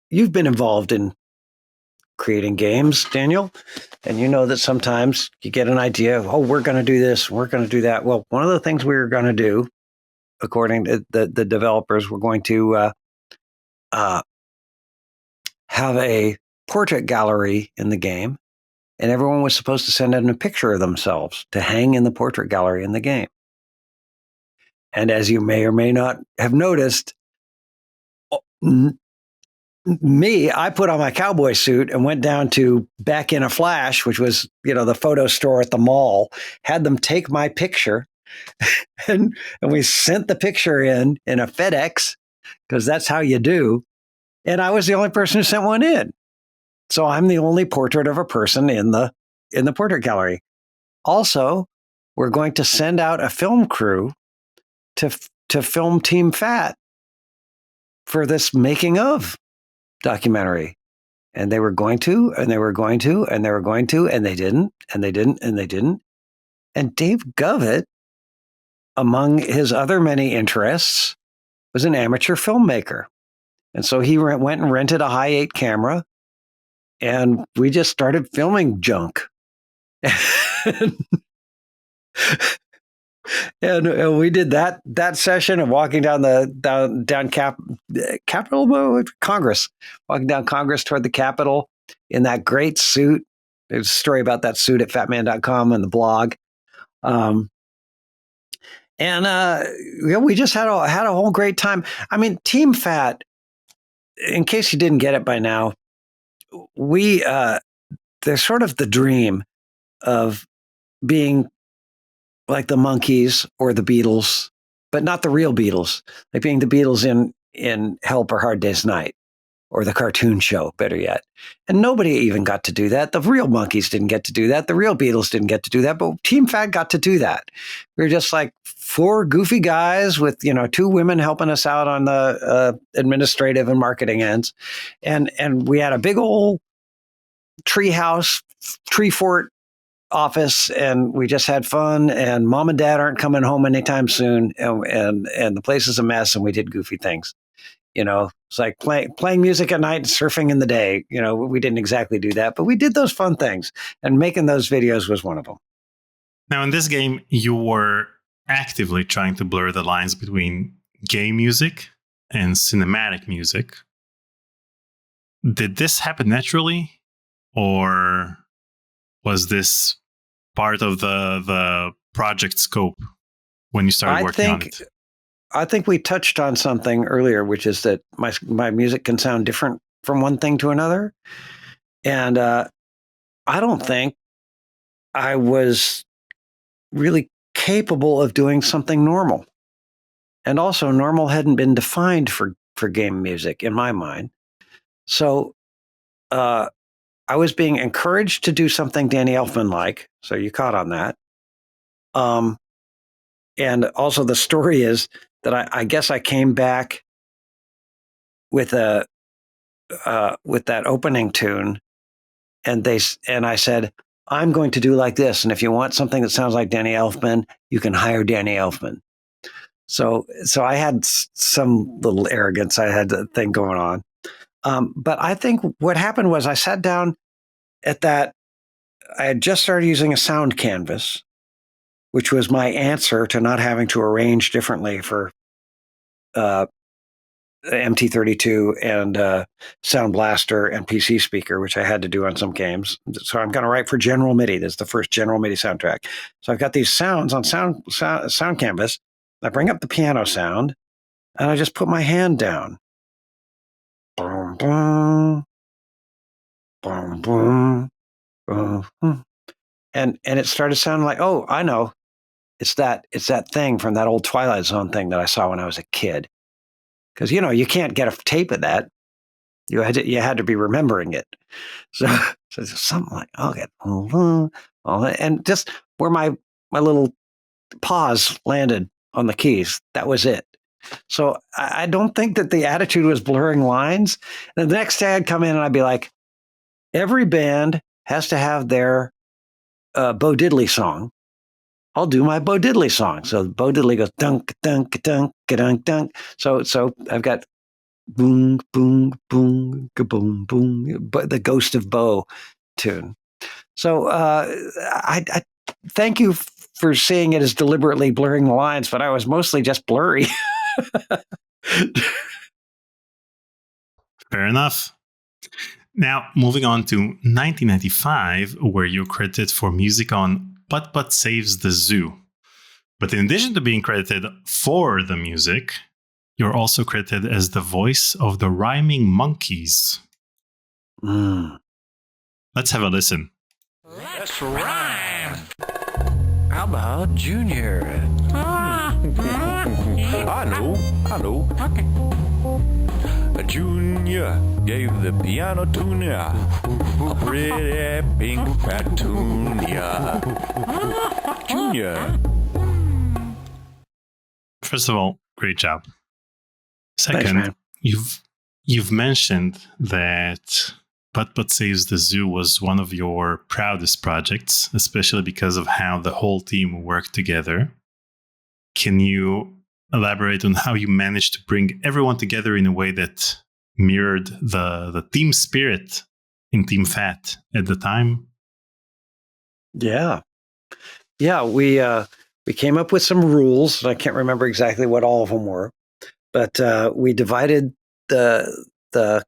you've been involved in creating games, Daniel, and you know that sometimes you get an idea, oh, we're going to do this, we're going to do that. Well, one of the things we were going to do, according to the developers, we're going to have a portrait gallery in the game, and everyone was supposed to send in a picture of themselves to hang in the portrait gallery in the game. And as you may or may not have noticed, I put on my cowboy suit and went down to Back in a Flash, which was, the photo store at the mall, had them take my picture and we sent the picture in a FedEx, because that's how you do. And I was the only person who sent one in. So I'm the only portrait of a person in the portrait gallery. Also, we're going to send out a film crew to film Team Fat for this making of documentary. And they were going to, and they were going to, and they were going to, and they didn't, and they didn't, and they didn't. And Dave Govett, among his other many interests, was an amateur filmmaker. And so he went and rented a high-8 camera, and we just started filming junk. And we did that session of walking down Capitol Congress, walking down Congress toward the Capitol in that great suit. There's a story about that suit at fatman.com and the blog. We just had a whole great time. I mean, Team Fat, in case you didn't get it by now, they're sort of the dream of being like the Monkees or the Beatles, but not the real Beatles, like being the Beatles in Help or Hard Day's Night, or the cartoon show, better yet. And nobody even got to do that. The real Monkees didn't get to do that. The real Beatles didn't get to do that, but Team Fat got to do that. We were just like 4 goofy guys with, 2 women helping us out on the administrative and marketing ends. And we had a big old tree fort office, and we just had fun, and mom and dad aren't coming home anytime soon, and the place is a mess, and we did goofy things. It's like playing music at night and surfing in the day. We didn't exactly do that, but we did those fun things, and making those videos was one of them. Now, in this game, you were actively trying to blur the lines between game music and cinematic music. Did this happen naturally, or was this part of the project scope when you started working on it? I think we touched on something earlier, which is that my music can sound different from one thing to another. And I don't think I was really capable of doing something normal. And also, normal hadn't been defined for game music in my mind. So I was being encouraged to do something Danny Elfman-like. So you caught on that. And also the story is that I guess I came back with that opening tune, and I said, I'm going to do like this, and if you want something that sounds like Danny Elfman, you can hire Danny Elfman. So I had some little arrogance. I had a thing going on. But I think what happened was I sat down at that. I had just started using a sound canvas, which was my answer to not having to arrange differently for MT32 and Sound Blaster and PC Speaker, which I had to do on some games. So I'm going to write for General MIDI. That's the first General MIDI soundtrack. So I've got these sounds on sound canvas. I bring up the piano sound, and I just put my hand down. Boom, boom, boom, boom, boom. And it started sounding like, oh, I know. It's that thing from that old Twilight Zone thing that I saw when I was a kid. Because, you can't get a tape of that. You had to be remembering it. So something like, okay. And just where my little paws landed on the keys, that was it. So I don't think that the attitude was blurring lines. And the next day I'd come in and I'd be like, every band has to have their Bo Diddley song. I'll do my Bo Diddley song. So Bo Diddley goes dunk, dunk, dunk, dunk, dunk. So I've got boom, boom, boom, boom, boom, but the Ghost of Bo tune. So I thank you for seeing it as deliberately blurring the lines, but I was mostly just blurry. Fair enough. Now, moving on to 1995, where you're credited for music on Putt Putt Saves the Zoo. But in addition to being credited for the music, you're also credited as the voice of the rhyming monkeys. Let's have a listen. Let's rhyme. How about Junior? I know. Okay. Junior gave the piano tuner a pretty pink petunia. Junior. First of all, great job. Second, thanks, you've mentioned that Putt Putt Saves the Zoo was one of your proudest projects, especially because of how the whole team worked together. Can you elaborate on how you managed to bring everyone together in a way that mirrored the team spirit in Team Fat at the time? Yeah, we came up with some rules. I can't remember exactly what all of them were, but we divided the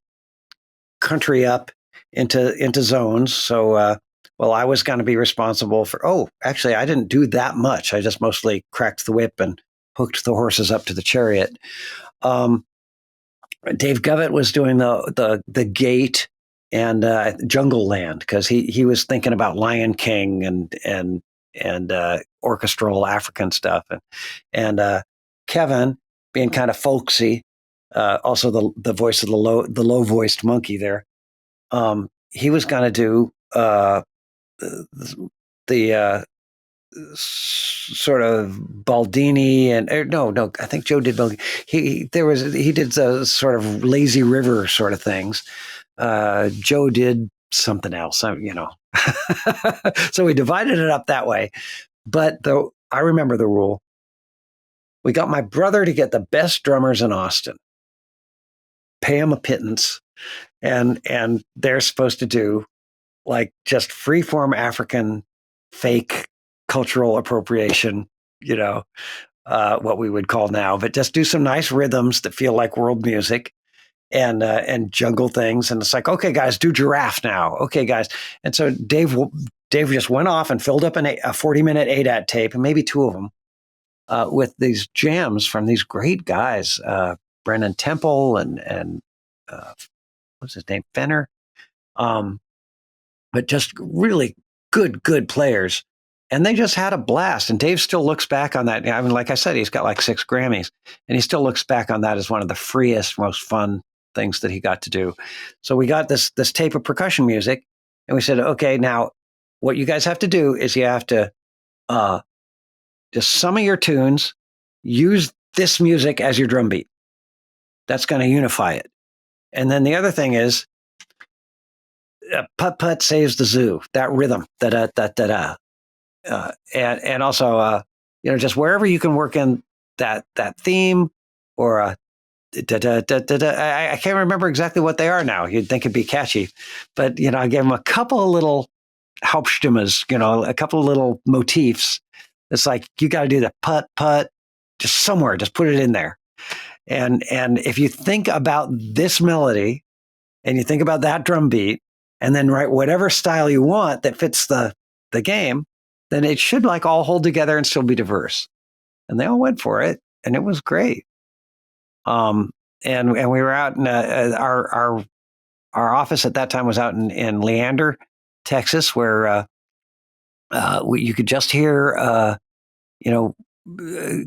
country up into zones. So, I was going to be responsible for. Oh, actually, I didn't do that much. I just mostly cracked the whip and hooked the horses up to the chariot. Dave Govett was doing the gate and Jungle Land because he was thinking about Lion King and orchestral African stuff, and Kevin being kind of folksy, also the voice of the low voiced monkey there. He was going to do the sort of Baldini and no, I think Joe did Baldini. He did the sort of lazy river sort of things. Joe did something else, So we divided it up that way. But though I remember the rule, we got my brother to get the best drummers in Austin, pay him a pittance, and they're supposed to do like just freeform African fake cultural appropriation, what we would call now, but just do some nice rhythms that feel like world music and jungle things. And it's like, okay, guys, do giraffe now. Okay, guys. And so Dave just went off and filled up a 40-minute ADAT tape, and maybe two of them, with these jams from these great guys, Brennan Temple and what's his name, Fenner, but just really good players. And they just had a blast. And Dave still looks back on that. I mean, like I said, he's got like 6 Grammys, and he still looks back on that as one of the freest, most fun things that he got to do. So we got this tape of percussion music, and we said, okay, now what you guys have to do is you have to just some of your tunes, use this music as your drum beat. That's going to unify it. And then the other thing is, Putt Putt Saves the Zoo, that rhythm, da-da-da-da-da. And also, just wherever you can work in that theme or I can't remember exactly what they are now. You'd think it'd be catchy, but I gave them a couple of little Hauptstimmes, a couple of little motifs. It's like you got to do the putt putt, just somewhere, just put it in there. And if you think about this melody, and you think about that drum beat, and then write whatever style you want that fits the game, then it should like all hold together and still be diverse. And they all went for it, and it was great. And we were out in our office at that time was out in Leander, Texas, where you could just hear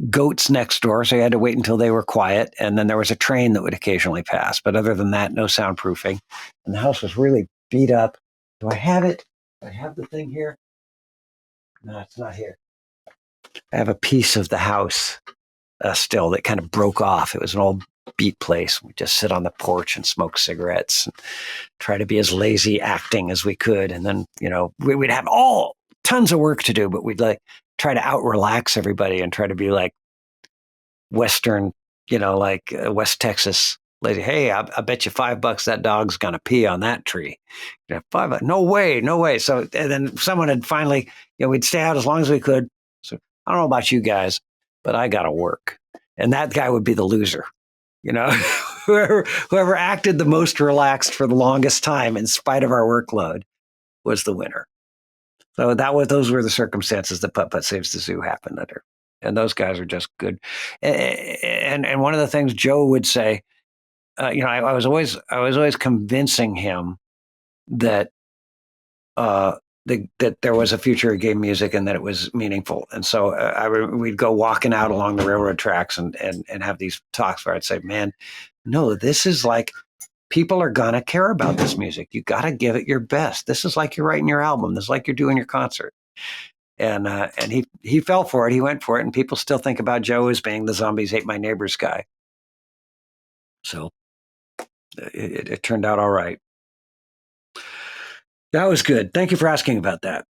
goats next door, so you had to wait until they were quiet, and then there was a train that would occasionally pass. But other than that, no soundproofing, and the house was really beat up. Do I have it? Do I have the thing here? No, it's not here. I have a piece of the house still that kind of broke off. It was an old beat place. We just sit on the porch and smoke cigarettes and try to be as lazy acting as we could. And then, we'd have tons of work to do, but we'd like try to out relax everybody and try to be like Western, like West Texas lady. Hey, I bet you $5 that dog's going to pee on that tree. $5? No way. So, and then someone had finally, we'd stay out as long as we could. So I don't know about you guys, but I got to work. And that guy would be the loser. Whoever acted the most relaxed for the longest time in spite of our workload was the winner. So those were the circumstances that Putt-Putt Saves the Zoo happened under. And those guys are just good. And one of the things Joe would say, I was always convincing him that that there was a future of game music and that it was meaningful. And so we'd go walking out along the railroad tracks and have these talks where I'd say, man, no, this is like, people are going to care about this music. You got to give it your best. This is like you're writing your album. This is like you're doing your concert. And he fell for it. He went for it. And people still think about Joe as being the Zombies Hate My Neighbors guy. So it turned out all right. That was good. Thank you for asking about that.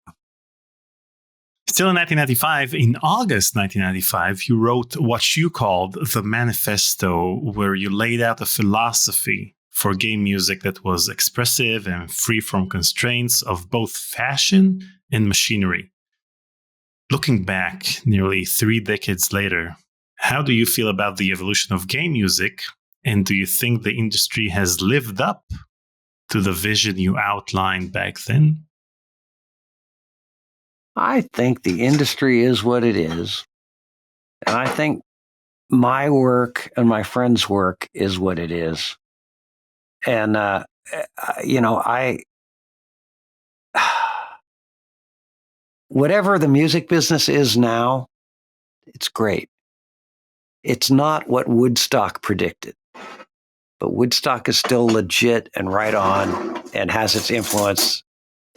Still in 1995, in August 1995, you wrote what you called the Manifesto, where you laid out a philosophy for game music that was expressive and free from constraints of both fashion and machinery. Looking back nearly 3 decades later, how do you feel about the evolution of game music? And do you think the industry has lived up to the vision you outlined back then? I think the industry is what it is. And I think my work and my friends' work is what it is. And, whatever the music business is now, it's great. It's not what Woodstock predicted. But Woodstock is still legit and right on and has its influence.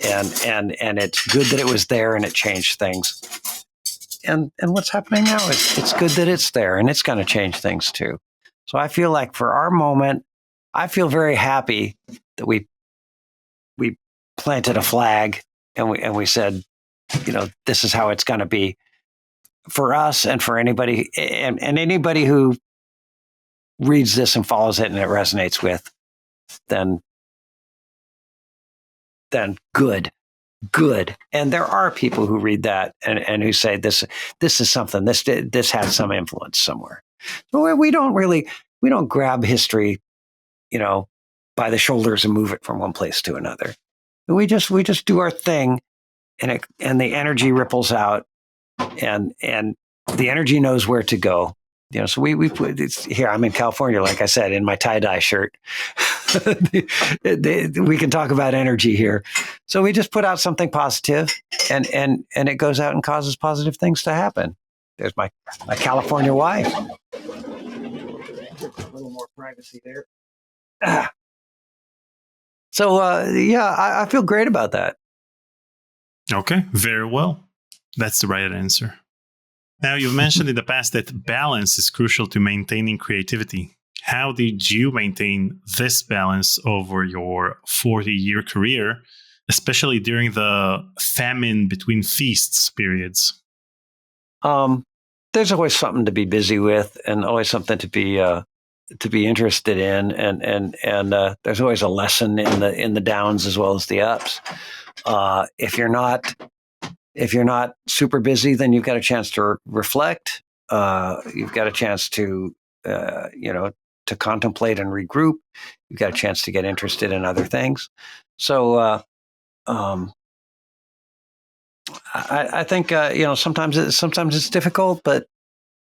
And it's good that it was there and it changed things. And what's happening now is it's good that it's there and it's going to change things too. So I feel like for our moment, I feel very happy that we planted a flag and we said, this is how it's going to be for us and for anybody and anybody who reads this and follows it and it resonates with, then good. And there are people who read that and who say this is something, this has some influence somewhere. So we don't grab history, by the shoulders and move it from one place to another. We just do our thing and the energy ripples out and the energy knows where to go. So we put it's here. I'm in California, like I said, in my tie-dye shirt. We can talk about energy here. So we just put out something positive, and it goes out and causes positive things to happen. There's my California wife. A little more privacy there. So I feel great about that. Okay, very well. That's the right answer. Now, you've mentioned in the past that balance is crucial to maintaining creativity. How did you maintain this balance over your 40-year career, especially during the famine between feasts periods? There's always something to be busy with, and always something to be interested in, and there's always a lesson in the downs as well as the ups. If you're not super busy, then you've got a chance to reflect. You've got a chance to, to contemplate and regroup. You've got a chance to get interested in other things. So I think sometimes it's difficult, but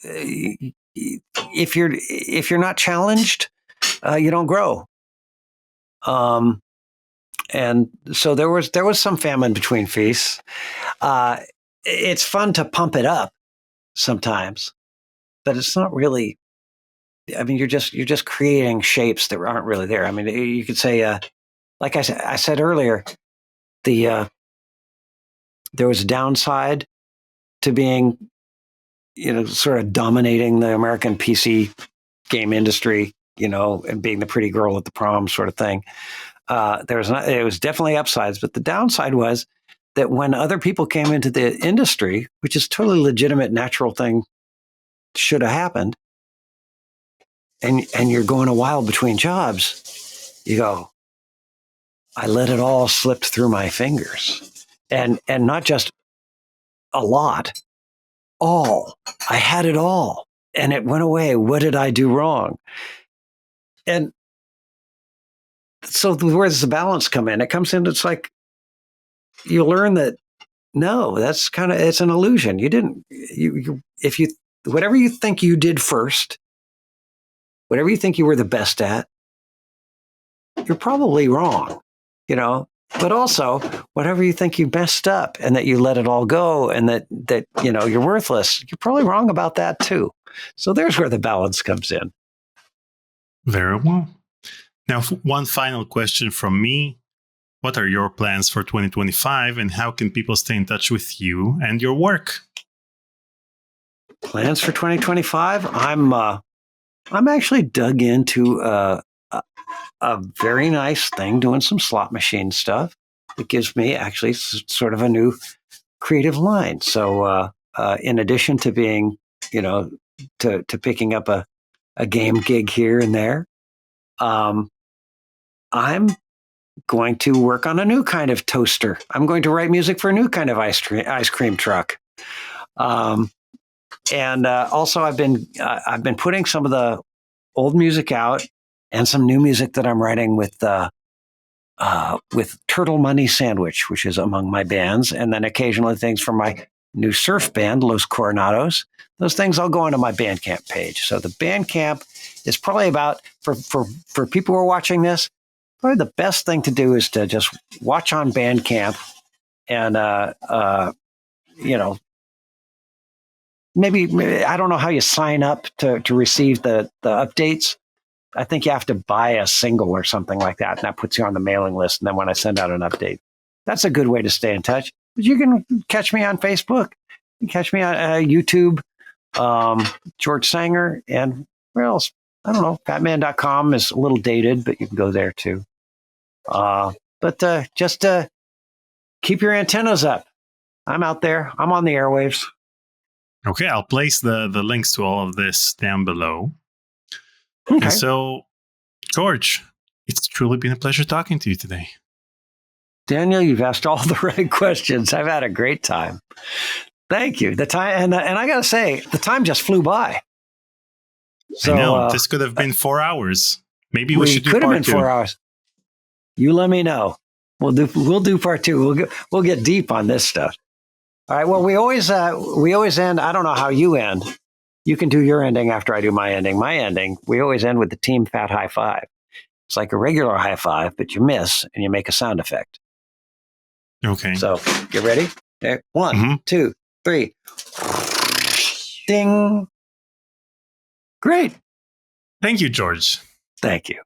if you're not challenged, you don't grow. And so there was some famine between feasts. It's fun to pump it up sometimes, but it's not really. I mean, you're just creating shapes that aren't really there. I mean, you could say, like I said earlier, there was a downside to being, sort of dominating the American PC game industry and being the pretty girl at the prom sort of thing. It was definitely upsides, but the downside was that when other people came into the industry, which is totally legitimate, natural thing, should have happened, and you're going a while between jobs, you go, I let it all slip through my fingers, and not just a lot, all. I had it all, and it went away. What did I do wrong? And so where does the balance come in? It comes in, it's like you learn that, no, it's an illusion. You didn't, whatever you think you did first, whatever you think you were the best at, you're probably wrong, but also whatever you think you messed up and that you let it all go and that you're worthless, you're probably wrong about that too. So there's where the balance comes in. Very well. Now, one final question from me. What are your plans for 2025 and how can people stay in touch with you and your work? Plans for 2025? I'm actually dug into a very nice thing, doing some slot machine stuff. It gives me actually sort of a new creative line. So in addition to being, to picking up a game gig here and there, I'm going to work on a new kind of toaster. I'm going to write music for a new kind of ice cream truck. And also I've been putting some of the old music out and some new music that I'm writing with Turtle Money Sandwich, which is among my bands, and then occasionally things from my new surf band, Los Coronados. Those things all go onto my Bandcamp page. So the Bandcamp is probably about, for people who are watching this, probably the best thing to do is to just watch on Bandcamp and, maybe I don't know how you sign up to receive the updates. I think you have to buy a single or something like that, and that puts you on the mailing list. And then when I send out an update, that's a good way to stay in touch. But you can catch me on Facebook, you can catch me on YouTube, George Sanger, and where else? I don't know. Fatman.com is a little dated, but you can go there too. But just keep your antennas up. I'm out there. I'm on the airwaves. Okay, I'll place the links to all of this down below. Okay. And so, George, it's truly been a pleasure talking to you today. Daniel, you've asked all the right questions. I've had a great time. Thank you. The time, and I got to say, the time just flew by. So, I know, this could have been 4 hours. Maybe we should do could have part been 4 hours. You let me know. We'll do part two. We'll get deep on this stuff. All right. Well, we always end. I don't know how you end. You can do your ending after I do my ending. My ending, we always end with the team fat high five. It's like a regular high five, but you miss and you make a sound effect. Okay. So, get ready? Okay. 1, 2, 3. Ding. Great. Thank you, George. Thank you.